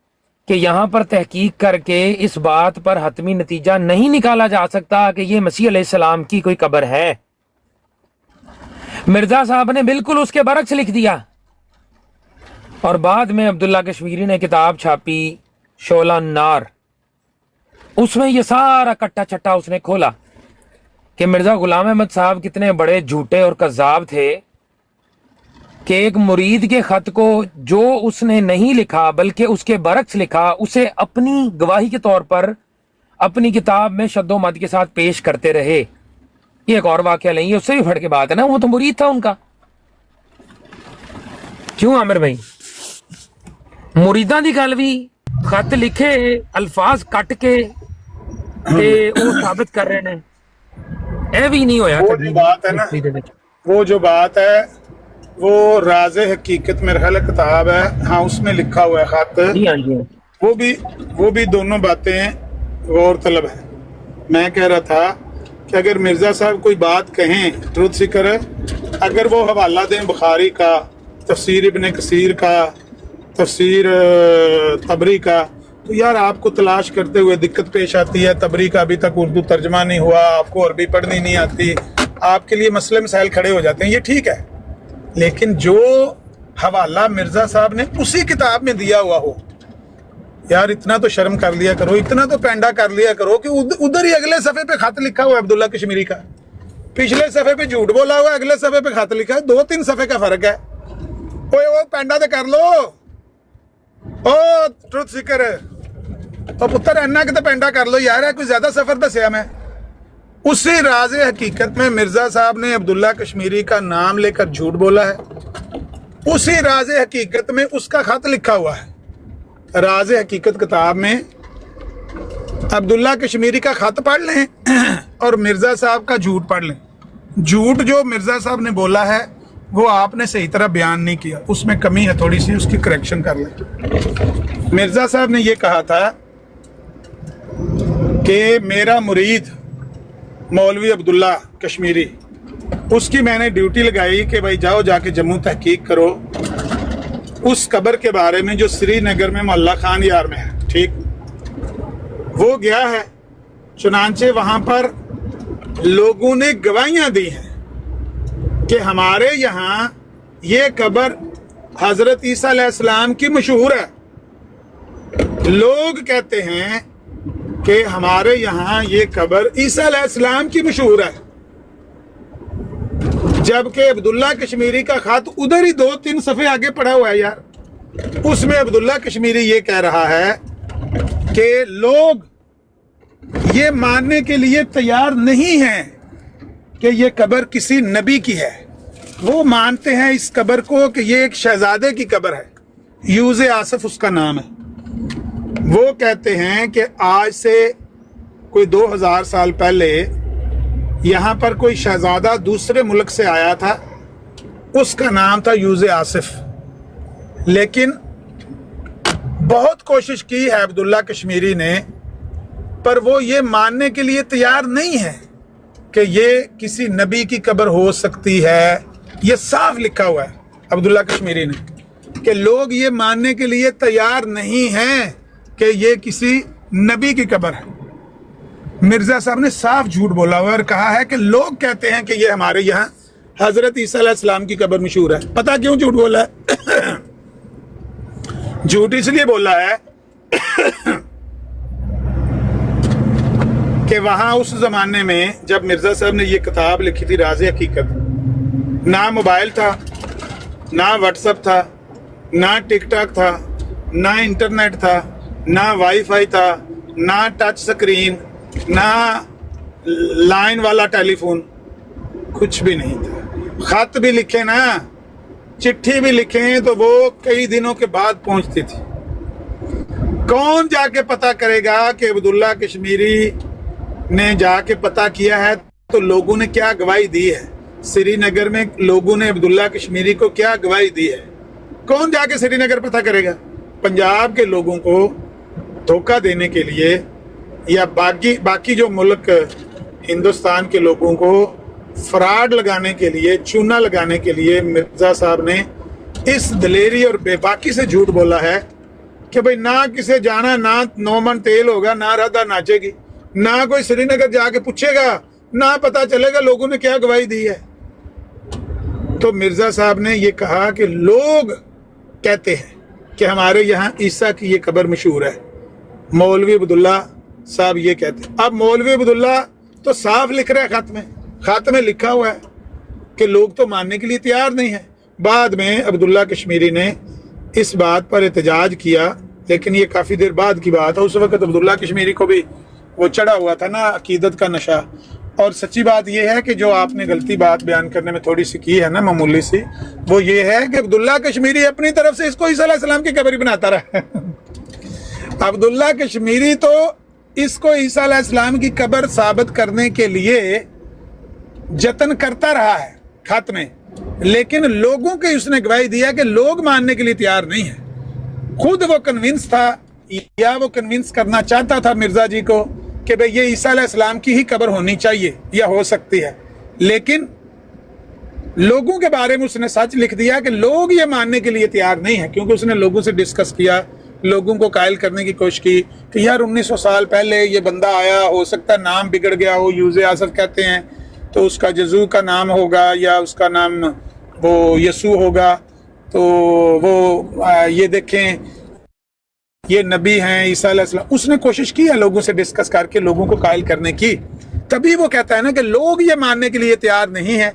कि यहाँ पर तहकीक करके इस बात पर हतमी नतीजा नहीं निकाला जा सकता कि ये मसीह अलैहिस्सलाम की कोई कब्र है। मिर्जा साहब ने बिल्कुल उसके बरक्स लिख दिया। और बाद में अब्दुल्ला कश्मीरी ने किताब छापी शोला नार, उसमें ये सारा कट्टा चट्टा उसने खोला कि मिर्जा गुलाम अहमद साहब कितने बड़े झूठे और कज़्ज़ाब थे कि एक मुरीद के खत को जो उसने नहीं लिखा बल्कि उसके बरक्स लिखा, उसे अपनी गवाही के तौर पर अपनी किताब में शद्दो मद के साथ पेश करते रहे। ये एक और वाकया नहीं है, उससे भी फट के बात है ना, वो तो मुरीद था उनका। क्यों आमिर भाई, मुरीदा दी गल भी खत लिखे अल्फाज कट के ते वो साबित कर रहे हैं, ये भी नहीं होया। वो जो बात है ना, वो जो बात है वो राज़े हकीकत मेरे ख्याल किताब है, हाँ उसमें लिखा हुआ है खत, वो भी दोनों बातें गौर तलब है। मैं कह रहा था कि अगर मिर्जा साहब कोई बात कहें ट्रुथ सीकर, अगर वो हवाला दें बुखारी का, तफसीर इब्न कसीर का, तफसीर तबरी का, तो यार आपको तलाश करते हुए दिक्कत पेश आती है। तबरी का अभी तक उर्दू तर्जमा नहीं हुआ, आपको अरबी पढ़नी नहीं आती, आपके लिए मसले मसाइल खड़े हो जाते हैं, ये ठीक है। लेकिन जो हवाला मिर्जा साहब ने उसी किताब में दिया हुआ हो, यार इतना तो शर्म कर लिया करो, इतना तो पैंडा कर लिया करो कि उधर ही अगले सफ़े पे खत लिखा हुआ है अब्दुल्ला कश्मीरी का, पिछले सफ़े पे झूठ बोला हुआ है, अगले सफ़े पे खत लिखा है, 2-3 सफ़े का फर्क है। वो पैंडा तो कर लो, ओ ट्रुथ सीकर, तो पुत्र अन्ना के तो पैंडा कर लो यार, कोई ज्यादा सफर दसिया मैं। उसी राज़े हकीकत में मिर्जा साहब ने अब्दुल्ला कश्मीरी का नाम लेकर झूठ बोला है, उसी राज़े हकीकत में उसका खत लिखा हुआ है। राज़े हकीकत किताब में अब्दुल्ला कश्मीरी का खत पढ़ लें और मिर्जा साहब का झूठ पढ़ लें। झूठ जो मिर्जा साहब ने बोला है वो आपने सही तरह बयान नहीं किया, उसमें कमी है थोड़ी सी, उसकी करेक्शन कर लें। मिर्ज़ा साहब ने ये कहा था कि मेरा मुरीद मौलवी अब्दुल्ला कश्मीरी, उसकी मैंने ड्यूटी लगाई कि भाई जाओ जाके जम्मू तहकीक करो उस कब्र के बारे में जो श्रीनगर में मोहल्ला खान यार में है, ठीक। वो गया है, चुनांचे वहाँ पर लोगों ने गवाहियाँ दी हैं कि हमारे यहाँ ये कब्र हज़रत ईसा अलैहिस्सलाम की मशहूर है। लोग कहते हैं कि हमारे यहाँ ये कब्र ईसा अलैहिस्सलाम की मशहूर है, जबकि अब्दुल्ला कश्मीरी का खत उधर ही 2-3 सफ़े आगे पड़ा हुआ है यार। उसमें अब्दुल्ला कश्मीरी ये कह रहा है कि लोग ये मानने के लिए तैयार नहीं हैं कि ये कब्र किसी नबी की है। वो मानते हैं इस कब्र को कि ये एक शहजादे की कब्र है, यूज़े आसिफ उसका नाम है। वो कहते हैं कि आज से कोई 2000 साल पहले यहाँ पर कोई शहजादा दूसरे मुल्क से आया था, उसका नाम था यूज़े आसिफ। लेकिन बहुत कोशिश की है अब्दुल्ला कश्मीरी ने, पर वो ये मानने के लिए तैयार नहीं है कि ये किसी नबी की कब्र हो सकती है। ये साफ लिखा हुआ है अब्दुल्ला कश्मीरी ने कि लोग ये मानने के लिए तैयार नहीं हैं कि ये किसी नबी की कब्र है। मिर्ज़ा साहब ने साफ झूठ बोला हुआ और कहा है कि लोग कहते हैं कि ये हमारे यहाँ हज़रत ईसा अलैहिस्सलाम की कब्र मशहूर है। पता क्यों झूठ बोला है? झूठ इसलिए बोला है कि वहाँ उस ज़माने में जब मिर्ज़ा साहब ने ये किताब लिखी थी राज़े हकीकत, ना मोबाइल था, ना व्हाट्सएप था, ना टिकटॉक था, ना इंटरनेट था, ना वाईफाई था, ना टच स्क्रीन, ना लाइन वाला टेलीफोन, कुछ भी नहीं था। खत भी लिखे ना, चिट्ठी भी लिखे तो वो कई दिनों के बाद पहुंचती थी। कौन जाके पता करेगा कि अब्दुल्ला कश्मीरी ने जाके पता किया है तो लोगों ने क्या गवाही दी है? श्रीनगर में लोगों ने अब्दुल्ला कश्मीरी को क्या गवाही दी है? कौन जाके श्रीनगर पता करेगा? पंजाब के लोगों को धोखा देने के लिए या बाकी जो मुल्क हिंदुस्तान के लोगों को फ्रॉड लगाने के लिए, चूना लगाने के लिए मिर्ज़ा साहब ने इस दलेरी और बेबाकी से झूठ बोला है कि भाई ना किसे जाना, ना 9 मन तेल होगा, ना राधा नाचेगी, ना कोई श्रीनगर जाके पूछेगा, ना पता चलेगा लोगों ने क्या गवाही दी है। तो मिर्ज़ा साहब ने ये कहा कि लोग कहते हैं कि हमारे यहाँ ईसा की ये कब्र मशहूर है। मौलवी अब्दुल्ला साहब ये कहते हैं। अब मौलवी अब्दुल्ला तो साफ लिख रहा है, खत में लिखा हुआ है कि लोग तो मानने के लिए तैयार नहीं है। बाद में अब्दुल्ला कश्मीरी ने इस बात पर एहतजाज किया, लेकिन ये काफ़ी देर बाद की बात है। उस वक्त अब्दुल्ला कश्मीरी को भी वो चढ़ा हुआ था ना अकीदत का नशा। और सच्ची बात ये है कि जो आपने गलती बात बयान करने में थोड़ी सी की है ना, मामूली सी, वो ये है कि अब्दुल्ला कश्मीरी अपनी तरफ से इसको ईसा अलैहिस्सलाम की कब्र बनाता रहा है। अब्दुल्ला कश्मीरी तो इसको ईसा अलैहिस्सलाम की कब्र साबित करने के लिए जतन करता रहा है खत में, लेकिन लोगों के उसने गवाही दिया कि लोग मानने के लिए तैयार नहीं है। खुद वो कन्विंस था या वो कन्विंस करना चाहता था मिर्ज़ा जी को कि भाई ये ईसा अलैहिस्सलाम की ही कब्र होनी चाहिए या हो सकती है, लेकिन लोगों के बारे में उसने सच लिख दिया कि लोग ये मानने के लिए तैयार नहीं है, क्योंकि उसने लोगों से डिस्कस किया, लोगों को कायल करने की कोशिश की कि यार 1900 साल पहले ये बंदा आया, हो सकता है नाम बिगड़ गया हो, यूज़े आसिफ कहते हैं तो उसका जज़ू का नाम होगा या उसका नाम वो यसू होगा, तो वो ये देखें ये नबी हैं ईसा अलैहिस्सलाम। उसने कोशिश की है लोगों से डिस्कस करके लोगों को कायल करने की, तभी वो कहता है ना कि लोग ये मानने के लिए तैयार नहीं है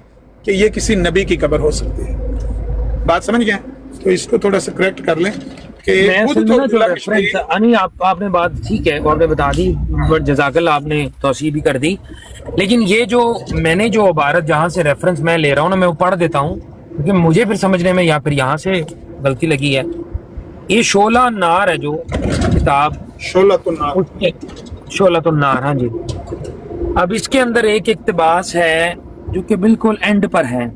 कि ये किसी नबी की कब्र हो सकती है। बात समझ गए? तो इसको थोड़ा सा करेक्ट कर लें कि आपने बात ठीक है और मैं बता दी, बट जज़ाकल्लाह आपने तौसीह भी कर दी। लेकिन ये जो मैंने जो इबारत जहाँ से रेफरेंस मैं ले रहा हूँ ना, मैं वो पढ़ देता हूँ क्योंकि मुझे फिर समझने में या फिर यहाँ से गलती लगी है। ये शोला नार है जो किताब, शोला नार, हाँ जी। अब इसके अंदर एक इक्तबास है जो कि बिल्कुल एंड पर है।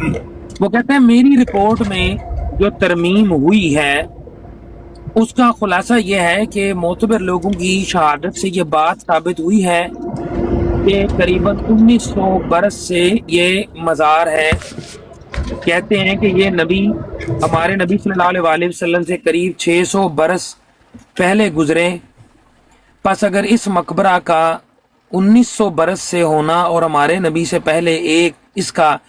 वो कहते हैं मेरी रिपोर्ट में जो तरमीम हुई है उसका खुलासा ये है कि मोतबर लोगों की शहादत से ये बात साबित हुई है कि करीबन 1900 बरस से ये मज़ार है। कहते हैं कि ये नबी हमारे नबी सल्लल्लाहु अलैहि वसल्लम से करीब 600 बरस पहले गुजरे। बस अगर इस मकबरा का 1900 बरस से होना और हमारे नबी से पहले एक इसका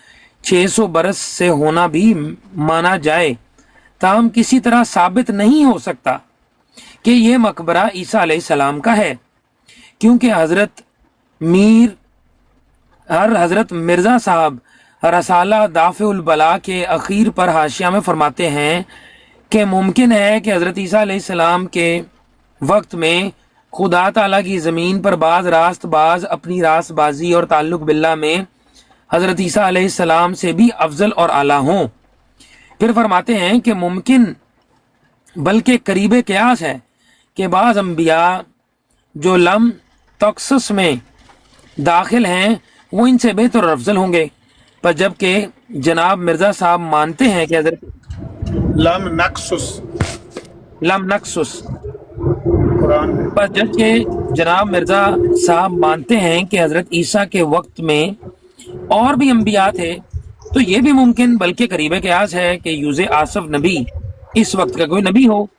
600 बरस से होना भी माना जाए, ताहम किसी तरह साबित नहीं हो सकता कि ये मकबरा ईसा अलैहिस्सलाम का है, क्योंकि हज़रत मिर्ज़ा साहब रसाला दाफ़िउल बला के अखीर पर हाशिया में फरमाते हैं कि मुमकिन है कि हज़रत ईसा अलैहिस्सलाम के वक्त में खुदा ताला की ज़मीन पर बाज अपनी रास्तबाजी और ताल्लुक बिल्ला में हज़रत ईसा अलैहिस्सलाम से भी अफजल और आला हों। फिर फरमाते हैं कि मुमकिन बल्कि करीब क़यास है कि बाज़ अम्बिया जो लम तक्सस में दाखिल हैं वो इनसे बेहतर और अफजल होंगे, पर जबकि जनाब मिर्ज़ा साहब मानते हैं कि हज़रत लम नक्सुस पर जबकि जनाब मिर्ज़ा साहब मानते हैं कि हज़रत ईसा के वक्त में और भी अम्बिया थे, तो ये भी मुमकिन बल्कि करीब क़यास है कि यूज़े आसफ नबी इस वक्त का कोई नबी हो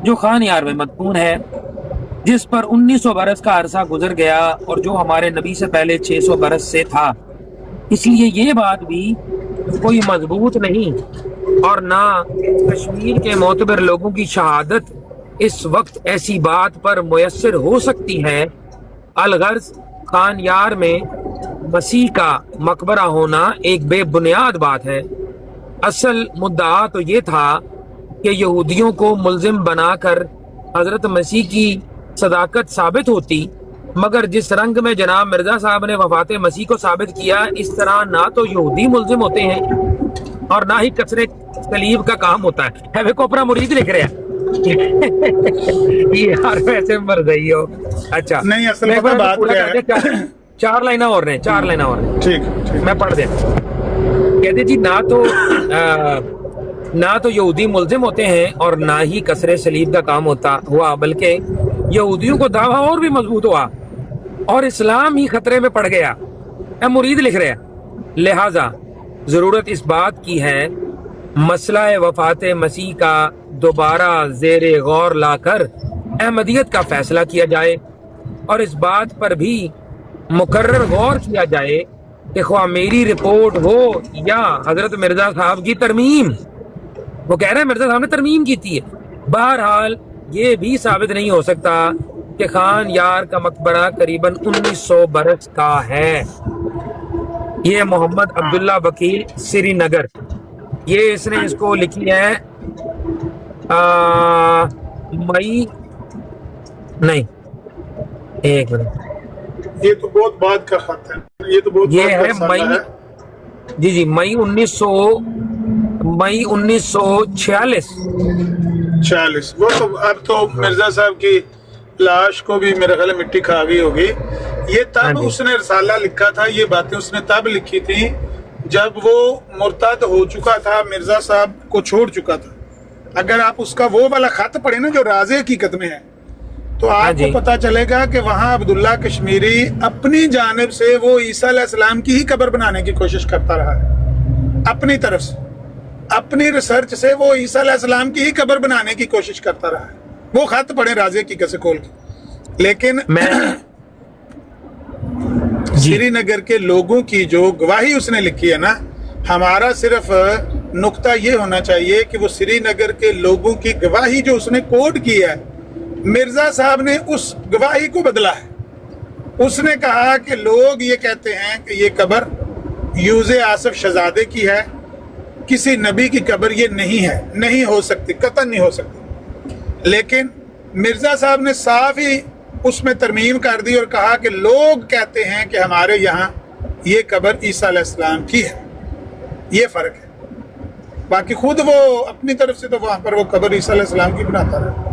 जो खान यार में मदफून है, जिस पर 1900 बरस का अरसा गुजर गया और जो हमारे नबी से पहले 600 बरस से था। इसलिए ये बात भी कोई मजबूत नहीं और ना कश्मीर के मोतबर लोगों की शहादत इस वक्त ऐसी बात पर मुयस्सर हो सकती है। अलगर्ज खान यार में मसीह का मकबरा होना एक बेबुनियाद बात है। असल मुद्दा तो ये था कि यहूदियों को मुल्जिम बनाकर हजरत मसीह की सदाकत साबित होती, मगर जिस रंग में जनाब मिर्जा साहब ने वफात मसीह को साबित किया, इस तरह ना तो यहूदी मुल्जिम होते हैं और ना ही कसरे सलीब का काम होता है। वे को अपना मुरीद लिख रहे हैं यार वैसे मर गई हो। अच्छा नहीं, असल में बात क्या है, चार लाइना और रहे, चार लाइना और रहे। ठीक मैं पढ़ देता। कहते जी ना तो यहूदी मुल्जिम होते हैं और ना ही कसरे सलीब का काम हुआ, बल्कि यहूदियों को दावा और भी मजबूत हुआ और इस्लाम ही खतरे में पड़ गया। मुरीद लिख रहे हैं, लिहाजा जरूरत इस बात की है मसला वफात मसीह का दोबारा ज़ेरे गौर लाकर अहमदियत का फैसला किया जाए और इस बात पर भी मुकर्रर गौर किया जाए कि ख्वाह मेरी रिपोर्ट हो या हजरत मिर्जा साहब की तरमीम। वो कह रहे हैं मिर्जा साहब ने तरमीम की थी। बहरहाल ये भी साबित नहीं हो सकता कि खान यार का मकबरा करीबन 1900 बरस का है। ये मोहम्मद अब्दुल्ला वकील श्रीनगर, ये इसने इसको लिखी है मई नहीं, एक मिनट, ये तो बहुत बाद का खत है, ये तो बहुत ये है मई, जी मई 1946। वो तो अब तो मिर्जा साहब की लाश को भी मेरे ख्याल मिट्टी खा गई होगी। ये तब उसने रसाला लिखा था, ये बातें उसने तब लिखी थी जब वो मुर्तद हो चुका था, मिर्जा साहब को छोड़ चुका था। अगर आप उसका वो वाला खत पढ़े ना जो राज़े हकीकत में है, तो आपको पता चलेगा कि वहाँ अब्दुल्ला कश्मीरी अपनी जानिब से वो ईसा अलैहिस्सलाम की ही कब्र बनाने की कोशिश करता रहा है। अपनी तरफ से, अपनी रिसर्च से वो ईसा अलैहिस्सलाम की ही कब्र बनाने की कोशिश करता रहा है। वो खत पढ़े राज़े हकीकत से खोल के। लेकिन श्रीनगर के लोगों की जो गवाही उसने लिखी है ना, हमारा सिर्फ नुक्ता ये होना चाहिए कि वो श्रीनगर के लोगों की गवाही जो उसने कोट की है, मिर्जा साहब ने उस गवाही को बदला है। उसने कहा कि लोग ये कहते हैं कि ये कब्र यूज़े आसफ शहजादे की है, किसी नबी की कब्र ये नहीं है, नहीं हो सकती, कतई नहीं हो सकती। लेकिन मिर्जा साहब ने साफ ही उसमें तरमीम कर दी और कहा कि लोग कहते हैं कि हमारे यहाँ ये कब्र ईसा अलैहिस्सलाम की है। ये फ़र्क है। बाकी खुद वो अपनी तरफ से तो वहाँ पर वो कब्र ईसा अलैहिस्सलाम की बनाता रहा।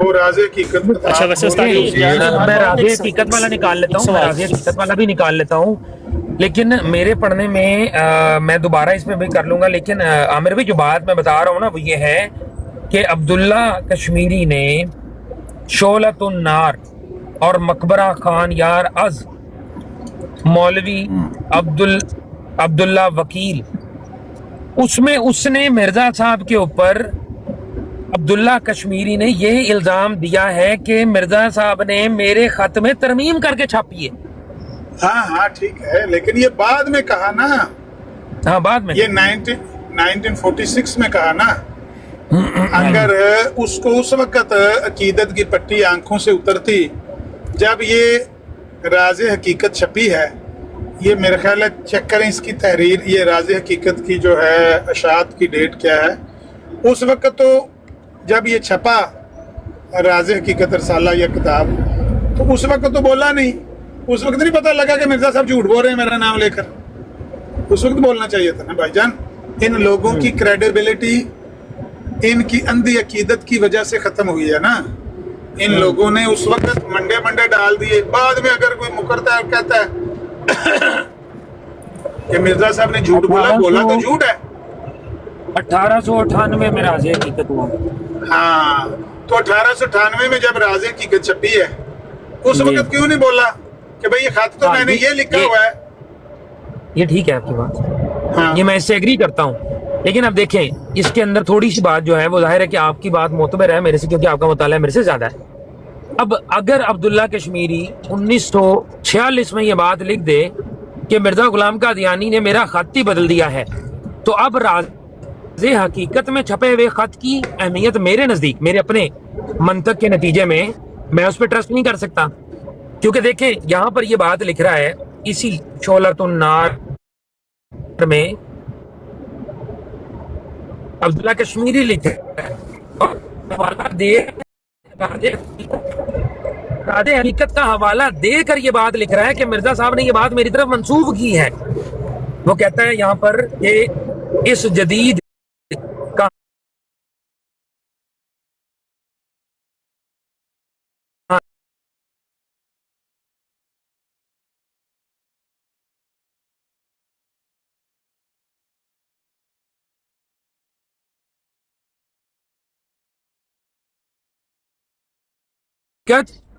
वो राज़ हकीकत बता। अच्छा वैसे उस्ताद मैं राज़ हकीकत वाला निकाल लेता हूँ, राज़ हकीकत वाला भी निकाल लेता हूँ, लेकिन मेरे पढ़ने में मैं दोबारा इसमें भी कर लूंगा। लेकिन आमिर भाई जो बात मैं बता रहा हूँ ना वो ये है कि अब्दुल्ला कश्मीरी ने शोलतुन नार और मकबरा खान यार अज, मौलवी अब्दुल्ला वकील, उसमें उसने मिर्जा साहब के ऊपर अब्दुल्ला कश्मीरी ने ये इल्जाम दिया है कि मिर्जा साहब ने मेरे खत में तरमीम करके छापी है। हाँ हाँ ठीक है, लेकिन ये बाद में कहा ना। हाँ बाद में ये 1946 में कहा ना। अगर उसको उस वक्त अकीदत की पट्टी आंखों से उतरती जब ये राज़े हकीकत छपी है, ये मेरे ख्याल है चेक करें इसकी तहरीर, ये राज़े हकीकत की जो है अशात की डेट क्या है, उस वक्त तो जब ये छपा राज़े हकीकत रसाला या किताब, तो उस वक्त तो बोला नहीं, उस वक्त नहीं पता लगा कि मिर्ज़ा साहब झूठ बोल रहे हैं मेरा नाम लेकर। उस वक्त बोलना चाहिए था ना भाईजान। इन लोगों की क्रेडिबिलिटी इनकी अंधी अकीदत की वजह से ख़त्म हुई है ना। इन लोगों ने उस वक्त मंडे डाल दिए, बाद में अगर कोई मुकरता है कहता है कि मिर्जा साहब ने झूठ बोला तो झूठ है। 1898 में राज़े हकीकत हुआ। हाँ, तो 1898 में जब राज़े हकीकत छपी है, उस वक्त क्यों नहीं बोला कि भाई ये खत तो मैंने ये लिखा हुआ है। ये ठीक है आपकी बात। हाँ। ये मैं इससे एग्री करता हूँ, लेकिन अब देखें इसके अंदर थोड़ी सी बात जो है वो जाहिर है कि आपकी बात मोतबर है मेरे से, क्योंकि आपका मुताला मेरे से ज्यादा है। अब अगर अब्दुल्ला कश्मीरी 1946 में ये बात लिख दे कि मिर्जा गुलाम कादियानी ने मेरा खत ही बदल दिया है, तो अब राज़े हकीकत में छपे हुए खत की अहमियत मेरे नजदीक, मेरे अपने मंतक के नतीजे में मैं उस पर ट्रस्ट नहीं कर सकता। क्योंकि देखें यहाँ पर ये बात लिख रहा है इसी शोलतुन नार में अब्दुल्ला कश्मीरी लिख रहा है और हवाला दे राज़े हकीकत का हवाला देकर ये बात लिख रहा है कि मिर्जा साहब ने ये बात मेरी तरफ मंसूब की है। वो कहता है यहाँ पर कि इस जदीद का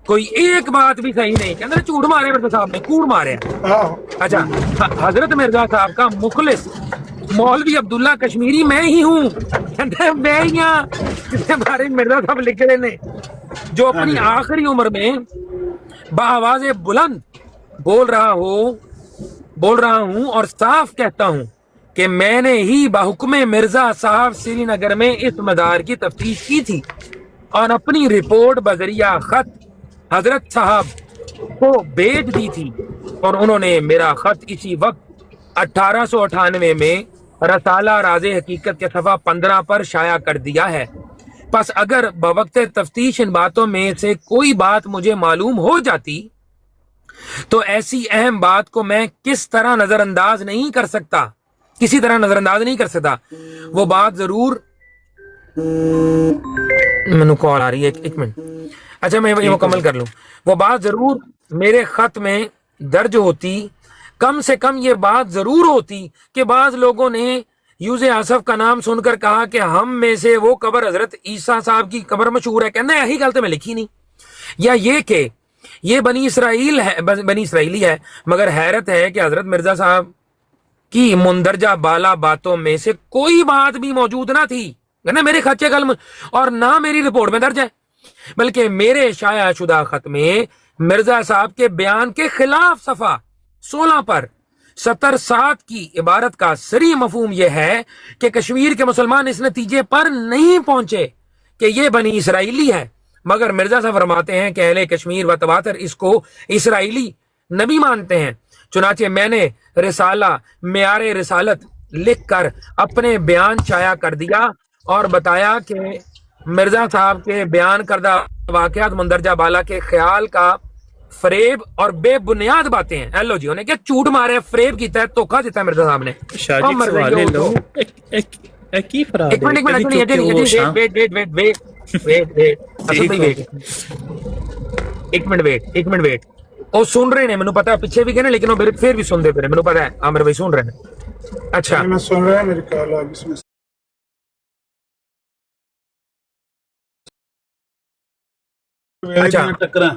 कोई एक बात भी सही नहीं, कहते झूठ मारे मिर्जा साहब ने, कूड़ मारे। अच्छा, हजरत मिर्जा साहब का मुखलिस मौलवी अब्दुल्ला कश्मीरी मैं ही हूँ, कहते मैं ही हमारे मिर्जा साहब लिख रहे ने, जो अपनी आखिरी उम्र में बाआवाज़े बुलंद बोल रहा हूँ और साफ कहता हूँ कि मैंने ही बाहुक्मे मिर्जा साहब श्रीनगर में इस मदार की तफ्तीश की थी और अपनी रिपोर्ट बजरिया खत हजरत साहब को भेज दी थी, और उन्होंने मेरा खत इसी वक्त 1898 में रसाला राज़े हकीकत के सफ़ा 15 पर शाया कर दिया है। बस अगर बवक्त तफ्तीश इन बातों में से कोई बात मुझे मालूम हो जाती तो ऐसी अहम बात को मैं किस तरह नजरअंदाज नहीं कर सकता, किसी तरह नजरअंदाज नहीं कर सकता। वो बात जरूर, मैंने कॉल आ रही है, एक मिनट, अच्छा मैं ये मुकम्मल कर लूं। वो बात जरूर मेरे खत में दर्ज होती, कम से कम ये बात जरूर होती कि बाज लोगों ने यूज़े आसफ का नाम सुनकर कहा कि हम में से वो कब्र हजरत ईसा साहब की कब्र मशहूर है, कहना यही गलत में लिखी नहीं, या ये कि ये बनी इसराइली है, मगर हैरत है कि हजरत मिर्जा साहब की मुंदरजा बाला बातों में से कोई बात भी मौजूद ना थी, ना मेरे खच्चे कलम और ना मेरी रिपोर्ट में दर्ज है, बल्कि मेरे शाया शुदा खत में मिर्जा साहब के बयान के खिलाफ सफ़ा 16 पर सतर 7 की इबारत का सरी मफहूम यह है कि कश्मीर के मुसलमान इस नतीजे पर नहीं पहुंचे कि ये बनी इसराइली है, मगर मिर्जा साहब फरमाते हैं कि अहले कश्मीर व तवातर इसको इसराइली नबी मानते हैं। चुनाचे मैंने रिसाला मेयारे रिसालत लिख कर अपने बयान शाया कर दिया और बताया कि मिर्जा साहब के बयान करदा वाकयात मंदरजा बाला के ख्याल का फरेब और बेबुनियाद बातें हैं। हेलो जी, उन्हें क्या झूठ मारे, फरेब कीता है, धोखा दिता है मिर्जा साहब ने। ਇੱਕ ਮਿੰਟ ਵੇਟ ਉਹ ਸੁਣ ਰਹੇ ਨੇ, ਮੈਨੂੰ ਪਤਾ ਪਿੱਛੇ ਵੀ ਗਏ ਨੇ, ਲੇਕਿਨ ਉਹ ਮੇਰੇ ਫਿਰ ਵੀ ਸੁਣਦੇ ਪਏ ਨੇ, ਮੈਨੂੰ ਪਤਾ ਹੈ ਆਮਰ ਭਾਈ ਸੁਣ ਰਹੇ ਨੇ। ਅੱਛਾ मैं सुन रहा है, मेरी कॉल आ गई इसमें। अच्छा। टकरा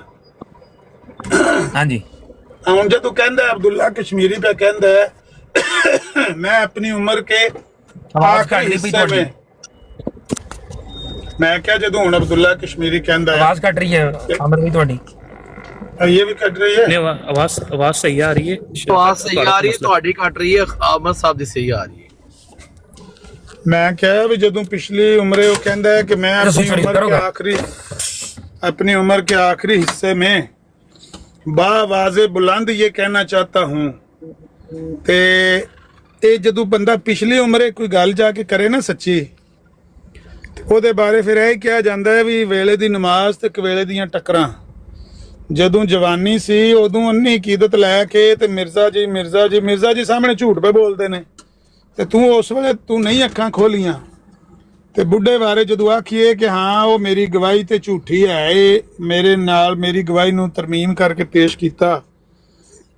हाँ जी, ਹੁਣ ਜਦੋਂ ਕਹਿੰਦਾ ਅਬਦੁੱਲਾ ਕਸ਼ਮੀਰੀ पे कहता है मैं अपनी उम्र के आवाज आखिरी कट रही हिस्से थोड़ी। में, मैं क्या ਜਦੋਂ ਹੁਣ ਅਬਦੁੱਲਾ ਕਸ਼ਮੀਰੀ ਕਹਿੰਦਾ है, आवाज कट रही है आमर भाई थोड़ी। ये भी कट रही है। नहीं आवाज सही आ रही है, आवाज सही आ रही है, ਤੁਹਾਡੀ ਕੱਟ ਰਹੀ ਹੈ, ਆਮਦ ਸਾਹਿਬ ਦੀ ਸਹੀ ਆ ਰਹੀ ਹੈ। ਮੈਂ ਕਿਹਾ ਵੀ ਜਦੋਂ ਪਿਛਲੀ ਉਮਰੇ ਉਹ ਕਹਿੰਦਾ है कि मैं अपनी उम्र के आखिरी हिस्से में बावाज़े बुलंद ये कहना चाहता हूँ। ते ਇਹ ਜਦੋਂ ਬੰਦਾ ਪਿਛਲੀ ਉਮਰੇ ਕੋਈ ਗੱਲ ਜਾ ਕੇ ਕਰੇ ਨਾ ਸੱਚੀ, ਉਹਦੇ ਬਾਰੇ ਫਿਰ ਇਹ ਕਿਹਾ ਜਾਂਦਾ ਹੈ ਵੀ ਵੇਲੇ ਦੀ ਨਮਾਜ਼ ਤੇ ਕਵੇਲੇ ਦੀਆਂ ਟੱਕਰਾਂ। ਜਦੋਂ ਜਵਾਨੀ ਸੀ ਉਦੋਂ ਅੰਨੀ ਅਕੀਦਤ ਲੈ ਕੇ ਤੇ ਮਿਰਜ਼ਾ ਜੀ ਸਾਹਮਣੇ ਝੂਠ ਪੇ ਬੋਲਦੇ ਨੇ, ਤੇ ਤੂੰ ਉਸ ਵੇਲੇ ਤੂੰ ਨਹੀਂ ਅੱਖਾਂ ਖੋਲੀਆਂ। ਤੇ ਬੁੱਢੇ ਬਾਰੇ ਜਦੋਂ ਆਖੀਏ ਕਿ ਹਾਂ ਉਹ ਮੇਰੀ ਗਵਾਹੀ ਤੇ ਝੂਠੀ ਹੈ, ਇਹ ਮੇਰੇ ਨਾਲ ਮੇਰੀ ਗਵਾਹੀ ਨੂੰ ਤਰਮੀਮ ਕਰਕੇ ਪੇਸ਼ ਕੀਤਾ,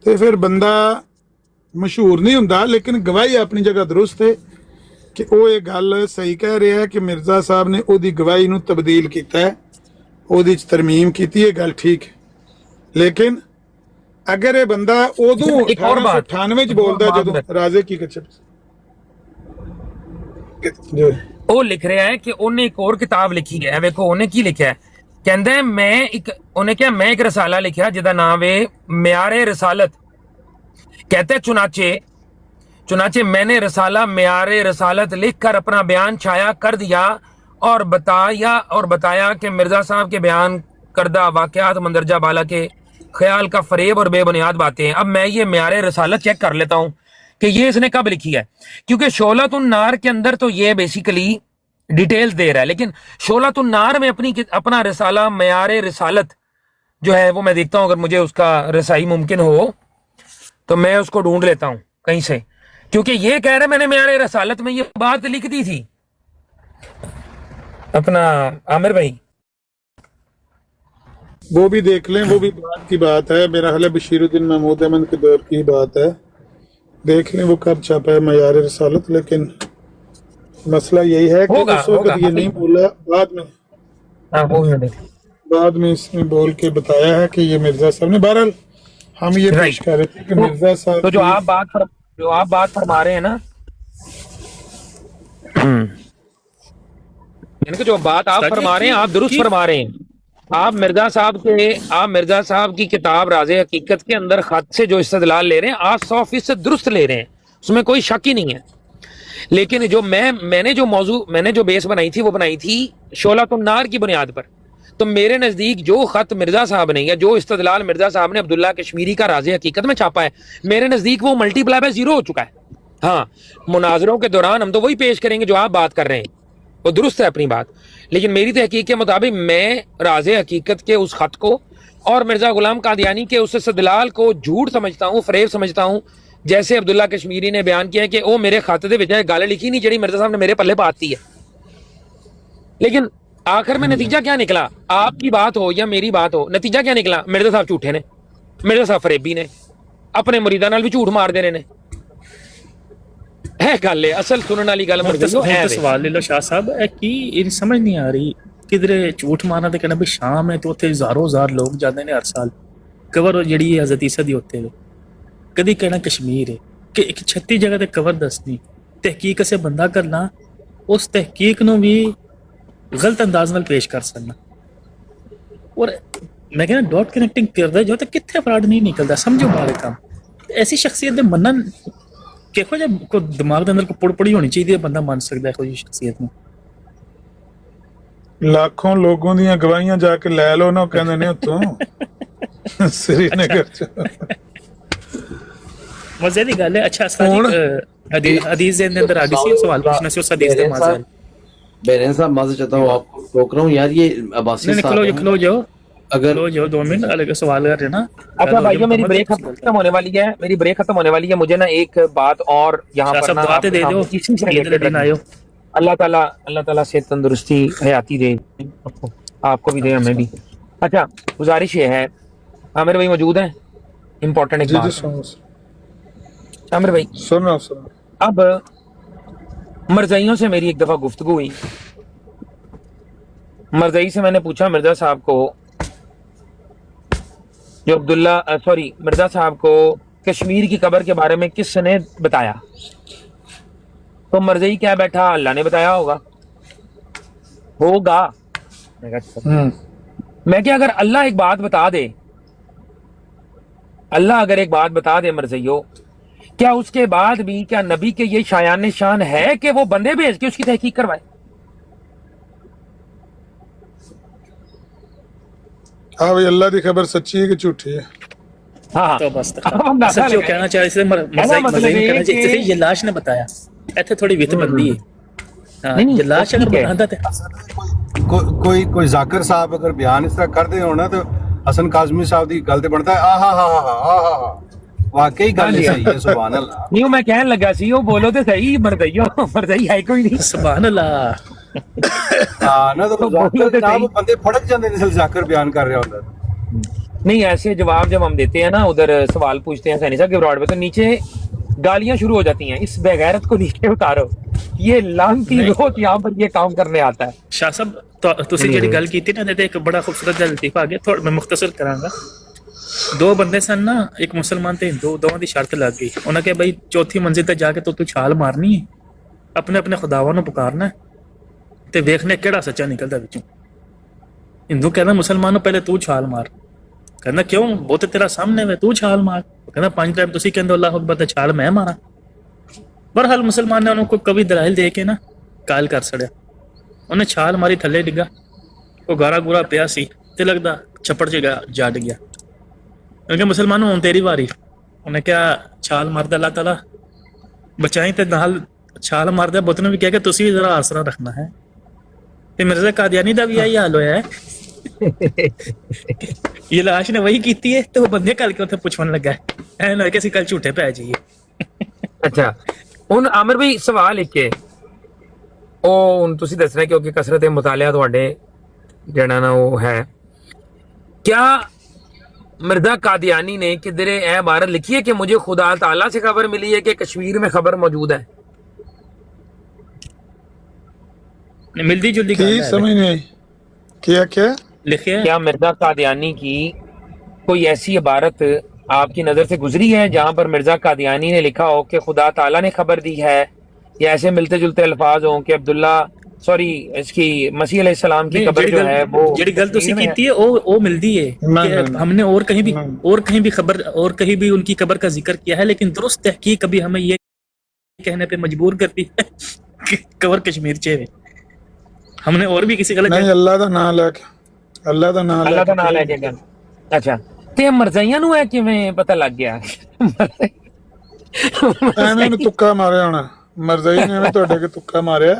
ਤੇ ਫਿਰ ਬੰਦਾ ਮਸ਼ਹੂਰ ਨਹੀਂ ਹੁੰਦਾ, ਲੇਕਿਨ ਗਵਾਹੀ ਆਪਣੀ ਜਗ੍ਹਾ ਦਰੁਸਤ ਹੈ ਕਿ ਉਹ ਇਹ ਗੱਲ ਸਹੀ ਕਹਿ ਰਿਹਾ ਹੈ ਕਿ ਮਿਰਜ਼ਾ ਸਾਹਿਬ ਨੇ ਉਹਦੀ ਗਵਾਹੀ ਨੂੰ ਤਬਦੀਲ ਕੀਤਾ ਹੈ, ਉਹਦੀ ਚ ਤਰਮੀਮ ਕੀਤੀ ਹੈ, ਗੱਲ ਠੀਕ ਹੈ। ਲੇਕਿਨ ਅਗਰ ਇਹ ਬੰਦਾ ਉਦੋਂ 1898 ਚ ਬੋਲਦਾ ਜਦੋਂ ਰਾਜ਼ੇ ਕੀ ਕੱਚੇ ਉਹ ਲਿਖ ਰਿਹਾ ਹੈ ਕਿ ਉਹਨੇ ਇੱਕ ਹੋਰ ਕਿਤਾਬ ਲਿਖੀ ਹੈ। ਵੇਖੋ ਉਹਨੇ ਕੀ ਲਿਖਿਆ ਹੈ, ਕਹਿੰਦਾ ਉਹਨੇ ਕਿਹਾ ਮੈਂ ਇੱਕ ਰਸਾਲਾ ਲਿਖਿਆ ਜਿਹਦਾ ਨਾਮ ਹੈ ਮਿਆਰੇ रसालत। कहते चुनाचे मैंने रसाला म्यारे रसालत लिखकर अपना बयान छाया कर दिया और बताया कि मिर्जा साहब के बयान करदा वाकयात मंदरजा बाला के ख्याल का फरेब और बेबुनियाद बातें हैं। अब मैं ये म्यारे रसालत चेक कर लेता हूँ कि ये इसने कब लिखी है, क्योंकि शोलातुन नार के अंदर तो ये बेसिकली डिटेल्स दे रहा है, लेकिन शोलातुन नार में अपना रसाला म्यारे रसालत जो है वो मैं देखता हूँ, अगर मुझे उसका रसाई मुमकिन हो तो मैं उसको ढूंढ लेता हूं कहीं से, क्योंकि ये कह रहे मैंने म्यारे रसालत में ये बात लिख दी थी। अपना आमिर भाई वो भी देख लें, वो भी बात की बात है, मेरा ख्याल है बशीरुद्दीन महमूद अहमद के दौर की बात है, देख लें वो कब छापा है म्यारे रसालत। लेकिन मसला यही है कि उस वक्त ये नहीं बोला, बाद में इसने बोल के बताया है कि ये मिर्जा साहब ने। बहरहाल हम ये पेश कर रहे थे कि मिर्जा साहब तो जो आप बात फरमा रहे हैं ना, यानी कि जो बात आप फरमा रहे हैं आप दुरुस्त फरमा रहे हैं। आप मिर्जा साहब की किताब राज़े हकीकत के अंदर खत से जो इस्तदलाल ले रहे हैं आप 100% दुरुस्त ले रहे हैं, उसमें कोई शक ही नहीं है। लेकिन जो मैंने जो बेस बनाई थी वो बनाई थी शोलातुन नार की बुनियाद पर। तो मेरे नज़दीक जो ख़त मिर्ज़ा साहब ने या जो इस्तदलाल मिर्ज़ा साहब ने अब्दुल्ला कश्मीरी का राज़े हकीकत में छापा है, मेरे नज़दीक वो मल्टीप्लाई बाय 0 हो चुका है। हाँ, मुनाजरों के दौरान हम तो वही पेश करेंगे जो आप बात कर रहे हैं, वो दुरुस्त है अपनी बात, लेकिन मेरी तहकीक के मुताबिक मैं राज़े हकीकत के उस ख़त को और मिर्ज़ा गुलाम कादियानी के उस इस्तदलाल को झूठ समझता हूँ, फरेब समझता हूँ। जैसे अब्दुल्ला कश्मीरी ने बयान किया कि वो मेरे खाते दे विच गल लिखी नहीं जी मिर्ज़ा साहब ने मेरे पल्ले पाती है। लेकिन आखिर में नतीजा क्या निकला, आपकी बात हो या मेरी बात हो, नतीजा क्या निकला, मिर्ज़ा साहब झूठे ने, मिर्ज़ा साहब फरेबी ने, अपने मुरीदा नाल भी झूठ मार दे रहे ने। है गल है असल सुनने वाली गल मुड़ गई है। सवाल ले लो शाह साहब की ये समझ नहीं आ रही, किधरे झूठ मारना तो कहना भी शाम है तो उत्थे हज़ारों लोग जाते हैं हर साल कवर जी हज़रत ईसा दी उत्ते कदी कहना कश्मीर है कि एक 36 जगह ते कवर दसनी तहकीक से बंदा करना, उस तहकीक नूं भी गलत अंदाज नाल पेश कर सकना। और मैं कहना डॉट कनेक्टिंग करदा जो तो कितने फ्रॉड नहीं निकलता, समझो बारे काम। ऐसी शख्सियत दे मनन किहो जिहा को दिमाग दे अंदर को पुड़पुड़ी होनी चाहिए, बंदा मान सकदा है कोई शख्सियत में। लाखों लोगों दी गवाहियां जाके ले लो ना, कहंदे ने उत्तों श्रीनगर च मजे दी गल है। अच्छा हदीस दे अंदर आ गई सी सवाल पूछना सी, उस हदीस दे मजे बेरेन साहब माज़ चाहता हूँ, आपको रोक रहा हूँ यार, ये अब्बासी साहब खलो जाओ अगर लो जाओ 2 मिनट अलग सवाल कर रहे ना। अच्छा भाइयों मेरी ब्रेक खत्म होने वाली है, मुझे ना एक बात और यहाँ पर ना बातें दे दो, ईद वाले दिन आयो अल्लाह ताला से तंदुरुस्ती हयाती दे, आपको भी दे, हमें भी। अच्छा, गुजारिश ये है, आमिर भाई मौजूद हैं, इम्पोर्टेंट एक बात। आमिर भाई सुन रहा हूँ। अब मरज़इयों से मेरी एक दफ़ा गुफ्तगू हुई। मरज़ई से मैंने पूछा मिर्ज़ा साहब को, जो मिर्ज़ा साहब को कश्मीर की कब्र के बारे में किसने बताया? तो मरज़ई क्या बैठा, अल्लाह ने बताया होगा। मैं क्या, अगर अल्लाह एक बात बता दे, अल्लाह अगर एक बात बता दे मरज़इयों, क्या उसके बाद भी क्या नबी के ये शायान शान है कि वो बंदे भेज के उसकी तहकीक करवाए? हाँ भाई, अल्लाह की खबर सच्ची है कि झूठी है? हाँ तो बस सच जो कहना चाह रहे मरज़ई कहना चाहिए ये लाश ने बताया, ਇੱਥੇ ਥੋੜੀ ਵਿਤ ਬੰਦੀ ਹੈ। ਹਾਂ ਜੇ ਲਾਸ਼ ਅਗਰ ਬਣਾਉਂਦਾ ਤੇ कोई जाकिर साहब अगर बयान इस तरह कर दे होना तो हसन काज़मी साहब की गल ते बनता है आहा वाकई गल सही है। सुभान अल्लाह। नहीं मैं कहने लगा सी, वो बोलो तो सही, मरज़ई है कोई नहीं। सुभान अल्लाह। हां ना, तो जाकिर बंदे फड़क जाते हैं जिस जाकिर बयान कर रहा होता है। नहीं, ऐसे जवाब जब हम देते हैं ना, उधर सवाल पूछते हैं सैनी साहब के ब्रॉड पे, तो नीचे गालियां शुरू हो जाती हैं, इस बेगैरत को नीचे उतारो, ये लानती रोज यहाँ पर ये काम करने आता है। शाह साहब ਤੁਸੀਂ ਜਿਹੜੀ ਗੱਲ ਕੀਤੀ ਨਾ, ਤੇ ਇੱਕ ਬੜਾ ਖੂਬਸੂਰਤ ਜਿਹਾ ਲਤੀਫਾ ਆ ਗਿਆ, ਥੋੜਾ ਮੈਂ ਮੁਖਤਸਰ ਕਰਾਂਗਾ। ਦੋ ਬੰਦੇ ਸਨ ਨਾ, ਇੱਕ ਮੁਸਲਮਾਨ ਤੇ ਹਿੰਦੂ, ਦੋਵਾਂ ਦੀ ਸ਼ਰਤ ਲੱਗ ਗਈ। ਉਹਨਾਂ ਕਿਹਾ ਬਈ ਚੌਥੀ ਮੰਜ਼ਿਲ ਤੇ ਜਾ ਕੇ ਤੂੰ ਛਾਲ ਮਾਰਨੀ ਹੈ, ਆਪਣੇ ਆਪਣੇ ਖੁਦਾਵਾਂ ਨੂੰ ਪੁਕਾਰਨਾ ਹੈ ਤੇ ਵੇਖਨੇ ਕਿਹੜਾ ਸੱਚਾ ਨਿਕਲਦਾ ਵਿੱਚੋਂ। ਹਿੰਦੂ ਕਹਿੰਦਾ ਮੁਸਲਮਾਨ ਨੂੰ ਪਹਿਲੇ ਤੂੰ ਛਾਲ ਮਾਰ, ਕਹਿੰਦਾ ਕਿਉਂ, ਉਹ ਤੇ ਤੇਰਾ ਸਾਹਮਣੇ ਵੇ, ਤੂੰ ਛਾਲ ਮਾਰ। ਕਹਿੰਦਾ 5 ਟਾਈਮ ਤੁਸੀਂ ਕਹਿੰਦੇ ਅੱਲਾਹੁ ਅਕਬਰ ਤੇ ਛਾਲ ਮੈਂ ਮਾਰਾਂ। ਬਹਰਹਾਲ ਮੁਸਲਮਾਨ ਨੇ ਉਹਨੂੰ ਕੋਈ ਕਵੀ ਦਲਾਇਲ ਦੇ ਕੇ ਨਾ ਕਾਇਲ ਕਰ ਛੜਿਆ। ਉਹਨੇ ਛਾਲ ਮਾਰੀ, ਥੱਲੇ ਡਿੱਗਾ, ਉਹ ਗਾਰਾ ਗੂਰਾ ਪਿਆ ਸੀ ਤੇ ਲੱਗਦਾ ਛੱਪੜ 'ਚ ਜਾ ਡਿੱਗਿਆ। ਕਿਉਂਕਿ ਮੁਸਲਮਾਨ ਨੂੰ ਹੁਣ ਤੇਰੀ ਵਾਰੀ। ਉਹਨੇ ਕਿਹਾ ਛਾਲ ਮਾਰਦਾ ਅੱਲਾਹ ਤਾਲਾ ਬਚਾਈ, ਤੇ ਨਾਲ ਛਾਲ ਮਾਰਦਾ ਬੁੱਤ ਨੂੰ ਵੀ ਕਿਹਾ ਕਿ ਤੁਸੀਂ ਵੀ ਜ਼ਰਾ ਆਸਰਾ ਰੱਖਣਾ ਹੈ। ਤੇ ਮਿਰਜ਼ਾ ਕਾਦੀਆਨੀ ਦਾ ਵੀ ਇਹੀ ਹਾਲ ਹੋਇਆ ਹੈ। ਇਹ ਲਾਸ਼ ਨੇ ਵਹੀ ਕੀਤੀ ਹੈ ਤੇ ਉਹ ਬੰਦੇ ਕੱਲ ਕੇ ਉੱਥੇ ਪੁੱਛਣ ਲੱਗਾ ਐ ਨਾ ਕਿ ਅਸੀਂ ਕੱਲ ਝੂਠੇ ਪੈ ਜਾਈਏ। ਅੱਛਾ, ਹੁਣ ਆਮਿਰ ਭਾਈ ਸਵਾਲ ਇੱਕ ਹੈ, ਉਹ ਹੁਣ ਤੁਸੀਂ ਦੱਸਣਾ ਕਿਉਂਕਿ ਕਸਰਤ ਮੁਤਾਲਿਆ ਤੁਹਾਡੇ ਜਿਹੜਾ ਨਾ ਉਹ ਹੈ, क्या मिर्जा कादियानी ने किधरे ए इबारत लिखी है कि मुझे खुदा ताला से खबर मिली है कि कश्मीर में खबर मौजूद है? मिलती जुलती समझ नहीं आई, क्या लिखे? क्या मिर्जा कादियानी की कोई ऐसी इबारत आपकी नजर से गुजरी है जहां पर मिर्जा कादियानी ने लिखा हो कि खुदा ताला ने खबर दी है, या ऐसे मिलते जुलते अल्फाज हों कि अब्दुल्ला इसकी मसीह अलैहिस्सलाम की कब्र जो है वो जेडी गल तुसी कीती है वो मिलती है कि हमने और कहीं भी खबर और कहीं भी उनकी कब्र का जिक्र किया है, लेकिन दुरुस्त तहकीक कभी हमें ये कहने पे मजबूर करती है कि कब्र कश्मीर चे है। हमने और भी किसी गलत नहीं, अल्लाह दा नाम लेके गल। अच्छा, ते मरज़इयां नु है किवें पता लग गया? ਐਵੇਂ ਨੂੰ ਤੁੱਕਾ ਮਾਰਿਆ ਹੋਣਾ, ਮਰਜ਼ਈ ਨੇ ਐਵੇਂ ਤੁਹਾਡੇ ਕੇ ਤੁੱਕਾ ਮਾਰਿਆ।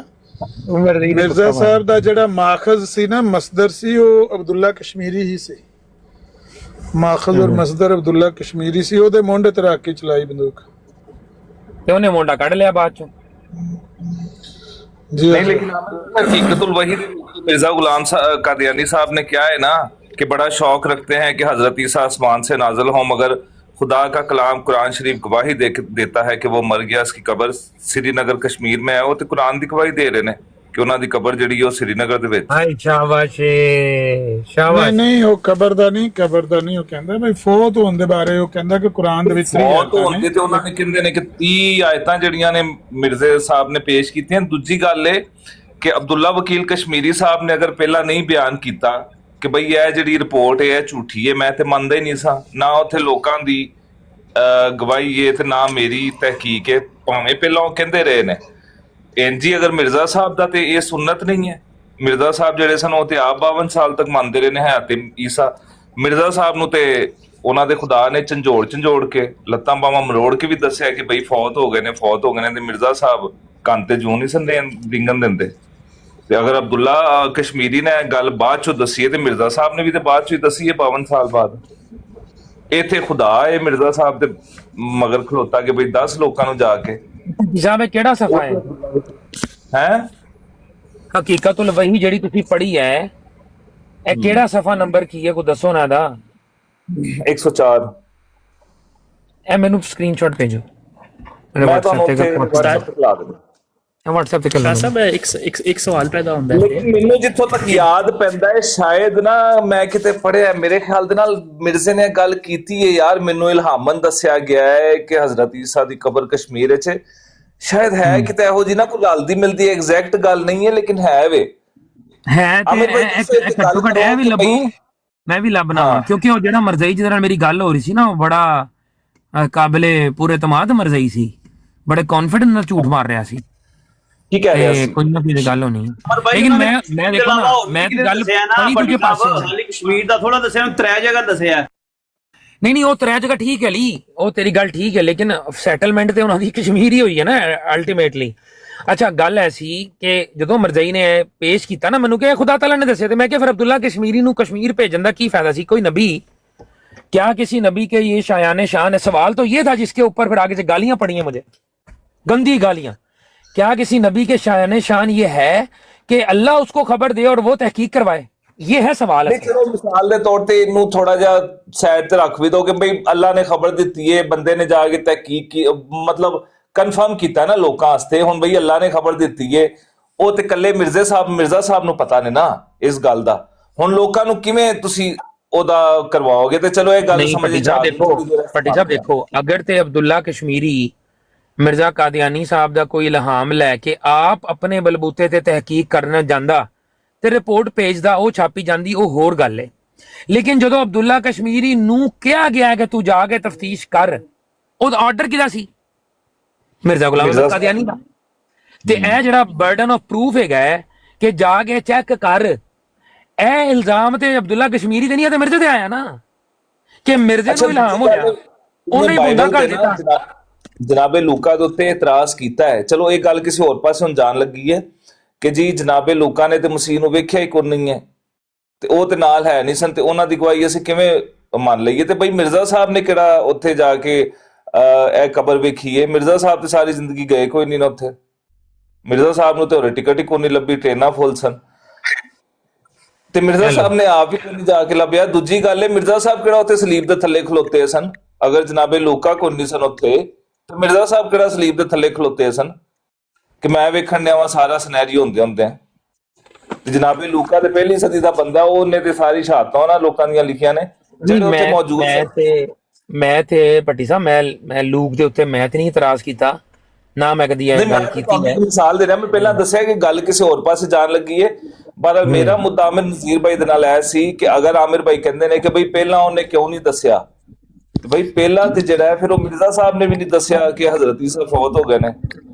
मिर्जा साहब ਦਾ ਜਿਹੜਾ ਮਾਖਜ਼ ਸੀ ਨਾ, ਮਸਦਰ ਸੀ, ਉਹ ਅਬਦੁੱਲਾ ਕਸ਼ਮੀਰੀ ਹੀ ਸੀ। ਮਾਖਜ਼ ਔਰ ਮਸਦਰ ਅਬਦੁੱਲਾ ਕਸ਼ਮੀਰੀ ਸੀ। ਉਹਦੇ ਮੋਢੇ ਤੇ ਰੱਖ ਕੇ ਚਲਾਈ ਬੰਦੂਕ ਤੇ ਉਹਨੇ ਮੋਢਾ ਕੱਢ ਲਿਆ ਬਾਅਦ ਚੋਂ जी। नहीं, लेकिन हकीकतुल वही मिर्जा गुलाम कादियानी साहब ने क्या है ना कि बड़ा शौक रखते हैं कि हजरत ईसा आसमान से नाजिल हो, मगर खुदा का कलाम कुरान शरीफ गवाही देता है कि वो मर गया, इसकी कब्र श्रीनगर कश्मीर में है। वो तो कुरान की गवाही दे रहे ने कि उन्हां दी कब्र जिहड़ी है श्रीनगर दे विच। हाय शाबाश शाबाश। नहीं वो कब्र दा नहीं ਉਹ ਕਹਿੰਦਾ ਬਈ ਫੌਤ ਹੋਣ ਦੇ ਬਾਰੇ ਉਹ ਕਹਿੰਦਾ ਕਿ ਕੁਰਾਨ ਦੇ ਵਿੱਚ ਫੌਤ ਹੋਣ ਦੇ ਤੇ ਉਹਨਾਂ ਨੇ ਕਹਿੰਦੇ ਨੇ ਕਿ 30 ਆਇਤਾਂ ਜਿਹੜੀਆਂ ਨੇ ਮਿਰਜ਼ੇ ਸਾਹਿਬ ਨੇ ਪੇਸ਼ ਕੀਤੀਆਂ। ਦੂਜੀ ਗੱਲ ਇਹ ਕਿ ਅਬਦੁੱਲਾ ਵਕੀਲ ਕਸ਼ਮੀਰੀ ਸਾਹਿਬ ਨੇ ਅਗਰ ਪਹਿਲਾਂ ਨਹੀਂ ਬਿਆਨ ਕੀਤਾ ਕਿ ਬਈ ਇਹ ਜਿਹੜੀ ਰਿਪੋਰਟ ਹੈ ਝੂਠੀ ਹੈ, ਮੈਂ ਤੇ ਮੰਨਦਾ ਹੀ ਨਹੀਂ ਸਾਂ, ਨਾ ਉੱਥੇ ਲੋਕਾਂ ਦੀ ਗਵਾਹੀ ਹੈ ਤੇ ਨਾ ਮੇਰੀ ਤਹਿਕੀਕ ਹੈ, ਭਾਵੇਂ ਪਹਿਲਾਂ ਉਹ ਕਹਿੰਦੇ ਰਹੇ ਨੇ ਇੰਜੀ। ਅਗਰ ਮਿਰਜ਼ਾ ਸਾਹਿਬ ਦਾ ਤੇ ਇਹ ਸੁਨਨਤ ਨਹੀਂ ਹੈ। ਮਿਰਜ਼ਾ ਸਾਹਿਬ ਜਿਹੜੇ ਸਨ ਉਹ ਤੇ ਆਪ 52 ਸਾਲ ਤੱਕ ਮੰਨਦੇ ਰਹੇ ਨੇ ਹਯਾਤ ਈਸਾ। ਮਿਰਜ਼ਾ ਸਾਹਿਬ ਨੂੰ ਤੇ ਉਹਨਾਂ ਦੇ ਖੁਦਾ ਨੇ ਝੰਜੋੜ ਕੇ ਲੱਤਾਂ ਬਾਹਾਂ ਮਰੋੜ ਕੇ ਵੀ ਦੱਸਿਆ ਕਿ ਬਈ ਫੌਤ ਹੋ ਗਏ ਨੇ ਤੇ ਮਿਰਜ਼ਾ ਸਾਹਿਬ ਕੰਨ ਤੇ ਜੂੰ ਨਹੀਂ ਸੰਦੇ ਡਿੰਗਣ ਦਿੰਦੇ। ਤੇ ਅਗਰ ਅਬਦੁੱਲਾ ਕਸ਼ਮੀਰੀ ਨੇ ਗੱਲ ਬਾਅਦ ਚੋਂ ਦੱਸੀ ਹੈ ਤੇ ਮਿਰਜ਼ਾ ਸਾਹਿਬ ਨੇ ਵੀ ਤੇ ਬਾਅਦ ਚੋਂ ਹੀ ਦੱਸੀ ਹੈ 52 ਸਾਲ ਬਾਅਦ। ਇੱਥੇ ਖੁਦਾ ਹੈ ਮਿਰਜ਼ਾ ਸਾਹਿਬ ਦੇ ਮਗਰ ਖਲੋਤਾ ਕਿ ਬਈ 10 ਲੋਕਾਂ ਨੂੰ ਜਾ ਕੇ ਕਿਹੜਾ ਸਫਾ ਹੈ ਹਕੀਕਤੁਲ ਵਹੀ ਜਿਹੜੀ ਤੁਸੀਂ ਪੜ੍ਹੀ ਹੈ, ਇਹ ਕਿਹੜਾ ਸਫਾ ਨੰਬਰ ਕੀ ਹੈ, ਕੋਈ ਦੱਸੋ ਨਾ ਦਾ। 104। ਇਹ ਮੈਨੂੰ ਸਕਰੀਨਸ਼ਾਟ ਭੇਜੋ, ਮੇਰੇ ਮੈਂ ਤੁਹਾਨੂੰ WhatsApp ਤੇ WhatsApp ਤੇ ਲਾ ਦਿੰਦਾ। WhatsApp ਤੇ ਕਰ ਲਓ। ਸਾਹਿਬ ਇੱਕ ਸਵਾਲ ਪੈਦਾ ਹੁੰਦਾ ਹੈ, ਲੇਕਿਨ ਮੈਨੂੰ ਜਿੱਥੋਂ ਤੱਕ ਯਾਦ ਪੈਂਦਾ ਹੈ, ਸ਼ਾਇਦ ਨਾ ਮੈਂ ਕਿਤੇ ਪੜ੍ਹਿਆ, ਮੇਰੇ ਖਿਆਲ ਦੇ ਨਾਲ ਮਿਰਜ਼ੇ ਨੇ ਗੱਲ ਕੀਤੀ ਹੈ ਯਾਰ, ਮੈਨੂੰ ਇਲਹਾਮਨ ਦੱਸਿਆ ਗਿਆ ਹੈ ਕਿ ਹਜ਼ਰਤ ਈਸਾ ਦੀ ਕਬਰ ਕਸ਼ਮੀਰ 'ਚ ਸ਼ਾਇਦ ਹੈ ਕਿਤੇ ਇਹੋ ਜਿਹੀ ਨਾ ਕੋਈ ਰਲਦੀ ਮਿਲਦੀ ਐਗਜ਼ੈਕਟ ਗੱਲ ਨਹੀਂ ਹੈ, ਲੇਕਿਨ ਹੈ ਵੇ ਹੈ ਤੇ ਘੱਟੋ ਘੱਟ ਇਹ ਵੀ ਲੱਭੋ, ਮੈਂ ਵੀ ਲੱਭਣਾ, ਕਿਉਂਕਿ ਉਹ ਜਿਹੜਾ ਮਰਜ਼ਈ ਜਿਹਦੇ ਨਾਲ ਮੇਰੀ ਗੱਲ ਹੋ ਰਹੀ ਸੀ ਨਾ, ਉਹ ਬੜਾ ਕਾਬਲੇ ਪੂਰੇ ਤਮਾਦ ਮਰਜ਼ਈ ਸੀ, ਬੜੇ ਕੌਨਫੀਡੈਂਸ ਨਾਲ ਝੂਠ ਮਾਰ ਰਿਹਾ ਸੀ। ਕੀ ਕਹਿ ਰਿਹਾ ਸੀ? ਕੋਈ ਨਾ ਕੋਈ ਗੱਲ ਹੋਣੀ, ਲੇਕਿਨ ਮੈਂ ਦੇਖੋ ਨਾ, ਮੈਂ ਗੱਲ ਕਈ ਦੂਜੇ ਪਾਸੇ ਕਸ਼ਮੀਰ ਦਾ ਥੋੜਾ ਦੱਸਿਆ, 3 ਜਗ੍ਹਾ ਦੱਸਿਆ। ਨਹੀਂ ਉਹ 3 ਜਗ੍ਹਾ ਠੀਕ ਹੈ ਲਈ, ਉਹ ਤੇਰੀ ਗੱਲ ਠੀਕ ਹੈ, ਲੇਕਿਨ ਸੈਟਲਮੈਂਟ ਤੇ ਉਹਨਾਂ ਦੀ ਕਸ਼ਮੀਰ ਹੀ ਹੋਈ ਹੈ ਨਾ ਅਲਟੀਮੇਟਲੀ। ਅੱਛਾ, ਗੱਲ ਐਸੀ ਕਿ ਜਦੋਂ ਮਰਜ਼ਈ ਨੇ ਪੇਸ਼ ਕੀਤਾ ਨਾ ਮੈਨੂੰ ਕਿ ਖੁਦਾ ਤਾਲਾ ਨੇ ਦੱਸਿਆ, ਤੇ ਮੈਂ ਕਿਹਾ ਫਿਰ ਅਬਦੁੱਲਾ ਕਸ਼ਮੀਰੀ ਨੂੰ ਕਸ਼ਮੀਰ ਭੇਜਣ ਦਾ ਕੀ ਫਾयदा ਸੀ? कोई नबी, क्या किसी नबी के ये शायान शान है? सवाल तो ये था जिसके ऊपर फिर आगे से गालियां पड़ी हैं मुझे, गंदी गालियां। क्या किसी नबी के शायान शान ये है कि अल्लाह उसको खबर दे और वो तहकीक करवाए? ये है सवाल। चलो मिसाल के तौर पे इनू थोड़ा जा साइड ते रख भी दो कि भाई अल्लाह ने खबर दी है, बंदे ने जाके तहकीक की, मतलब कन्फर्म किया ना लोगों वास्ते, हुण भाई अल्लाह ने खबर दी है, वो ते कल्ले मिर्जा साहब नूं पता ने ना इस गल दा। हुण लोकां नूं किवें तुसीं ओदा करवाओगे? ते चलो ये गल समझ जा। देखो भट्टी साहब, देखो अगर ते अब्दुल्ला कश्मीरी मिर्जा कादियानी साहब दा कोई इल्हाम लैके आप अपने बलबूते ते तहकीक करना जांदा ते रिपोर्ट भेजदा, ਉਹ ਛਾਪੀ ਜਾਂਦੀ, ਉਹ ਹੋਰ ਗੱਲ ਹੈ। ਲੇਕਿਨ ਜਦੋਂ ਅਬਦੁੱਲਾ ਕਸ਼ਮੀਰੀ ਨੂੰ ਕਿਹਾ ਗਿਆ ਕਿ ਤੂੰ ਜਾ ਕੇ ਤਫਤੀਸ਼ ਕਰ, ਉਹਦਾ ਆਰਡਰ ਕਿਹਦਾ ਸੀ? ਮਿਰਜ਼ਾ ਗੁਲਾਮ ਅਹਿਮਦ ਕਾਦੀਆਨੀ ਦਾ। ਤੇ ਇਹ ਜਿਹੜਾ ਬਰਡਨ ਆਫ ਪ੍ਰੂਫ ਹੈਗਾ ਕਿ ਜਾ ਕੇ ਚੈੱਕ ਕਰ, ਇਹ ਇਲਜ਼ਾਮ ਤੇ ਅਬਦੁੱਲਾ ਕਸ਼ਮੀਰੀ ਤੇ ਨਹੀਂ, ਤੇ ਮਿਰਜ਼ੇ ਤੇ ਆਇਆ ਨਾ, ਕਿ ਮਿਰਜ਼ੇ ਨੂੰ ਇਲਹਾਮ ਹੋਇਆ, ਉਹਨੇ ਬੰਦਾ ਕਰ ਦਿੱਤਾ। ਜਨਾਬੇ ਲੂਕਾ ਦੇ ਉੱਤੇ ਇਤਰਾਜ਼ ਕੀਤਾ ਹੈ। ਚਲੋ ਇਹ ਗੱਲ ਕਿਸੇ ਹੋਰ ਪਾਸੇ ਹੁਣ ਜਾਣ ਲੱਗੀ ਹੈ ਕਿ ਜੀ ਜਨਾਬੇ ਲੋਕਾਂ ਨੇ ਤੇ ਮਸੀਹ ਨੂੰ ਵੇਖਿਆ ਹੀ ਕੋਈ ਨਹੀਂ ਹੈ, ਤੇ ਉਹ ਤੇ ਨਾਲ ਹੈ ਨਹੀਂ ਸਨ, ਤੇ ਉਹਨਾਂ ਦੀ ਗਵਾਹੀ ਅਸੀਂ ਕਿਵੇਂ ਮੰਨ ਲਈਏ? ਤੇ ਬਈ ਮਿਰਜ਼ਾ ਸਾਹਿਬ ਨੇ ਕਿਹੜਾ ਉੱਥੇ ਜਾ ਕੇ ਇਹ ਕਬਰ ਵੇਖੀ ਹੈ? ਮਿਰਜ਼ਾ ਸਾਹਿਬ ਤੇ ਸਾਰੀ ਜ਼ਿੰਦਗੀ ਗਏ ਕੋਈ ਨਹੀਂ ਨਾ ਉੱਥੇ। ਮਿਰਜ਼ਾ ਸਾਹਿਬ ਨੂੰ ਤੇ ਹੋਰ ਟਿਕਟ ਹੀ ਕੋਈ ਨਹੀਂ ਲੱਭੀ, ਟ੍ਰੇਨਾਂ ਫੁੱਲ ਸਨ, ਤੇ ਮਿਰਜ਼ਾ ਸਾਹਿਬ ਨੇ ਆਪ ਵੀ ਕੋਈ ਨਹੀਂ ਜਾ ਕੇ ਲੱਭਿਆ। ਦੂਜੀ ਗੱਲ ਹੈ, ਮਿਰਜ਼ਾ ਸਾਹਿਬ ਕਿਹੜਾ ਉੱਥੇ ਸਲੀਬ ਦੇ ਥੱਲੇ ਖਲੋਤੇ ਸਨ? ਅਗਰ ਜਨਾਬੇ ਲੋਕਾਂ ਕੋਈ ਨਹੀਂ ਸਨ ਉੱਥੇ, ਤੇ ਮਿਰਜ਼ਾ ਸਾਹਿਬ ਕਿਹੜਾ ਸਲੀਬ ਦੇ ਥੱਲੇ ਖਲੋਤੇ ਸਨ ਕਿ ਮੈਂ ਵੇਖਣ ਡਿਆ ਵਾਂ ਸਾਰਾ ਸਿਨੈਰੀਓ ਹੁੰਦੇ ਆ? ਤੇ ਜਨਾਬੇ ਲੂਕਾ ਤੇ ਪਹਿਲੀ ਸਦੀ ਦਾ ਬੰਦਾ, ਉਹਨੇ ਤੇ ਸਾਰੀ ਸ਼ਹਾਦਤਾਂ ਉਹਨਾਂ ਲੋਕਾਂ ਦੀਆਂ ਲਿਖੀਆਂ ਨੇ ਜਿਹੜੇ ਉੱਥੇ ਮੌਜੂਦ ਸਨ। ਮੈਂ ਤੇ ਭੱਟੀ ਸਾਹਿਬ, ਮੈਂ ਲੂਕ ਦੇ ਉੱਤੇ ਮੈਂ ਤੇ ਨਹੀਂ ਇਤਰਾਜ਼ ਕੀਤਾ ਨਾ, ਮੈਂ ਕਦੀ ਇਹ ਗੱਲ ਕੀਤੀ ਹੈ। ਮਿਸਾਲ ਦੇ ਰਿਹਾ, ਮੈਂ ਪਹਿਲਾਂ ਦੱਸਿਆ ਕਿ ਗੱਲ ਕਿਸੇ ਹੋਰ ਪਾਸੇ ਜਾਣ ਲੱਗੀ ਹੈ। ਪਰ ਮੇਰਾ ਮੁੱਦਾ ਆਮਿਰ ਨਜ਼ੀਰ ਭਾਈ ਦੇ ਨਾਲ ਆਇਆ ਸੀ ਕਿ ਅਗਰ ਆਮਿਰ ਭਾਈ ਕਹਿੰਦੇ ਨੇ ਕਿ ਬਈ ਪਹਿਲਾਂ ਉਹਨੇ ਕਿਉਂ ਨਹੀਂ ਦੱਸਿਆ, ਤੇ ਬਈ ਪਹਿਲਾਂ ਤੇ ਜਿਹੜਾ ਹੈ ਫਿਰ ਉਹ ਮਿਰਜ਼ਾ ਸਾਹਿਬ ਨੇ ਵੀ ਨਹੀਂ ਦੱਸਿਆ ਕਿ ਹਜ਼ਰਤ ਈਸਾ ਫੌਤ ਹੋ ਗਏ ਨੇ।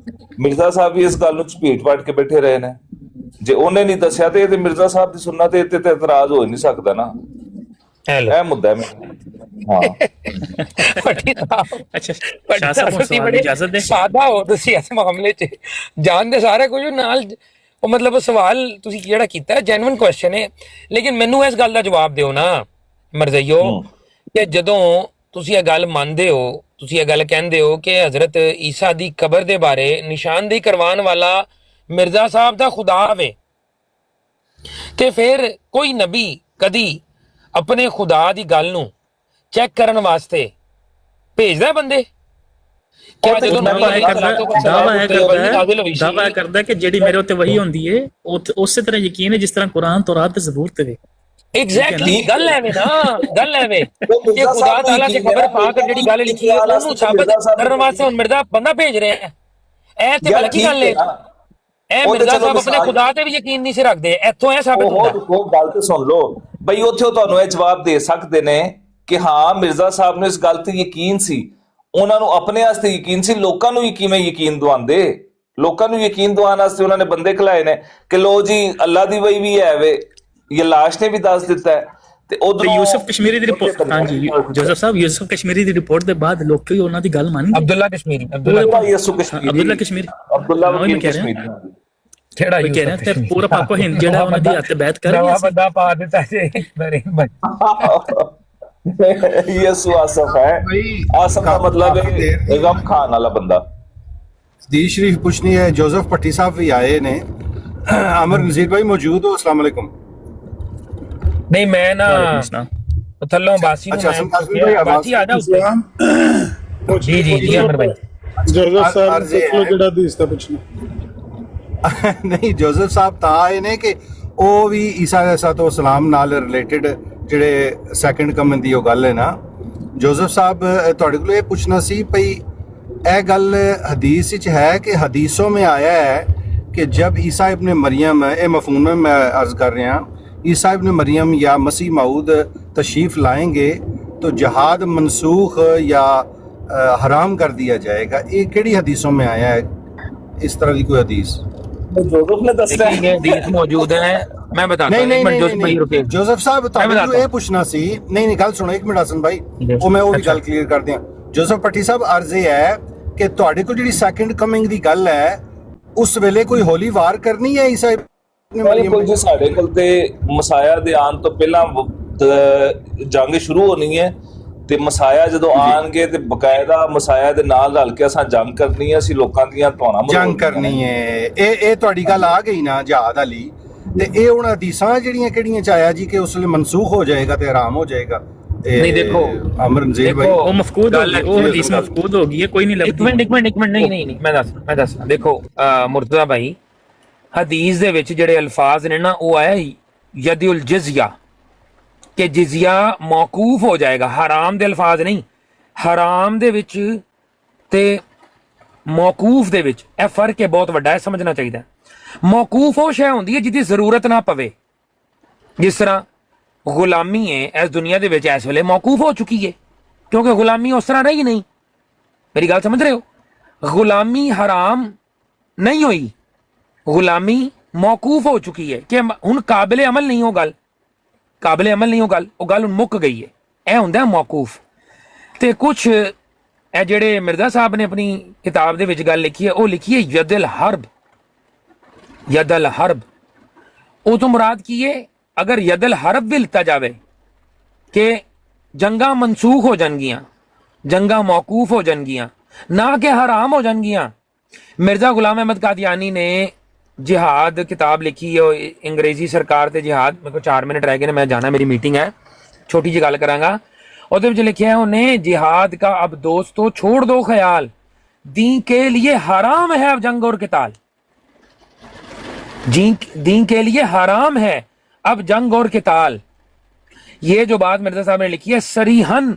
ਮਿਰਜ਼ਾ ਸਾਹਿਬ ਵੀ ਇਸ ਗੱਲ ਨੂੰ ਝਪੀਟ ਪਾਟ ਕੇ ਬੈਠੇ ਰਹੇ ਨੇ। ਜੇ ਉਹਨੇ ਨਹੀਂ ਦੱਸਿਆ ਤੇ ਮਿਰਜ਼ਾ ਸਾਹਿਬ ਦੀ ਸੁਣਨਾ ਤੇ ਇਤਰਾਜ਼ ਹੋ ਨਹੀਂ ਸਕਦਾ ਨਾ। ਇਹ ਮੁੱਦਾ ਹੈ। ਹਾਂ ਅੱਛਾ, ਸ਼ਾਹ ਸਾਹਿਬ ਨੂੰ ਇਜਾਜ਼ਤ ਦੇ, ਸਾਦਾ ਹੋ ਤੁਸੀਂ ਇਸ ਮਾਮਲੇ 'ਚ ਜਾਣਦੇ ਸਾਰੇ ਕੁਝ ਨਾਲ, ਉਹ ਮਤਲਬ ਸਵਾਲ ਤੁਸੀਂ ਜਿਹੜਾ ਕੀਤਾ ਜੈਨੂਇਨ ਕੁਐਸਚਨ ਹੈ, ਲੇਕਿਨ ਮੈਨੂੰ ਇਸ ਗੱਲ ਦਾ ਜਵਾਬ ਦਿਓ ਨਾ ਮਰਜ਼ਈਓ, ਕਿ ਜਦੋਂ ਤੁਸੀਂ ਇਹ ਗੱਲ ਮੰਨਦੇ ਹੋ, ਤੁਸੀਂ ਇਹ ਗੱਲ ਕਹਿੰਦੇ ਹੋ ਕਿ ਹਜ਼ਰਤ ਈਸਾ ਦੀ ਕਬਰ ਦੇ ਬਾਰੇ ਨਿਸ਼ਾਨਦੇਹੀ ਕਰਵਾਉਣ ਵਾਲਾ ਮਿਰਜ਼ਾ ਸਾਹਿਬ ਦਾ ਖੁਦਾ ਵੇ, ਤੇ ਫਿਰ ਕੋਈ ਨਬੀ ਕਦੀ ਆਪਣੇ ਖੁਦਾ ਦੀ ਗੱਲ ਨੂੰ ਚੈੱਕ ਕਰਨ ਵਾਸਤੇ ਭੇਜਦਾ ਬੰਦੇ? ਦਾਵਾ ਕਰਦਾ ਕਿ ਜਿਹੜੀ ਮੇਰੇ ਉੱਤੇ ਵਹੀ ਹੁੰਦੀ ਹੈ ਉਸੇ ਤਰ੍ਹਾਂ ਯਕੀਨ ਹੈ ਜਿਸ ਤਰ੍ਹਾਂ ਕੁਰਾਨ ਤੌਰਾਤ ਤੇ ਜ਼ਬੂਰ ਤੇ ਵੇ। ਐਗਜ਼ੈਕਟਲੀ ਗੱਲ ਐਵੇਂ ਨਾ, ਗੱਲ ਐਵੇਂ ਕਿ ਖੁਦਾ ਤਾਲਾ ਦੀ ਖਬਰ ਪਾ ਕੇ ਜਿਹੜੀ ਗੱਲ ਲਿਖੀ ਹੈ ਉਹਨੂੰ ਸਾਬਤ ਕਰਨ ਵਾਸਤੇ ਹੁਣ ਮਿਰਜ਼ਾ ਬੰਦਾ ਭੇਜ ਰਿਹਾ ਹੈ। ਇਹ ਤੇ ਗਲਤ ਗੱਲ ਹੈ। ਇਹ ਮਿਰਜ਼ਾ ਸਾਹਿਬ ਆਪਣੇ ਖੁਦਾ ਤੇ ਵੀ ਯਕੀਨ ਨਹੀਂ ਸੀ ਰੱਖਦੇ, ਇੱਥੋਂ ਇਹ ਸਾਬਤ ਹੁੰਦਾ। ਉਹ ਗੱਲ ਤੇ ਸੁਣ ਲਓ ਬਈ, ਉੱਥੇ ਤੁਹਾਨੂੰ ਇਹ ਜਵਾਬ ਦੇ ਸਕਦੇ ਨੇ ਕਿ ਹਾਂ ਮਿਰਜ਼ਾ ਸਾਹਿਬ ਨੂੰ ਇਸ ਗੱਲ ਤੇ ਯਕੀਨ ਸੀ, ਉਹਨਾਂ ਨੂੰ ਆਪਣੇ ਵਾਸਤੇ ਯਕੀਨ ਸੀ, ਲੋਕਾਂ ਨੂੰ ਕਿਵੇਂ ਯਕੀਨ ਦਵਾਉਂਦੇ? ਲੋਕਾਂ ਨੂੰ ਯਕੀਨ ਦਵਾਉਣ ਵਾਸਤੇ ਉਹਨਾਂ ਨੇ ਬੰਦੇ ਖਲਾਏ ਨੇ ਕਿ ਲੋ ਜੀ ਅੱਲਾ ਦੀ ਵਹੀ ਵੀ ਹੈ ਵੇ, ਇਹ ਲਾਸ਼ ਨੇ ਵੀ ਦੱਸ ਦਿੱਤਾ ਹੈ। ਤੇ ਉਧਰ ਯੂਸਫ ਕਸ਼ਮੀਰੀ ਦੀ ਰਿਪੋਰਟ, ਹਾਂਜੀ ਜੋਸਫ ਸਾਹਿਬ, ਯੂਸਫ ਕਸ਼ਮੀਰੀ ਦੀ ਰਿਪੋਰਟ ਦੇ ਬਾਅਦ ਲੋਕੀ ਉਹਨਾਂ ਦੀ ਗੱਲ ਮੰਨ ਗਏ। ਅਬਦੁੱਲਾ ਕਸ਼ਮੀਰੀ, ਅਬਦੁੱਲਾ ਕਸ਼ਮੀਰੀ ਕਿਹੜਾ ਕਹਿ ਰਿਹਾ ਤੇ ਪੂਰਾ ਪਾਕੋ ਹਿੰਦ ਜਿਹੜਾ ਉਹਨਾਂ ਦੀ ਹੱਥ ਬੈਠ ਕਰ ਰਿਹਾ ਬੰਦਾ ਪਾ ਦਿੱਤਾ ਜੇ ਮੇਰੇ ਯਸੂ ਆਸਫ ਹੈ। ਆਸਫ ਦਾ ਮਤਲਬ ਹੈ ਗਮ ਖਾਨ ਵਾਲਾ ਬੰਦਾ। ਹਦੀਸ ਸ਼ਰੀਫ ਪੁੱਛਣੀ ਹੈ, ਜੋਸਫ ਭੱਟੀ ਸਾਹਿਬ ਵੀ ਆਏ ਨੇ आमिर नजीर भाई मौजूद हो? अस्सलाम वालेकुम। नहीं मैं ना थल्लों बासी अच्छा, हसन काज़मी भाई, बासी आ जाओ। जी जी जी आमिर भाई। जोसेफ साहब को ਜਿਹੜਾ ਹਦੀਸ ਦਾ ਪੁੱਛਣਾ ਨਹੀਂ ਜੋਸਫ ਸਾਹਿਬ ਤਾਂ ਆਏ ਨੇ ਕਿ ਉਹ ਵੀ ਈਸਾ ਅਲੈਹਿਸਸਲਾਮ ਨਾਲ ਰਿਲੇਟਡ ਜਿਹੜੇ ਸੈਕੰਡ ਕਮਨ ਦੀ ਉਹ ਗੱਲ ਹੈ ਨਾ। ਜੋਸਫ ਸਾਹਿਬ ਤੁਹਾਡੇ ਕੋਲ ਇਹ ਪੁੱਛਣਾ ਸੀ ਭਈ ਇਹ ਗੱਲ ਹਦੀਸ ਵਿੱਚ ਹੈ ਕਿ ਹਦੀਸੋਂ में आया है कि जब ईसा इब्न मरियम ए मफहूम में मैं अर्ज कर रहा ईसा इब्न मरियम या मसीह मऊद तशरीफ लाएंगे तो जहाद मनसूख या हराम कर दिया जाएगा। ये केड़ी हदीसों में आया है इस तरह की कोई हदीस? जोसेफ ने दस हदीस मौजूद है, मैं बताता हूं। नहीं जोसेफ साहब ਤੁਹਾਨੂੰ ਇਹ ਪੁੱਛਣਾ ਸੀ। ਨਹੀਂ ਗੱਲ ਸੁਣੋ ਇੱਕ ਮਿੰਟ ਹਸਨ ਭਾਈ, ਉਹ ਮੈਂ ਉਹ ਵੀ ਗੱਲ ਕਲੀਅਰ ਕਰ ਦਿਆਂ। ਜੋਸਫ ਪੱਟੀ ਸਾਹਿਬ ਅਰਜ਼ ਇਹ ਹੈ ਕਿ ਤੁਹਾਡੇ ਕੋਲ ਜਿਹੜੀ ਸੈਕੰਡ ਕਮਿੰਗ ਦੀ ਗੱਲ ਹੈ ਉਸ ਵੇਲੇ ਕੋਈ ਹੋਲੀ ਵਾਰ ਕਰਨੀ ਹੈ ਈਸਾ ਬਿਲਕੁਲ ਜੀ, ਸਾਡੇ ਕੋਲ ਤੇ ਮਸਾਇਆ ਦੇ ਆਉਣ ਤੋਂ ਪਹਿਲਾਂ ਜੰਗ ਸ਼ੁਰੂ ਹੋਣੀ ਹੈ ਤੇ ਮਸਾਇਆ ਜਦੋਂ ਆਣਗੇ ਤੇ ਬਕਾਇਦਾ ਮਸਾਇਆ ਦੇ ਨਾਲ ਰਲ ਕੇ ਅਸਾਂ ਜੰਗ ਕਰਨੀ ਹੈ, ਅਸੀਂ ਲੋਕਾਂ ਦੀਆਂ ਧੌਣਾ ਜੰਗ ਕਰਨੀ ਹੈ। ਇਹ ਤੁਹਾਡੀ ਗੱਲ ਆ ਗਈ ਨਾ ਜਹਾਦ ਵਾਲੀ, ਤੇ ਇਹ ਹੁਣ ਹਦੀਸਾਂ ਜਿਹੜੀਆਂ ਕਿਹੜੀਆਂ ਚ ਆਇਆ ਜੀ ਕਿ ਉਸ ਵੇਲੇ ਮਨਸੂਖ ਹੋ ਜਾਏਗਾ ਤੇ ਹਰਾਮ ਹੋ ਜਾਏਗਾ। नहीं देखो आमिर नज़ीर भाई वो मफकूद होगी, वो हदीस मफकूद होगी है, कोई नहीं लगती। एक मिनट नहीं मैं दस देखो मुर्तज़ा भाई हदीस ਦੇ ਵਿੱਚ ਜਿਹੜੇ ਅਲਫਾਜ਼ ਨੇ ਨਾ ਉਹ ਆਇਆ ਯਦੁਲ ਜਿਜ਼या ਕਿ ਜਿਜ਼या ਮੌਕੂਫ ਹੋ ਜਾਏਗਾ। ਹਰਾਮ ਦੇ ਅਲਫਾਜ਼ ਨਹੀਂ, ਹਰਾਮ ਦੇ ਵਿੱਚ ਤੇ ਮੌਕੂਫ ਦੇ ਵਿੱਚ ਇਹ ਫਰਕ ਹੈ, ਬਹੁਤ ਵੱਡਾ ਹੈ, ਸਮਝਣਾ ਚਾਹੀਦਾ। ਮੌਕੂਫ ਉਹ ਸ਼ੈ ਹੁੰਦੀ ਹੈ ਜਿਹਦੀ ਜ਼ਰੂਰਤ ਨਾ ਪਵੇ, ਜਿਸ ਤਰ੍ਹਾਂ ਗੁਲਾਮੀ ਹੈ ਇਸ ਦੁਨੀਆ ਦੇ ਵਿੱਚ ਇਸ ਵੇਲੇ ਮੌਕੂਫ ਹੋ ਚੁੱਕੀ ਹੈ ਕਿਉਂਕਿ ਗੁਲਾਮੀ ਉਸ ਤਰ੍ਹਾਂ ਰਹੀ ਨਹੀਂ। ਮੇਰੀ ਗੱਲ ਸਮਝ ਰਹੇ ਹੋ? ਗੁਲਾਮੀ ਹਰਾਮ ਨਹੀਂ ਹੋਈ, ਗੁਲਾਮੀ ਮੌਕੂਫ ਹੋ ਚੁੱਕੀ ਹੈ ਕਿ ਹੁਣ ਕਾਬਿਲ ਅਮਲ ਨਹੀਂ ਉਹ ਗੱਲ, ਕਾਬਿਲ ਅਮਲ ਨਹੀਂ ਉਹ ਗੱਲ ਹੁਣ ਮੁੱਕ ਗਈ ਹੈ। ਇਹ ਹੁੰਦਾ ਮੌਕੂਫ। ਤੇ ਕੁਛ ਇਹ ਜਿਹੜੇ ਮਿਰਜ਼ਾ ਸਾਹਿਬ ਨੇ ਆਪਣੀ ਕਿਤਾਬ ਦੇ ਵਿੱਚ ਗੱਲ ਲਿਖੀ ਹੈ ਉਹ ਲਿਖੀ ਹੈ ਯਦਲ ਹਰਬ। ਯਦਲ ਹਰਬ ਉਹ ਤੋਂ ਮੁਰਾਦ ਕੀ ਹੈ? ਅਗਰ ਯਦਲ ਹਰਬ ਵੀ ਲਿੱਤਾ ਜਾਵੇ ਕਿ ਜੰਗਾਂ ਮਨਸੂਖ ਹੋ ਜਾਣਗੀਆਂ, ਜੰਗਾਂ ਮੌਕੂਫ ਹੋ ਜਾਣਗੀਆਂ, ਨਾ ਕਿ ਹਰਾਮ ਹੋ ਜਾਣਗੀਆਂ। ਮਿਰਜ਼ਾ ਗੁਲਾਮ ਅਹਿਮਦ ਕਾਦੀਆਨੀ ਨੇ ਜਿਹਾਦ ਕਿਤਾਬ ਲਿਖੀ ਹੈ, ਅੰਗਰੇਜ਼ੀ ਸਰਕਾਰ ਤੇ ਜਿਹਾਦ। ਮੇਰੇ ਕੋਲ 4 ਮਿੰਟ ਰਹਿ ਗਏ ਨੇ, ਮੈਂ ਜਾਣਾ, ਮੇਰੀ ਮੀਟਿੰਗ ਹੈ, ਛੋਟੀ ਜਿਹੀ ਗੱਲ ਕਰਾਂਗਾ। ਉਹਦੇ ਵਿੱਚ ਲਿਖਿਆ ਹੈ ਉਹਨੇ जिहाद का अब दोस्तों छोड़ दो ख्याल दीन के लिए हराम है अब जंग और किताल। दीन के लिए हराम है अब जंग और किताल। ये जो बात मिर्जा साहब ने लिखी है सरीहन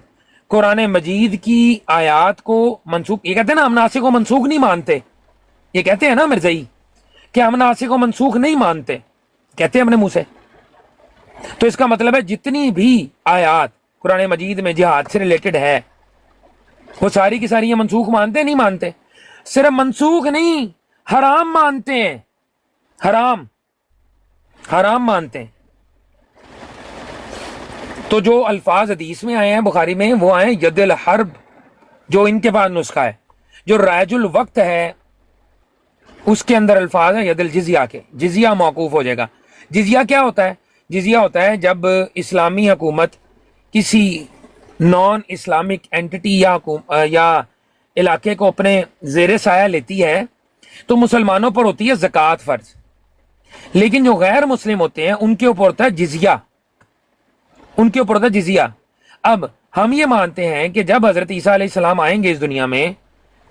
कुरान मजीद की आयात को मनसूख, ये कहते हैं ना हम नासिक को मनसूख नहीं मानते, ये कहते हैं ना मिर्जाई कि हम नासिक को मनसूख नहीं मानते, कहते हैं अपने मुंह से। तो इसका मतलब है जितनी भी आयात कुरान मजीद में जिहाद से रिलेटेड है वो सारी की सारी ये मनसूख मानते हैं? नहीं मानते। सिर्फ मनसूख नहीं, हराम मानते हैं, हराम मानते हैं। तो जो अल्फाज हदीस में आए हैं बुखारी में वो आए यदुल हर्ब, जो इनके पास नुस्खा है। जो राजुल वक्त है उसके अंदर अल्फाज है यदुल जिज़िया के, जिज़िया मौकूफ हो जाएगा। जिज़िया क्या होता है? जिज़िया होता है जब इस्लामी हुकूमत किसी नॉन इस्लामिक एंटिटी या इलाके को अपने ज़ेरे साया लेती है तो मुसलमानों पर होती है ज़कात फ़र्ज, लेकिन जो गैर मुस्लिम होते हैं उनके ऊपर होता है जिज़िया, उनके ऊपर होता है जिज़िया। अब हम ये मानते हैं कि जब हज़रत ईसा अलैहिस्सलाम आएंगे इस दुनिया में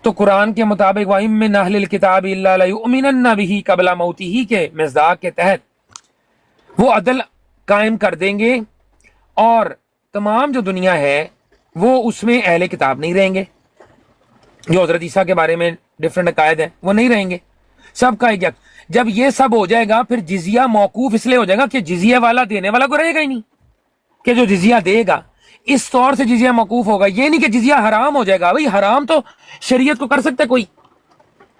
तो कुरान के मुताबिक वइम मिन अहलिल किताब इल्ला लयुमिनन्ना बिही क़ब्ला मौतिही के मिज़दाक़ के तहत वो अदल कायम कर देंगे और तमाम जो दुनिया है वो उसमें अहले किताब नहीं रहेंगे। जो हज़रत ईसा के बारे में डिफरेंट अकायद है वो नहीं रहेंगे, सबका एक। जब ये सब हो जाएगा फिर जिज़िया मौकूफ इसलिए हो जाएगा कि जिज़िया वाला देने वाला को रहेगा ही नहीं, कि जो जिज़िया देगा इस तौर से जिज़िया मौकूफ होगा। ये नहीं कि जिज़िया हराम हो जाएगा। भाई हराम तो शरीयत को कर सकता है कोई,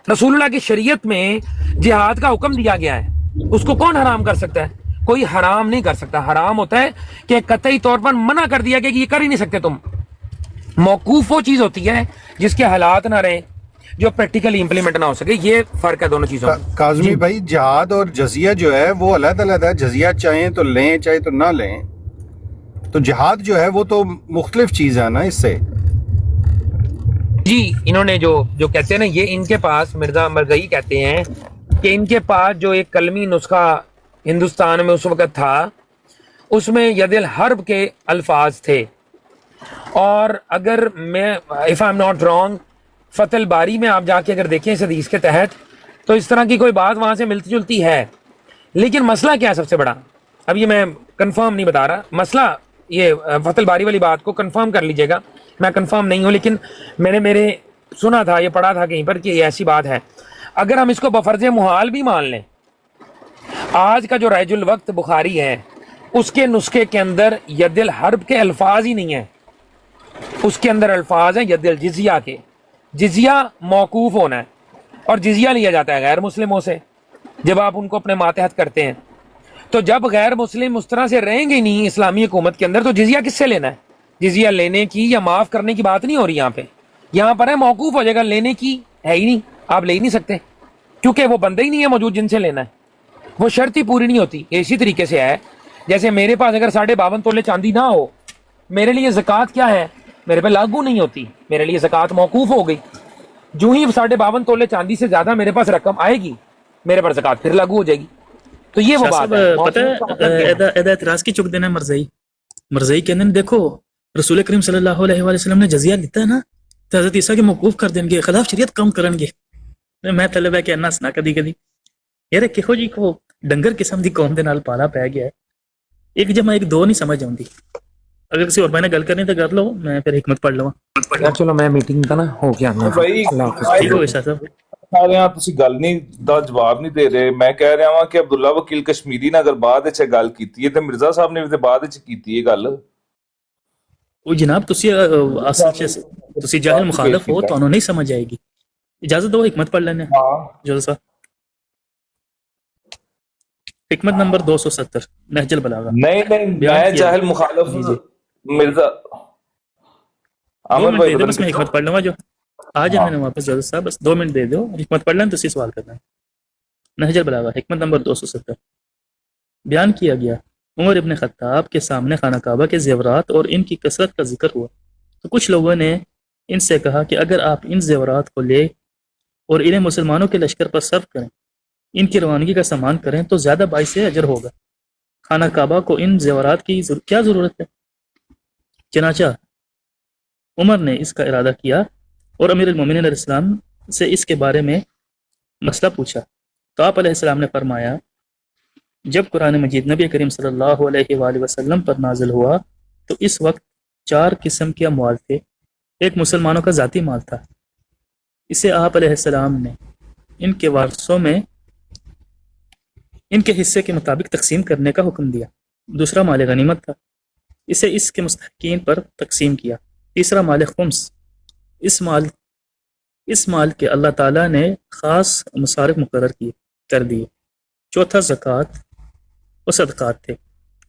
रसूलुल्लाह की शरीयत में जिहाद का हुक्म दिया गया है, उसको कौन हराम कर सकता है? कोई हराम नहीं कर सकता। हराम होता है कि कतई तौर पर मना कर दिया कि ये कर ही नहीं सकते तुम। मौकूफ वो चीज होती है जिसके हालात ना रहे, जो प्रैक्टिकली इंप्लीमेंट ना हो सके। ये फर्क है दोनों चीजों का। काज़मी भाई जिहाद और जजिया जो है वो अलग-अलग है। जजिया चाहे तो लें चाहे तो ना लें, तो जिहाद जो है वो तो मुख्तलिफ चीज है ना इससे। जी इन्होंने जो कहते हैं ना, ये इनके पास मिर्जा मरगई कहते हैं کہ ان کے پاس جو ایک کلمی نسخہ ہندوستان میں اس وقت تھا اس میں ید الحرب کے الفاظ تھے، اور اگر میں if I am not wrong فتح الباری میں آپ جا کے اگر دیکھیں اس حدیث کے تحت تو اس طرح کی کوئی بات وہاں سے ملتی جلتی ہے. لیکن مسئلہ کیا ہے سب سے بڑا، اب یہ میں کنفرم نہیں بتا رہا، مسئلہ یہ فتح الباری والی بات کو کنفرم کر لیجئے گا، میں کنفرم نہیں ہوں لیکن میں نے سنا تھا، یہ پڑھا تھا کہیں پر کہ یہ ایسی بات ہے. اگر ہم اس کو بفرض محال بھی مان لیں، آج کا جو رائج الوقت بخاری ہے اس کے نسخے کے اندر ید الحرب کے الفاظ ہی نہیں ہیں، اس کے اندر الفاظ ہیں ید الجزیہ کے. جزیہ موقوف ہونا ہے اور جزیہ لیا جاتا ہے غیر مسلموں سے جب آپ ان کو اپنے ماتحت کرتے ہیں. تو جب غیر مسلم اس طرح سے رہیں گے نہیں اسلامی حکومت کے اندر تو جزیہ کس سے لینا ہے؟ جزیہ لینے کی یا معاف کرنے کی بات نہیں ہو رہی یہاں پہ، یہاں پر ہے موقوف ہو جائے گا، لینے کی ہے ہی نہیں، آپ لے ہی نہیں سکتے کیونکہ وہ بندے ہی نہیں ہے موجود جن سے لینا ہے، وہ شرط ہی پوری نہیں ہوتی. اسی طریقے سے ہے جیسے میرے پاس اگر 52.5 تولے چاندی نہ ہو، میرے لیے زکوٰۃ کیا ہے، میرے پہ لاگو نہیں ہوتی، میرے لیے زکوٰۃ موقوف ہو گئی. جو ہی 52.5 تولے چاندی سے زیادہ میرے پاس رقم آئے گی میرے پر زکوٰۃ پھر لاگو ہو جائے گی. تو یہ وہ بات ہے. پتہ ہے اعتراض کی چک دینا مرزائی کہنے دیکھو رسول کریم صلی اللہ علیہ وآلہ وسلم نے جزیہ لیتا ہے نا تو حضرت عیسیٰ کے موقوف کر دیں گے، خلاف شریعت کم کرن گے. میں طلب ہے کہ اننا سنا کدی یار کہو جی کو ڈنگر قسم دی قوم دے نال پالا پی گیا ہے، ایک جمع ایک دو نہیں سمجھ آؤندی. اگر کسی اور بھائی نے گل کرنی تو کر لو، میں پھر حکمت پڑھ لواں. چلو میں میٹنگ کا نا ہو گیا ٹھیک ہو گیا صاحب. ਤੁਸੀਂ ਗੱਲ ਨਹੀਂ ਦਾ ਜਵਾਬ ਨਹੀਂ ਦੇ ਰਹੇ. ਮੈਂ ਕਹਿ ਰਿਹਾ ਹਾਂ ਕਿ ਅਬਦੁੱਲਾ ਵਕੀਲ ਕਸ਼ਮੀਰੀ ਨੇ ਅਗਰ ਬਾਅਦ ਵਿੱਚ ਗੱਲ ਕੀਤੀ ਹੈ ਤੇ ਮਿਰਜ਼ਾ ਸਾਹਿਬ ਨੇ ਵੀ ਤੇ ਬਾਅਦ ਵਿੱਚ ਕੀਤੀ ਹੈ ਗੱਲ. ਉਹ ਜਨਾਬ ਤੁਸੀਂ ਅਸਲ 'ਚ ਤੁਸੀਂ ਜਾਹਿਲ ਮੁਖਾਲਫ ਹੋ, ਤੁਹਾਨੂੰ ਨਹੀਂ ਸਮਝ ਆਏਗੀ. ਇਜਾਜ਼ਤ ਦਿਓ حکمت پڑھ لینے. ہاں جلد صاحب حکمت نمبر 270 نہج البلاغہ. نہیں میں جاہل مخالف مرزا عامر بھائی بس میں حکمت پڑھ لوں گا جو آ جائیں میں نے واپس. جلد صاحب بس 2 منٹ دے دو، حکمت پڑھ لیں تو اسی سوال کرنا ہے. نہج البلاغہ حکمت نمبر 270 بیان کیا گیا عمر ابن خطاب کے سامنے خانہ کعبہ کے زیورات اور ان کی کثرت کا ذکر ہوا تو کچھ لوگوں نے ان سے کہا کہ اگر آپ ان زیورات کو لے اور انہیں مسلمانوں کے لشکر پر صرف کریں، ان کی روانگی کا سامان کریں تو زیادہ باعث اجر ہوگا. خانہ کعبہ کو ان زیورات کی کیا ضرورت ہے؟ چنانچہ عمر نے اس کا ارادہ کیا اور امیر المومنین علیہ السلام سے اس کے بارے میں مسئلہ پوچھا تو آپ علیہ السلام نے فرمایا جب قرآن مجید نبی کریم صلی اللہ علیہ وآلہ وسلم پر نازل ہوا تو اس وقت 4 قسم کے اموال تھے. ایک مسلمانوں کا ذاتی مال تھا، اسے آپ علیہ السلام نے ان کے وارثوں میں ان کے حصے کے مطابق تقسیم کرنے کا حکم دیا. دوسرا مال غنیمت تھا، اسے اس کے مستحقین پر تقسیم کیا. تیسرا مال خمس، اس مال کے اللہ تعالیٰ نے خاص مصارف مقرر کر دیے. چوتھا زکوٰۃ و صدقات تھے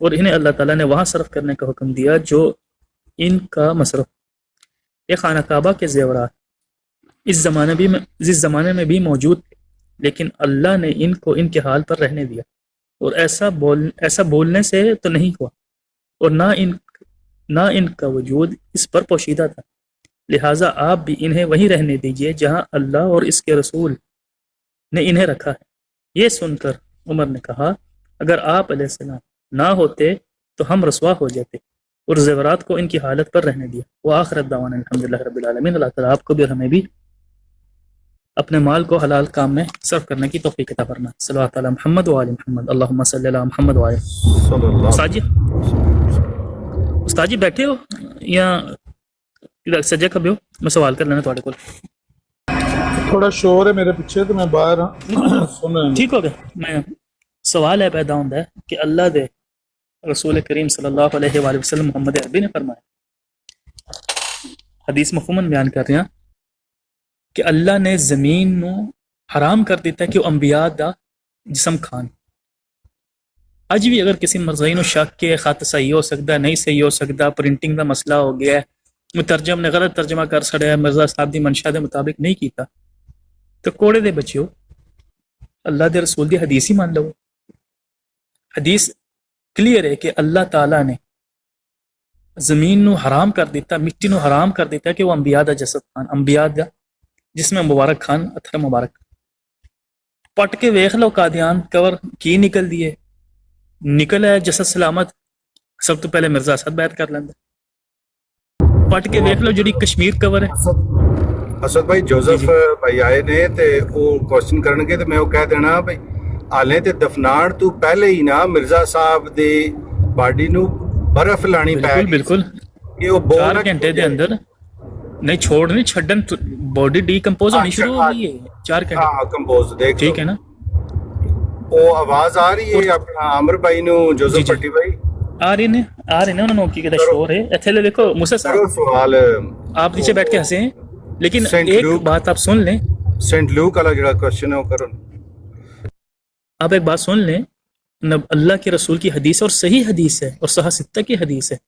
اور انہیں اللہ تعالیٰ نے وہاں صرف کرنے کا حکم دیا جو ان کا مصرف. یہ خانہ کعبہ کے زیورات اس زمانے میں بھی موجود تھے لیکن اللہ نے ان کو ان کے حال پر رہنے دیا اور ایسا بولنے سے تو نہیں ہوا اور نہ ان کا وجود اس پر پوشیدہ تھا، لہٰذا آپ بھی انہیں وہیں رہنے دیجئے جہاں اللہ اور اس کے رسول نے انہیں رکھا ہے. یہ سن کر عمر نے کہا اگر آپ علیہ السلام نہ ہوتے تو ہم رسوا ہو جاتے اور زیورات کو ان کی حالت پر رہنے دیا. وآخر الدعوانا الحمدللہ رب العالمین. اللہ تعالیٰ آپ کو بھی اور ہمیں بھی اپنے مال کو حلال کام میں صرف کرنے کی توفیق عطا فرمائے. صلوات علی محمد و آل محمد. اللہم صلی علی محمد و آل. استاد جی بیٹھے ہو یا سجے کھبے ہو؟ میں سوال کر لینا تھوڑے کو. تھوڑا شور ہے میرے پیچھے تو میں باہر ہوں. ٹھیک ہو گیا. میں سوال ہے پیدا ہوتا ہے کہ اللہ دے رسول کریم صلی اللہ علیہ وآلہ وسلم محمد عربی نے فرمایا، حدیث مفہوماً بیان کر رہے ہیں کہ اللہ نے زمین نو حرام کر دیتا ہے کہ وہ انبیاء دا جسم کھان. اج بھی اگر کسی مرزائی نو شک کے خط صحیح ہو سکتا ہے نہیں صحیح ہو سکتا، پرنٹنگ دا مسئلہ ہو گیا ہے، مترجم نے غلط ترجمہ کر سڑیا، مرزا صاحب دی منشا دے مطابق نہیں کیتا، تو کوڑے دے بچیو اللہ دے رسول دی حدیث ہی مان لو. حدیث کلیئر ہے کہ اللہ تعالیٰ نے زمین نو حرام کر دیتا، مٹی نو حرام کر دیتا کہ وہ انبیاء دا جسد کھان، انبیاء دا جس میں مبارک خان اتھر مبارک. ਪਟ ਕੇ ਵੇਖ ਲਓ ਕਾਦੀਆਨ ਕਵਰ ਕੀ ਨਿਕਲਦੀ ਹੈ, ਨਿਕਲ ਹੈ ਜਸਦ ਸਲਾਮਤ, ਸਭ ਤੋਂ ਪਹਿਲੇ ਮਿਰਜ਼ਾ ਅਸਦ ਬੈਤ ਕਰ ਲੈਂਦਾ। ਪਟ ਕੇ ਵੇਖ ਲਓ ਜਿਹੜੀ ਕਸ਼ਮੀਰ ਕਵਰ ਹੈ। ਅਸਦ ਭਾਈ ਜੋਸਫ ਭਾਈ ਆਏ ਨੇ ਤੇ ਉਹ ਕੁਐਸਚਨ ਕਰਨਗੇ ਤੇ ਮੈਂ ਉਹ ਕਹਿ ਦੇਣਾ ਭਾਈ ਹਾਲੇ ਤੇ ਦਫਨਾਣ ਤੋਂ ਪਹਿਲੇ ਹੀ ਨਾ ਮਿਰਜ਼ਾ ਸਾਹਿਬ ਦੇ ਬਾਡੀ ਨੂੰ ਬਰਫ਼ ਲਾਣੀ ਪੈ ਗਈ। ਬਿਲਕੁਲ ਇਹ ਉਹ 4 ਘੰਟੇ ਦੇ ਅੰਦਰ ਨਹੀਂ ਛੋੜ ਨਹੀਂ ਛੱਡਣ, ਬੋਡੀ ਡੀਕੰਪੋਜ਼ ਹੋਣੀ ਸ਼ੁਰੂ ਹੋ ਗਈ ਹੈ 4 ਘੰਟੇ। ਹਾਂ ਕੰਪੋਜ਼ ਦੇਖ ਠੀਕ ਹੈ ਨਾ। ਉਹ ਆਵਾਜ਼ ਆ ਰਹੀ ਹੈ ਆਪਣਾ ਆਮਰ ਭਾਈ ਨੂੰ, ਜੋਸਫ ਪੱਟੀ ਭਾਈ आ रही ने उन्होंने की कहता शोर है। इथे ले देखो मूसा साहब सवाल आप नीचे बैठ के हंसे हैं, लेकिन एक बात आप सुन लें। सेंट लूक वाला जो क्वेश्चन है वो करो, आप एक बात सुन लें। अल्लाह के रसूल की हदीस और सही हदीस है और सहा सित्ता की हदीस है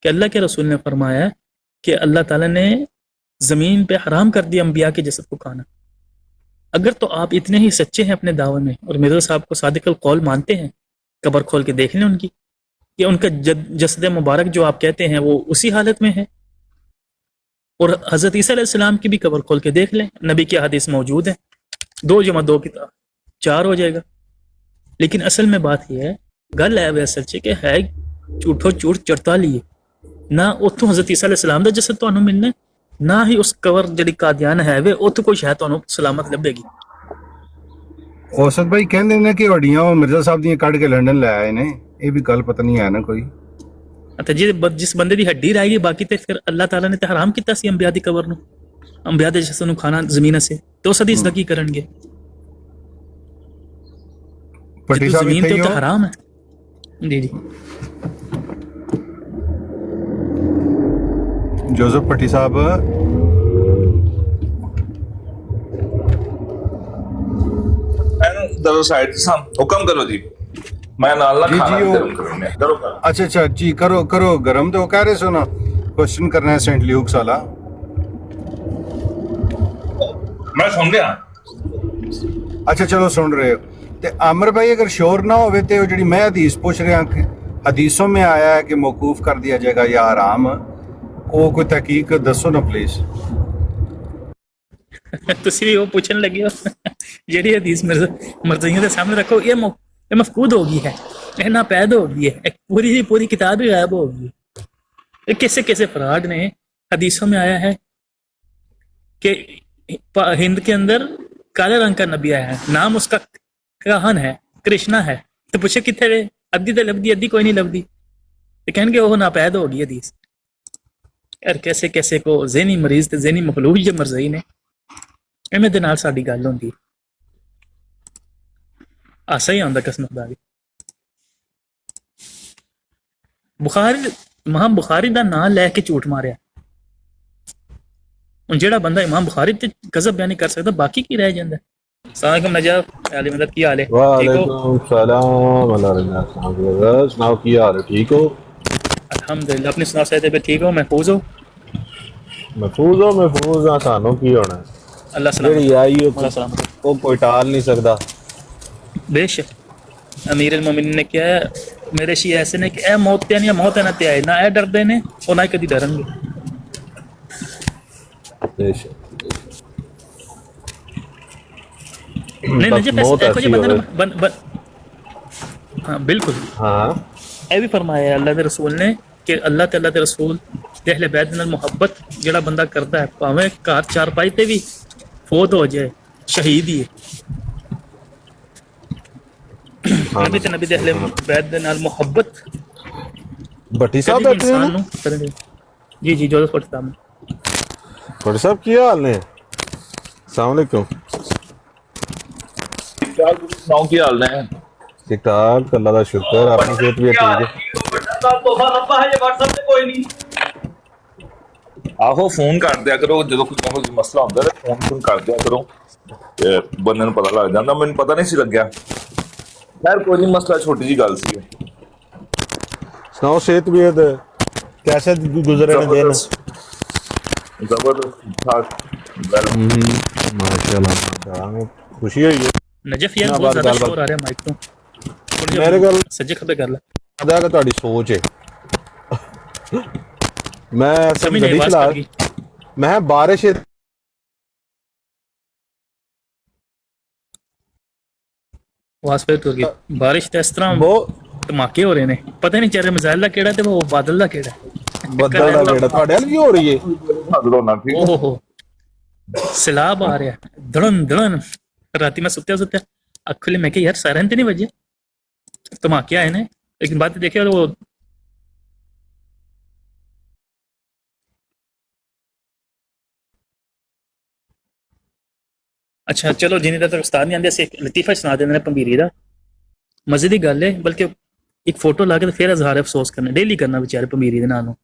कि अल्लाह के रसूल ने फरमाया कि अल्लाह ताला ने ज़मीन पे हराम कर दिया अंबिया के जसद को खाना। अगर तो आप इतने ही सच्चे हैं अपने दावे में और मिर्ज़ा साहब को सादिक़ुल कौल मानते हैं, कब्र खोल के देख लें उनकी कि उनका जसद मुबारक जो आप कहते हैं वो उसी हालत में है, और हज़रत ईसा अलैहिस्सलाम की भी कब्र खोल के देख लें, नबी की हदीस मौजूद है। 2 + 2 = 4 हो जाएगा। लेकिन असल में बात यह है, गल है वे असल च कि है झूठो झूठ 44 ना उत्थों हज़रत ईसा अलैहिस्सलाम दा जसद तुहानू मिलना, ना ही उस कबर जिहड़ी कादियान है वे उत्थों कोई शायद तुहानू सलामत लभेगी। औसत भाई कहंदे ने कि हड्डियां वो मिर्जा साहब दी कढ के लंडन ले आए ने, ये भी गल पता नहीं है ना कोई। अच्छा जिस बंदे दी हड्डी रहेगी बाकी ते फिर अल्लाह ताला ने ते हराम कीता सी अंबिया दी कबर नू, अंबिया दे जसद नू खाना जमीन से, तो उस हदीस दा की करनगे? पट्टी साहब जमीन तो हराम है। जी जी जोसेफ पट्टी साहब दरो साइड हुक्म करो जी, मैं नाल ना खाना गरम करूंगा। करो अच्छा जी करो गरम। तो वो कह रहे सो ना क्वेश्चन करना है सेंट ल्यूक वाला, मैं सुन लिया। अच्छा चलो सुन रहे हो ते आमर भाई अगर शोर ना होवे ते वो जिहड़ी मैं हदीस पूछ रहा कि हदीसों में आया है कि मौकूफ कर दिया जाएगा या हराम, वो कोई तहकीक दसो ना प्लीज। ਤੁਸੀਂ ਵੀ ਉਹ ਪੁੱਛਣ ਲੱਗੇ ਹੋ ਜਿਹੜੀ ਹਦੀਸ ਮਰਜ਼ੀਆਂ ਦੇ ਸਾਹਮਣੇ ਰੱਖੋ, ਇਹ ਮਫਕੂਦ ਹੋ ਗਈ है, ये नापैद हो गई है, एक पूरी की पूरी किताब ही गायब हो गई। ये कैसे कैसे फराड ने हदीसों में आया है कि हिंद के अंदर काले रंग का नबी आया है, नाम उसका कहन है, कृष्णा है। तो पूछे कितने रे अद्धी तो लभदी, अद्धी कोई नहीं लभदी, तो कहेंगे वो नापैद हो गई हदीस। यार कैसे कैसे को ज़हनी मरीज ते ज़हनी मखलूक जो मरज़ई ने इवें दे नाल साडी गल होंदी, आसा ही आंदा कसम खुदा दी। बुखारी इमाम बुखारी दा नाम लैके झूठ मारिया, हुण जेड़ा बंदा इमाम बुखारी ते गज़ब बयान नहीं कर सकदा, बाकी की रह जांदा। अस्सलाम वालेकुम नजफ आली मदद, की हाल है? वालेकुम सलाम अल्लाह सुनाओ की हाल है, ठीक हो? अल्हम्दुलिल्लाह, अपनी सुनाओ सहते पे ठीक हो? महफूज हो? महफूज हां, सानू की होना है? अल्लाह सलामत जेड़ी आई वो कोई टाल नहीं सकदा। बेशक अमीर मोमिन ने क्या है, मेरे शी ऐसे ने कि ए मौत ते नहीं मौत है ना ते आए ना, ए डरदे ने और ना कदी डरनगे। बेशक नहीं नहीं जब ऐसे कोई बंदा हाँ बिल्कुल हाँ ए भी फरमाया है अल्लाह के रसूल ने कि अल्लाह ताला दे रसूल दे अहले बैत नाल मुहब्बत जेड़ा बंदा करदा है, भावें घर चारपाई ते भी फौत हो जाए, शहीद ही है। नबी ते नबी दे अहले बैत दे नाल मुहब्बत भट्टी साहब बैठे हैं? जी जी जोसेफ भट्टी साहब। भट्टी साहब की हाल ने? अस्सलाम वालेकुम। सुनाओ की हाल ने? ठीक ठाक अल्लाह दा शुक्र, अपनी सेहत भी ठीक है। आहो फोन कर दिया करो जो कोई मसला होंदा है, फोन कर दिया करो, बंदे नूं पता लग जांदा। मैनूं पता नहीं सी लग्या। खैर कोई नहीं, मसला छोटी जी गल सी। सुनाओ सेहत भी कैसे गुजरे ने दिन? जबरदस्त ठीक ठाक। माशाल्लाह खुशी हुई है। नजफ यार बहुत ज्यादा शोर आ रहा है माइक तो मेरे गल सज्जे खब्बे कर ले। अदा का ਤੁਹਾਡੀ ਸੋਚ ਹੈ। मैं सब गड्डी चला, मैं बारिश ਆਵਾਜ਼ ਫਿਰ ਟੁਰ ਗਈ। ਬਾਰਿਸ਼ ਤੇ ਇਸ ਤਰ੍ਹਾਂ ਧਮਾਕੇ ਹੋ ਰਹੇ ਨੇ, ਪਤਾ ਨਹੀਂ ਚੱਲ ਰਿਹਾ ਮਿਜ਼ਾਈਲ ਦਾ ਕਿਹੜਾ ਤੇ ਉਹ ਬਾਦਲ ਦਾ ਕਿਹੜਾ। ਬੱਦਲ ਦਾ ਕਿਹੜਾ ਤੁਹਾਡੇ ਵੱਲ ਵੀ ਹੋ ਰਹੀ ਹੈ? ਓਹੋ ਸਲਾਬ ਆ ਰਿਹਾ ਧੜਨ ਧੜਨ। ਰਾਤੀ ਮੈਂ ਸੁੱਤਿਆ ਅੱਖ ਖੁੱਲੀ, ਮੈਂ ਕਿਹਾ ਯਾਰ ਸਾਇਰਨ ਤੇ ਨਹੀਂ ਵੱਜੇ, ਧਮਾਕੇ ਆਏ ਨੇ। ਲੇਕਿਨ ਬਾਅਦ ਦੇਖਿਆ ਉਹ ਅੱਛਾ ਚਲੋ ਜਿੰਨੀ ਦੇਰ ਤੱਕ ਉਸਤਾਦ ਨਹੀਂ ਆਉਂਦੇ ਅਸੀਂ ਇੱਕ ਲਤੀਫਾ ਸੁਣਾ ਦਿੰਦੇ ਨੇ ਪੰਬੀਰੀ ਦਾ। ਮਜ਼ੇ ਦੀ ਗੱਲ ਹੈ, ਬਲਕਿ ਇੱਕ ਫੋਟੋ ਲਾ ਕੇ ਫਿਰ ਇਜ਼ਹਾਰ ਅਫਸੋਸ ਕਰਨਾ ਡੇਲੀ ਕਰਨਾ ਵਿਚਾਰੇ ਪੰਬੀਰੀ ਦੇ ਨਾਲ ਨੂੰ।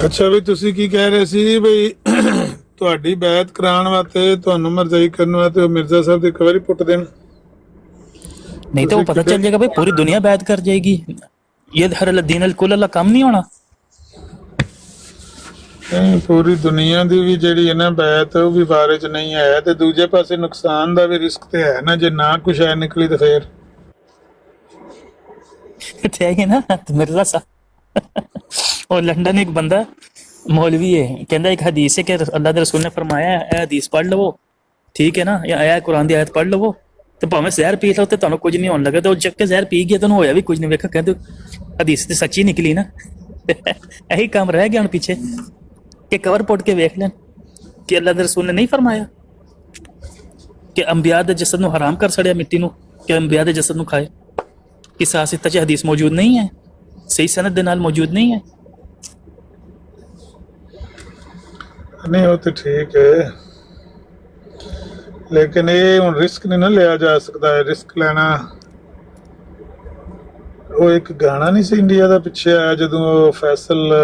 ਅੱਛਾ ਵੀ ਤੁਸੀਂ ਕੀ ਕਹਿ ਰਹੇ ਸੀ ਬਈ ਤੁਹਾਡੀ ਬੈਤ ਕਰਾਉਣ ਵਾਸਤੇ ਤੁਹਾਨੂੰ ਮਰਜ਼ਾਈ ਕਰਨ ਵਾਸਤੇ ਉਹ ਮਿਰਜ਼ਾ ਸਾਹਿਬ ਦੀ ਕਵਰ ਹੀ ਪੁੱਟ ਦੇਣ? नहीं तो वो पता चल जाएगा भाई पूरी दुनिया बैत कर जाएगी। ये हर दीन अल कुल अल्लाह कम नहीं होना। ਪੂਰੀ ਦੁਨੀਆ ਦੀ ਵੀ ਜਿਹੜੀ ਹੈ ਨਾ ਬੈਤ ਉਹ ਵੀ ਬਾਰੇ ਚ ਨਹੀਂ ਹੈ, ਤੇ ਦੂਜੇ ਪਾਸੇ ਨੁਕਸਾਨ ਦਾ ਵੀ ਰਿਸਕ ਤੇ ਹੈ ਨਾ, ਜੇ ਨਾ ਕੁਛ ਹੈ ਨਿਕਲੀ ਤੇ ਫੇਰ है ना। तो मिर्जा साहब और लंदन एक बंदा मौलवी है, कहता एक हदीस है कि अल्लाह के रसूल ने फरमाया है हदीस पढ़ लवो, ठीक है ना, या आया कुरान की आयत पढ़ लवो तो भावें जहर पी लो तो तुहानू कुछ नहीं होने लगे। तो जब के जहर पी गया तो होया भी कुछ नहीं। वेखा कहते हदीस तो सच्ची निकली ना। यही काम रह गया हम पीछे कि कवर पुट के वेख लें कि अल्लाह के रसूल ने नहीं फरमाया कि अंबिया दे जसद नू हराम कर छड़िया मिट्टी नू, कि अंबिया दे जसद नू खाए। किस आसिता च हदीस मौजूद नहीं है, सही सनद दे नाल मौजूद नहीं है। नहीं वो तो ठीक है, लेकिन ये हुण रिस्क नहीं ना लिया जा सकता है। रिस्क लेना वो एक गाना नहीं सी इंडिया का पिछे आया जदों फैसल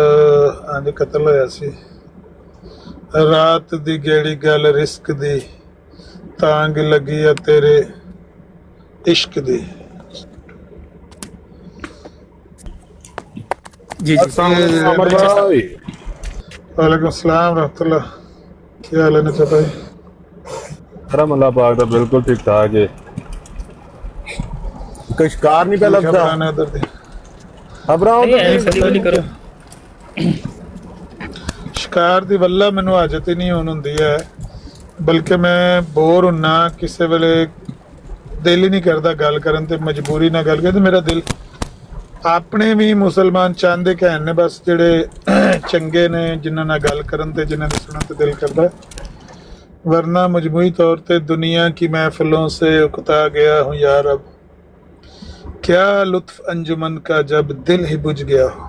आंदे कतल होया सी, रात दी गेड़ी गल रिस्क दी तांग लगी आ तेरे इश्क दी। जी वालेकुम सलाम रहमतुल्लाह, क्या हाल है नचा भाई? करम अल्लाह पाक दा बिल्कुल ठीक ठाक है। कोई शिकार नहीं पहला करो शिकार दी वल्ला मैनू आजत ही नहीं होंदी है, बल्कि मैं बोर हुन्ना किसी वेले दिल ही नहीं करता गल करन ते मजबूरी ना गल कर। मेरा दिल अपने भी मुसलमान चाहते कहन ने बस जेड़े चंगे ने जिन्हां नाल गल करन ते जिन्हां दी सुनन ते दिल करदा, वरना मजमूई तौर पे दुनिया की महफिलों से उकता गया हूँ यार। अब क्या लुत्फ अंजुमन का जब दिल ही बुझ गया हो।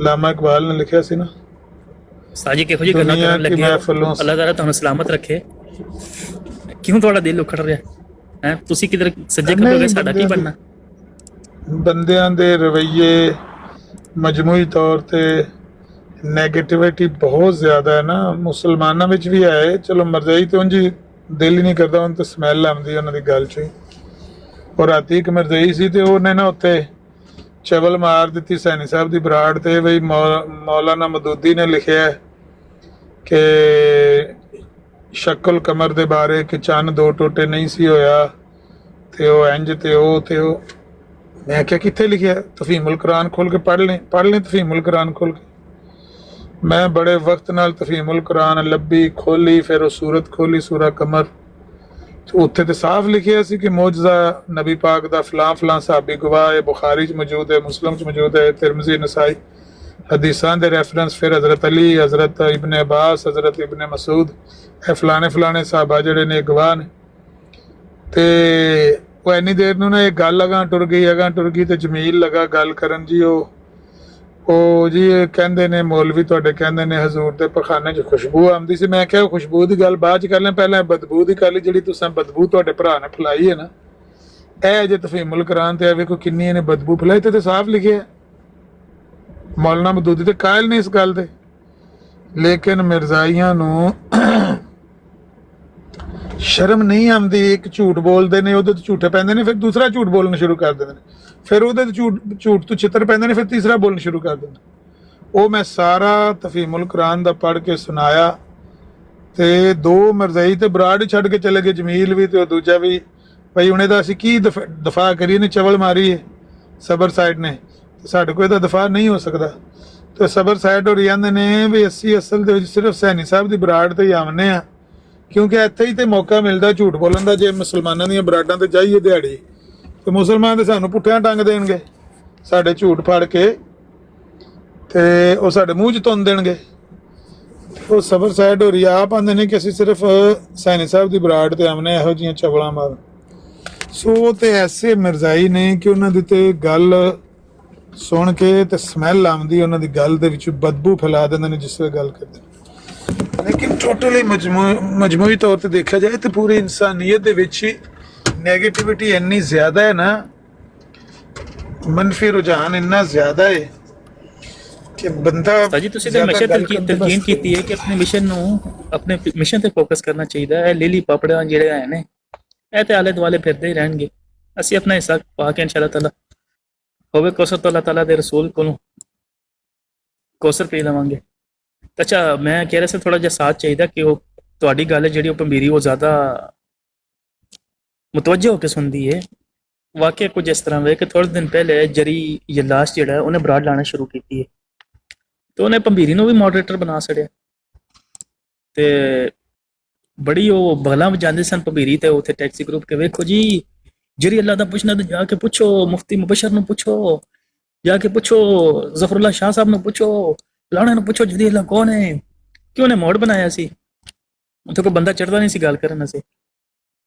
लामा इकबाल ने लिखा सी ना। साजी किहो जी गल्लां करन लगे, अल्लाह ताला तुहानू सलामत रखे। क्यों थोड़ा दिल उखड़ रहा है? तुसी किधर सज्जे खब्बे साडा की बनना? ਬੰਦਿਆਂ ਦੇ ਰਵੱਈਏ ਮਜਮੂਈ ਤੌਰ ਤੇ ਨੈਗੇਟਿਵਿਟੀ ਬਹੁਤ ਜ਼ਿਆਦਾ ਹੈ ਨਾ, ਮੁਸਲਮਾਨਾਂ ਵਿੱਚ ਵੀ ਹੈ। ਚਲੋ ਮਰਜ਼ਾਈ ਤੇ ਉਂਝ ਦਿਲ ਹੀ ਨਹੀਂ ਕਰਦਾ, ਉਹਨਾਂ ਤੇ ਸਮੈਲ ਆਉਂਦੀ ਉਹਨਾਂ ਦੀ ਗੱਲ 'ਚ। ਔਰ ਰਾਤੀ ਇੱਕ ਮਰਜ਼ਾਈ ਸੀ ਤੇ ਉਹਨੇ ਨਾ ਉੱਥੇ ਚਵਲ ਮਾਰ ਦਿੱਤੀ ਸੈਣੀ ਸਾਹਿਬ ਦੀ ਬਰਾੜ ਤੇ, ਬਈ ਮੌਲਾਨਾ ਮਦੂਦੀ ਨੇ ਲਿਖਿਆ ਕਿ ਸ਼ਕਲ ਕਮਰ ਦੇ ਬਾਰੇ ਕਿ ਚੰਨ ਦੋ ਟੋਟੇ ਨਹੀਂ ਸੀ ਹੋਇਆ ਤੇ ਉਹ ਇੰਜ ਤੇ ਉਹ मैं क्या कितने लिखे तफहीमुल कुरान खोल के पढ़ लें तफहीमुल कुरान खोल के। मैं बड़े वक्त नाल तफहीमुल कुरान लब्बी खोली, फिर वो सूरत खोली सूरा कमर, तो उत्थे तो साफ लिखे सी कि मौजज़ा नबी पाक दा फलां फलां साहबी गवाह है, बुखारी च मौजूद है, मुस्लिम च मौजूद है, तिरमिज़ी नसाई हदीसां दे रेफरेंस, फिर हज़रत अली, हज़रत इब्न अब्बास, हज़रत इब्न मसूद, फलाने फलाने साहबा जिहड़े ने गवाह ने। ते वो इन्नी देर नूं ना एक गल अगां टुर गई तो जमील लगा गल करन जी। जी कहंदे ने मौलवी तुहाडे कहंदे ने हजूर दे पखाने च खुशबू आंदी सी। मैं क्या खुशबू की गल बाद च कर लें, पहले बदबू की गल जिहड़ी तुसां बदबू तुहाडे भरा ने फैलाई है ना, ਇਹ ਜੇ ਤਫਹੀमुल कुरान ਤੇ ਵੇਖੋ ਕਿੰਨੀ ਇਹਨੇ ਬਦਬੂ ਫੈਲਾਈ। ਤੇ ਸਾਫ਼ ਲਿਖਿਆ ਮੌਲਾਨਾ ਮਦੂਦੀ ਤੇ ਕਾਇਲ ਨਹੀਂ ਇਸ ਗੱਲ ਦੇ, ਲੇਕਿਨ ਮਿਰਜ਼ਾਈਆਂ ਨੂੰ ਸ਼ਰਮ ਨਹੀਂ ਆਉਂਦੀ। ਇੱਕ ਝੂਠ ਬੋਲਦੇ ਨੇ, ਉਹਦੇ ਤੋਂ ਝੂਠੇ ਪੈਂਦੇ ਨੇ, ਫਿਰ ਦੂਸਰਾ ਝੂਠ ਬੋਲਣਾ ਸ਼ੁਰੂ ਕਰ ਦਿੰਦੇ ਨੇ, ਫਿਰ ਉਹਦੇ ਤੋਂ ਝੂਠ ਤੋਂ ਛਿੱਤਰ ਪੈਂਦੇ ਨੇ, ਫਿਰ ਤੀਸਰਾ ਬੋਲਣਾ ਸ਼ੁਰੂ ਕਰ ਦਿੰਦੇ। ਉਹ ਮੈਂ ਸਾਰਾ ਤਫਹੀਮੁਲ ਕੁਰਾਨ ਦਾ ਪੜ੍ਹ ਕੇ ਸੁਣਾਇਆ ਤੇ 2 ਮਿਰਜ਼ਈ ਤੇ ਬਰਾੜ ਹੀ ਛੱਡ ਕੇ ਚਲੇ ਗਏ, ਜਮੀਲ ਵੀ ਤੇ ਉਹ ਦੂਜਾ ਵੀ। ਭਾਈ ਹੁਣ ਇਹਦਾ ਅਸੀਂ ਕੀ ਦਫਾ ਕਰੀਏ? ਨੇ ਚਵਲ ਮਾਰੀ ਹੈ ਸਬਰ ਸਾਈਡ ਨੇ, ਸਾਡੇ ਕੋਲ ਇਹਦਾ ਦਫਾ ਨਹੀਂ ਹੋ ਸਕਦਾ। ਤੇ ਸਬਰ ਸਾਈਡ ਹੋ ਜਾਂਦੇ ਨੇ ਵੀ ਅਸੀਂ ਅਸਲ ਦੇ ਵਿੱਚ ਸਿਰਫ ਸੈਣੀ ਸਾਹਿਬ ਦੀ ਬਰਾੜ ਤੇ ਹੀ ਆਉਂਦੇ ਆ, ਕਿਉਂਕਿ ਇੱਥੇ ਹੀ ਤੇ ਮੌਕਾ ਮਿਲਦਾ ਝੂਠ ਬੋਲਣ ਦਾ। ਜੇ ਮੁਸਲਮਾਨਾਂ ਦੀਆਂ ਬਰਾਡਾਂ ਤੇ ਜਾਈਏ ਦਿਹਾੜੀ ਤੇ ਮੁਸਲਮਾਨ ਤੇ ਸਾਨੂੰ ਪੁੱਠਿਆਂ ਟੰਗ ਦੇਣਗੇ, ਸਾਡੇ ਝੂਠ ਫੜ ਕੇ ਤੇ ਉਹ ਸਾਡੇ ਮੂੰਹ 'ਚ ਤੁੰਨ ਦੇਣਗੇ। ਉਹ ਸਬਰ ਸਾਈਡ ਹੋ ਰਹੀ ਆਪ ਆਉਂਦੇ ਨੇ ਕਿ ਅਸੀਂ ਸਿਰਫ ਸੈਣੀ ਸਾਹਿਬ ਦੀ ਬਰਾੜ ਤੇ ਆਉਂਦੇ ਇਹੋ ਜਿਹੀਆਂ ਚਵਲਾਂ ਮਾਰ। ਸੋ ਤੇ ਐਸੇ ਮਿਰਜ਼ਾਈ ਨੇ ਕਿ ਉਹਨਾਂ ਦੀ ਤੇ ਗੱਲ ਸੁਣ ਕੇ ਤੇ ਸਮੈਲ ਆਉਂਦੀ, ਉਹਨਾਂ ਦੀ ਗੱਲ ਦੇ ਵਿੱਚ ਬਦਬੂ ਫੈਲਾ ਦਿੰਦੇ ਨੇ ਜਿਸ ਵੇਲੇ ਗੱਲ ਕਰਦੇ। ਲੇਕਿਨ ਟੋਟਲੀ ਮਜਮੂਈ ਤੌਰ ਤੇ ਦੇਖਿਆ ਜਾਏ ਤੇ ਪੂਰੀ ਇਨਸਾਨੀਅਤ ਦੇ ਵਿੱਚ ਨੈਗੇਟਿਵਿਟੀ ਇੰਨੀ ਜ਼ਿਆਦਾ ਹੈ ਨਾ, ਮੰਨਫੀ ਰੁਝਾਨ ਇੰਨਾ ਜ਼ਿਆਦਾ ਹੈ ਕਿ ਬੰਦਾ ਜੀ ਤੁਸੀਂ ਤਾਂ ਹਮੇਸ਼ਾ ਤਲਕੀਨ ਕੀਤੀ ਹੈ ਕਿ ਆਪਣੇ ਮਿਸ਼ਨ ਤੇ ਫੋਕਸ ਕਰਨਾ ਚਾਹੀਦਾ ਹੈ। ਲੀਲੀ ਪਾਪੜਾ ਜਿਹੜੇ ਆਏ ਨੇ ਇਹ ਤੇ ਆਲੇ ਦੁਆਲੇ ਫਿਰਦੇ ਹੀ ਰਹਿਣਗੇ। ਅਸੀਂ ਆਪਣਾ ਹਿੱਸਾ ਪਾ ਕੇ ਇਨਸ਼ਾ ਅੱਲਾਹ ਤਾਲਾ ਹੋਵੇ ਕੌਸਰ ਤੋਂ ਅੱਲਾਹ ਤਾਲਾ ਦੇ ਰਸੂਲ ਕੋਲੋਂ ਕੌਸਰ ਪੀ ਲਵਾਂਗੇ। ਅੱਛਾ ਮੈਂ ਕਹਿ ਰਿਹਾ ਸੀ ਥੋੜਾ ਜਿਹਾ ਸਾਥ ਚਾਹੀਦਾ ਕਿ ਉਹ ਤੁਹਾਡੀ ਗੱਲ ਹੈ ਜਿਹੜੀ ਉਹ ਪੰਬੀਰੀ ਉਹ ਜ਼ਿਆਦਾ ਮੁਤਵੱਜਹ ਹੋ ਕੇ ਸੁਣਦੀ ਹੈ। ਵਾਕਿਆ ਕੁਝ ਇਸ ਤਰ੍ਹਾਂ ਵੇ ਕਿ ਥੋੜੇ ਦਿਨ ਪਹਿਲੇ ਜਰੀ ਯਲਾਸ਼ ਜਿਹੜਾ ਉਹਨੇ ਬਰਾਡ ਲਾਣਾ ਸ਼ੁਰੂ ਕੀਤੀ ਹੈ ਤੇ ਉਹਨੇ ਪੰਬੀਰੀ ਨੂੰ ਵੀ ਮੋਡਰੇਟਰ ਬਣਾ ਛੜਿਆ ਤੇ ਬੜੀ ਉਹ ਬਗਲਾਂ ਵਜਾਉਂਦੇ ਸਨ ਪੰਬੀਰੀ ਤੇ ਉੱਥੇ ਟੈਕਸੀ ਗਰੁੱਪ ਕੇ ਵੇਖੋ ਜੀ ਜਰੀ ਅੱਲਾ ਦਾ ਪੁੱਛਣਾ ਤੇ ਜਾ ਕੇ ਪੁੱਛੋ ਮੁਫਤੀ ਮੁਬਸ਼ਰ ਨੂੰ ਪੁੱਛੋ, ਜਾ ਕੇ ਪੁੱਛੋ ਜ਼ਫਰੁल्लाह शाह ਸਾਹਿਬ ਨੂੰ ਪੁੱਛੋ, ਫਲਾਣੇ ਨੂੰ ਪੁੱਛੋ ਜਰੀ ਅੱਲਾ ਕੌਣ ਹੈ। ਕਿਉਂ ਨੇ ਮੋੜ ਬਣਾਇਆ ਸੀ, ਉੱਥੇ ਕੋਈ ਬੰਦਾ ਚੜਦਾ ਨਹੀਂ ਸੀ ਗੱਲ ਕਰਨ ਅਸੀਂ।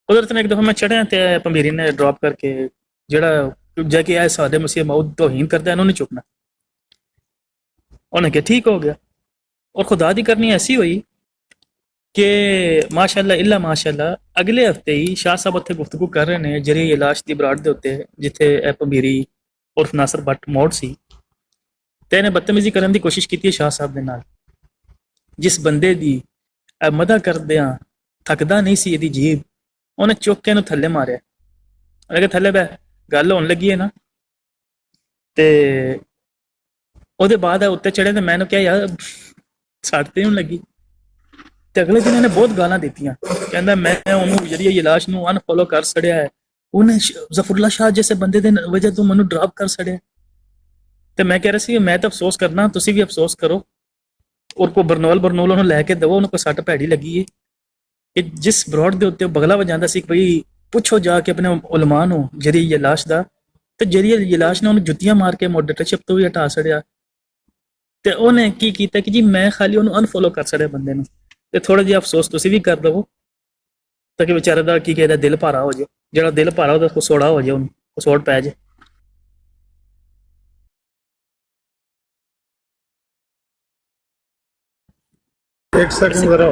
ਕੁਦਰਤ ਨੇ ਇੱਕ ਦਫਾ ਮੈਂ ਚੜਿਆ ਤੇ ਪੰਬੀਰੀ ਨੇ ਡ੍ਰੌਪ ਕਰਕੇ ਜਿਹੜਾ ਜਾ ਕੇ ਆਏ ਸਾਡੇ ਮਸੀਹ ਮੌਤ ਤੋਹੀਨ ਕਰਦਾ ਇਹਨੂੰ ਨਹੀਂ ਚੁੱਕਣਾ। ਉਹਨੇ ਕਿਹਾ ਠੀਕ ਹੋ ਗਿਆ। और खुदा दी करनी ऐसी हुई कि माशाअल्लाह इल्ला माशाअल्लाह अगले हफ्ते ही शाह साहब उत्थे गुफ्तगू कर रहे हैं जरी इलाश दी बराड़ दे उत्ते जिथे पंबीरी उर्फ नासर भट्ट मोड़ सी ते इहने बदतमीजी करन दी कोशिश की है शाह साहब दे नाल। जिस बंदे दी मदा करदियां थकदा नहीं सी इहदी जीभ उहने चुक के इहनूं थल्ले मारिया। उहने कहा थल्ले बह गल होण लगी है ना ते ਉਹਦੇ ਬਾਅਦ ਉੱਤੇ ਚੜੇ ਤੇ ਮੈਨੂੰ ਕਿਹਾ ਯਾਰ ਸੱਟ ਤੇ ਨਹੀਂ ਲੱਗੀ ਤੇ ਅਗਲੇ ਦਿਨ ਇਹਨੇ ਬਹੁਤ ਗਾਲਾਂ ਦਿੱਤੀਆਂ। ਕਹਿੰਦਾ ਮੈਂ ਉਹਨੂੰ ਜਿਹੜੀ ਇਹ ਲਾਸ਼ ਨੂੰ ਅਨਫੋਲੋ ਕਰ ਛੜਿਆ ਹੈ, ਉਹਨੇ ਜ਼ਫਰੁल्लाह शाह ਜੈਸੇ ਬੰਦੇ ਦੇ ਵਜ੍ਹਾ ਤੋਂ ਮੈਨੂੰ ਡ੍ਰੌਪ ਕਰ ਛੜਿਆ। ਤੇ ਮੈਂ ਕਹਿ ਰਿਹਾ ਸੀ ਮੈਂ ਤਾਂ ਅਫਸੋਸ ਕਰਨਾ, ਤੁਸੀਂ ਵੀ ਅਫਸੋਸ ਕਰੋ ਔਰ ਕੋ ਬਰਨੋਲ ਉਹਨੂੰ ਲੈ ਕੇ ਦਵੋ, ਉਹਨੂੰ ਕੋਈ ਸੱਟ ਭੈੜੀ ਲੱਗੀ ਹੈ ਕਿ ਜਿਸ ਬਰੋਡ ਦੇ ਉੱਤੇ ਬਗਲਾ ਵਜਾਉਂਦਾ ਸੀ ਬਈ ਪੁੱਛੋ ਜਾ ਕੇ ਆਪਣੇ ਉਲਮਾ ਨੂੰ ਜਿਹੜੀ ਇਹ ਲਾਸ਼ ਦਾ, ਤੇ ਜਿਹੜੀ ਇਹ ਲਾਸ਼ ਨੇ ਉਹਨੂੰ ਜੁੱਤੀਆਂ ਮਾਰ ਕੇ ਮੋਡਰੇਟਰਸ਼ਿਪ ਤੋਂ ਵੀ ਹਟਾ ਛੜਿਆ। ਤੇ ਉਹਨੇ ਕੀ ਕੀਤਾ ਕਿ ਜੀ ਮੈਂ ਖਾਲੀ ਉਹਨੂੰ ਅਨਫੋਲੋ ਕਰ ਛੜਿਆ ਬੰਦੇ ਨੂੰ। ਤੇ ਥੋੜਾ ਜਿਹਾ ਅਫਸੋਸ ਤੁਸੀਂ ਵੀ ਕਰ ਦਵੋ ਤਾਂ ਕਿ ਵਿਚਾਰੇ ਦਾ ਕੀ ਕਹਿੰਦਾ ਦਿਲ ਭਾਰਾ ਹੋ ਜਾਏ, ਜਿਹੜਾ ਦਿਲ ਭਾਰਾ ਉਹਦਾ ਕਸੋੜਾ ਹੋ ਜਾਏ, ਉਹਨੂੰ ਕਸੋੜ ਪੈ ਜਾਏ। एक सेकंड जरा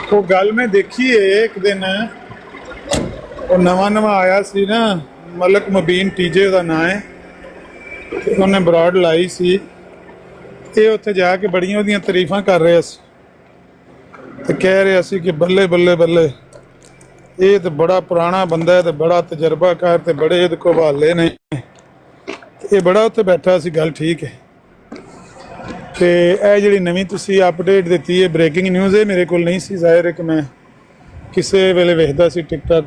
वो गल में देखी है एक दिन वो नवा आया सी ना मलक मुबीन टीजे का नाम है, उन्हें बराड लाई सी ये उत्थे जाके बड़ियां ओहदियां तारीफां कर रहे ते कह रहे सी कि बल्ले बल्ले बल्ले ये तो बड़ा पुराना बंदा है, तो बड़ा तजर्बाकार ते बड़े इहदे कोल हवाले ने, ये बड़ा उत्थे बैठा सी। गल ठीक है ਤੇ ਇਹ ਜਿਹੜੀ ਨਵੀਂ ਤੁਸੀਂ ਅਪਡੇਟ ਦਿੱਤੀ ਹੈ ਬ੍ਰੇਕਿੰਗ ਨਿਊਜ਼, ਇਹ ਮੇਰੇ ਕੋਲ ਨਹੀਂ ਸੀ ਜ਼ਾਹਿਰ ਹੈ ਕਿ ਮੈਂ ਕਿਸੇ ਵੇਲੇ ਵੇਖਦਾ ਸੀ ਟਿਕਟਾਕ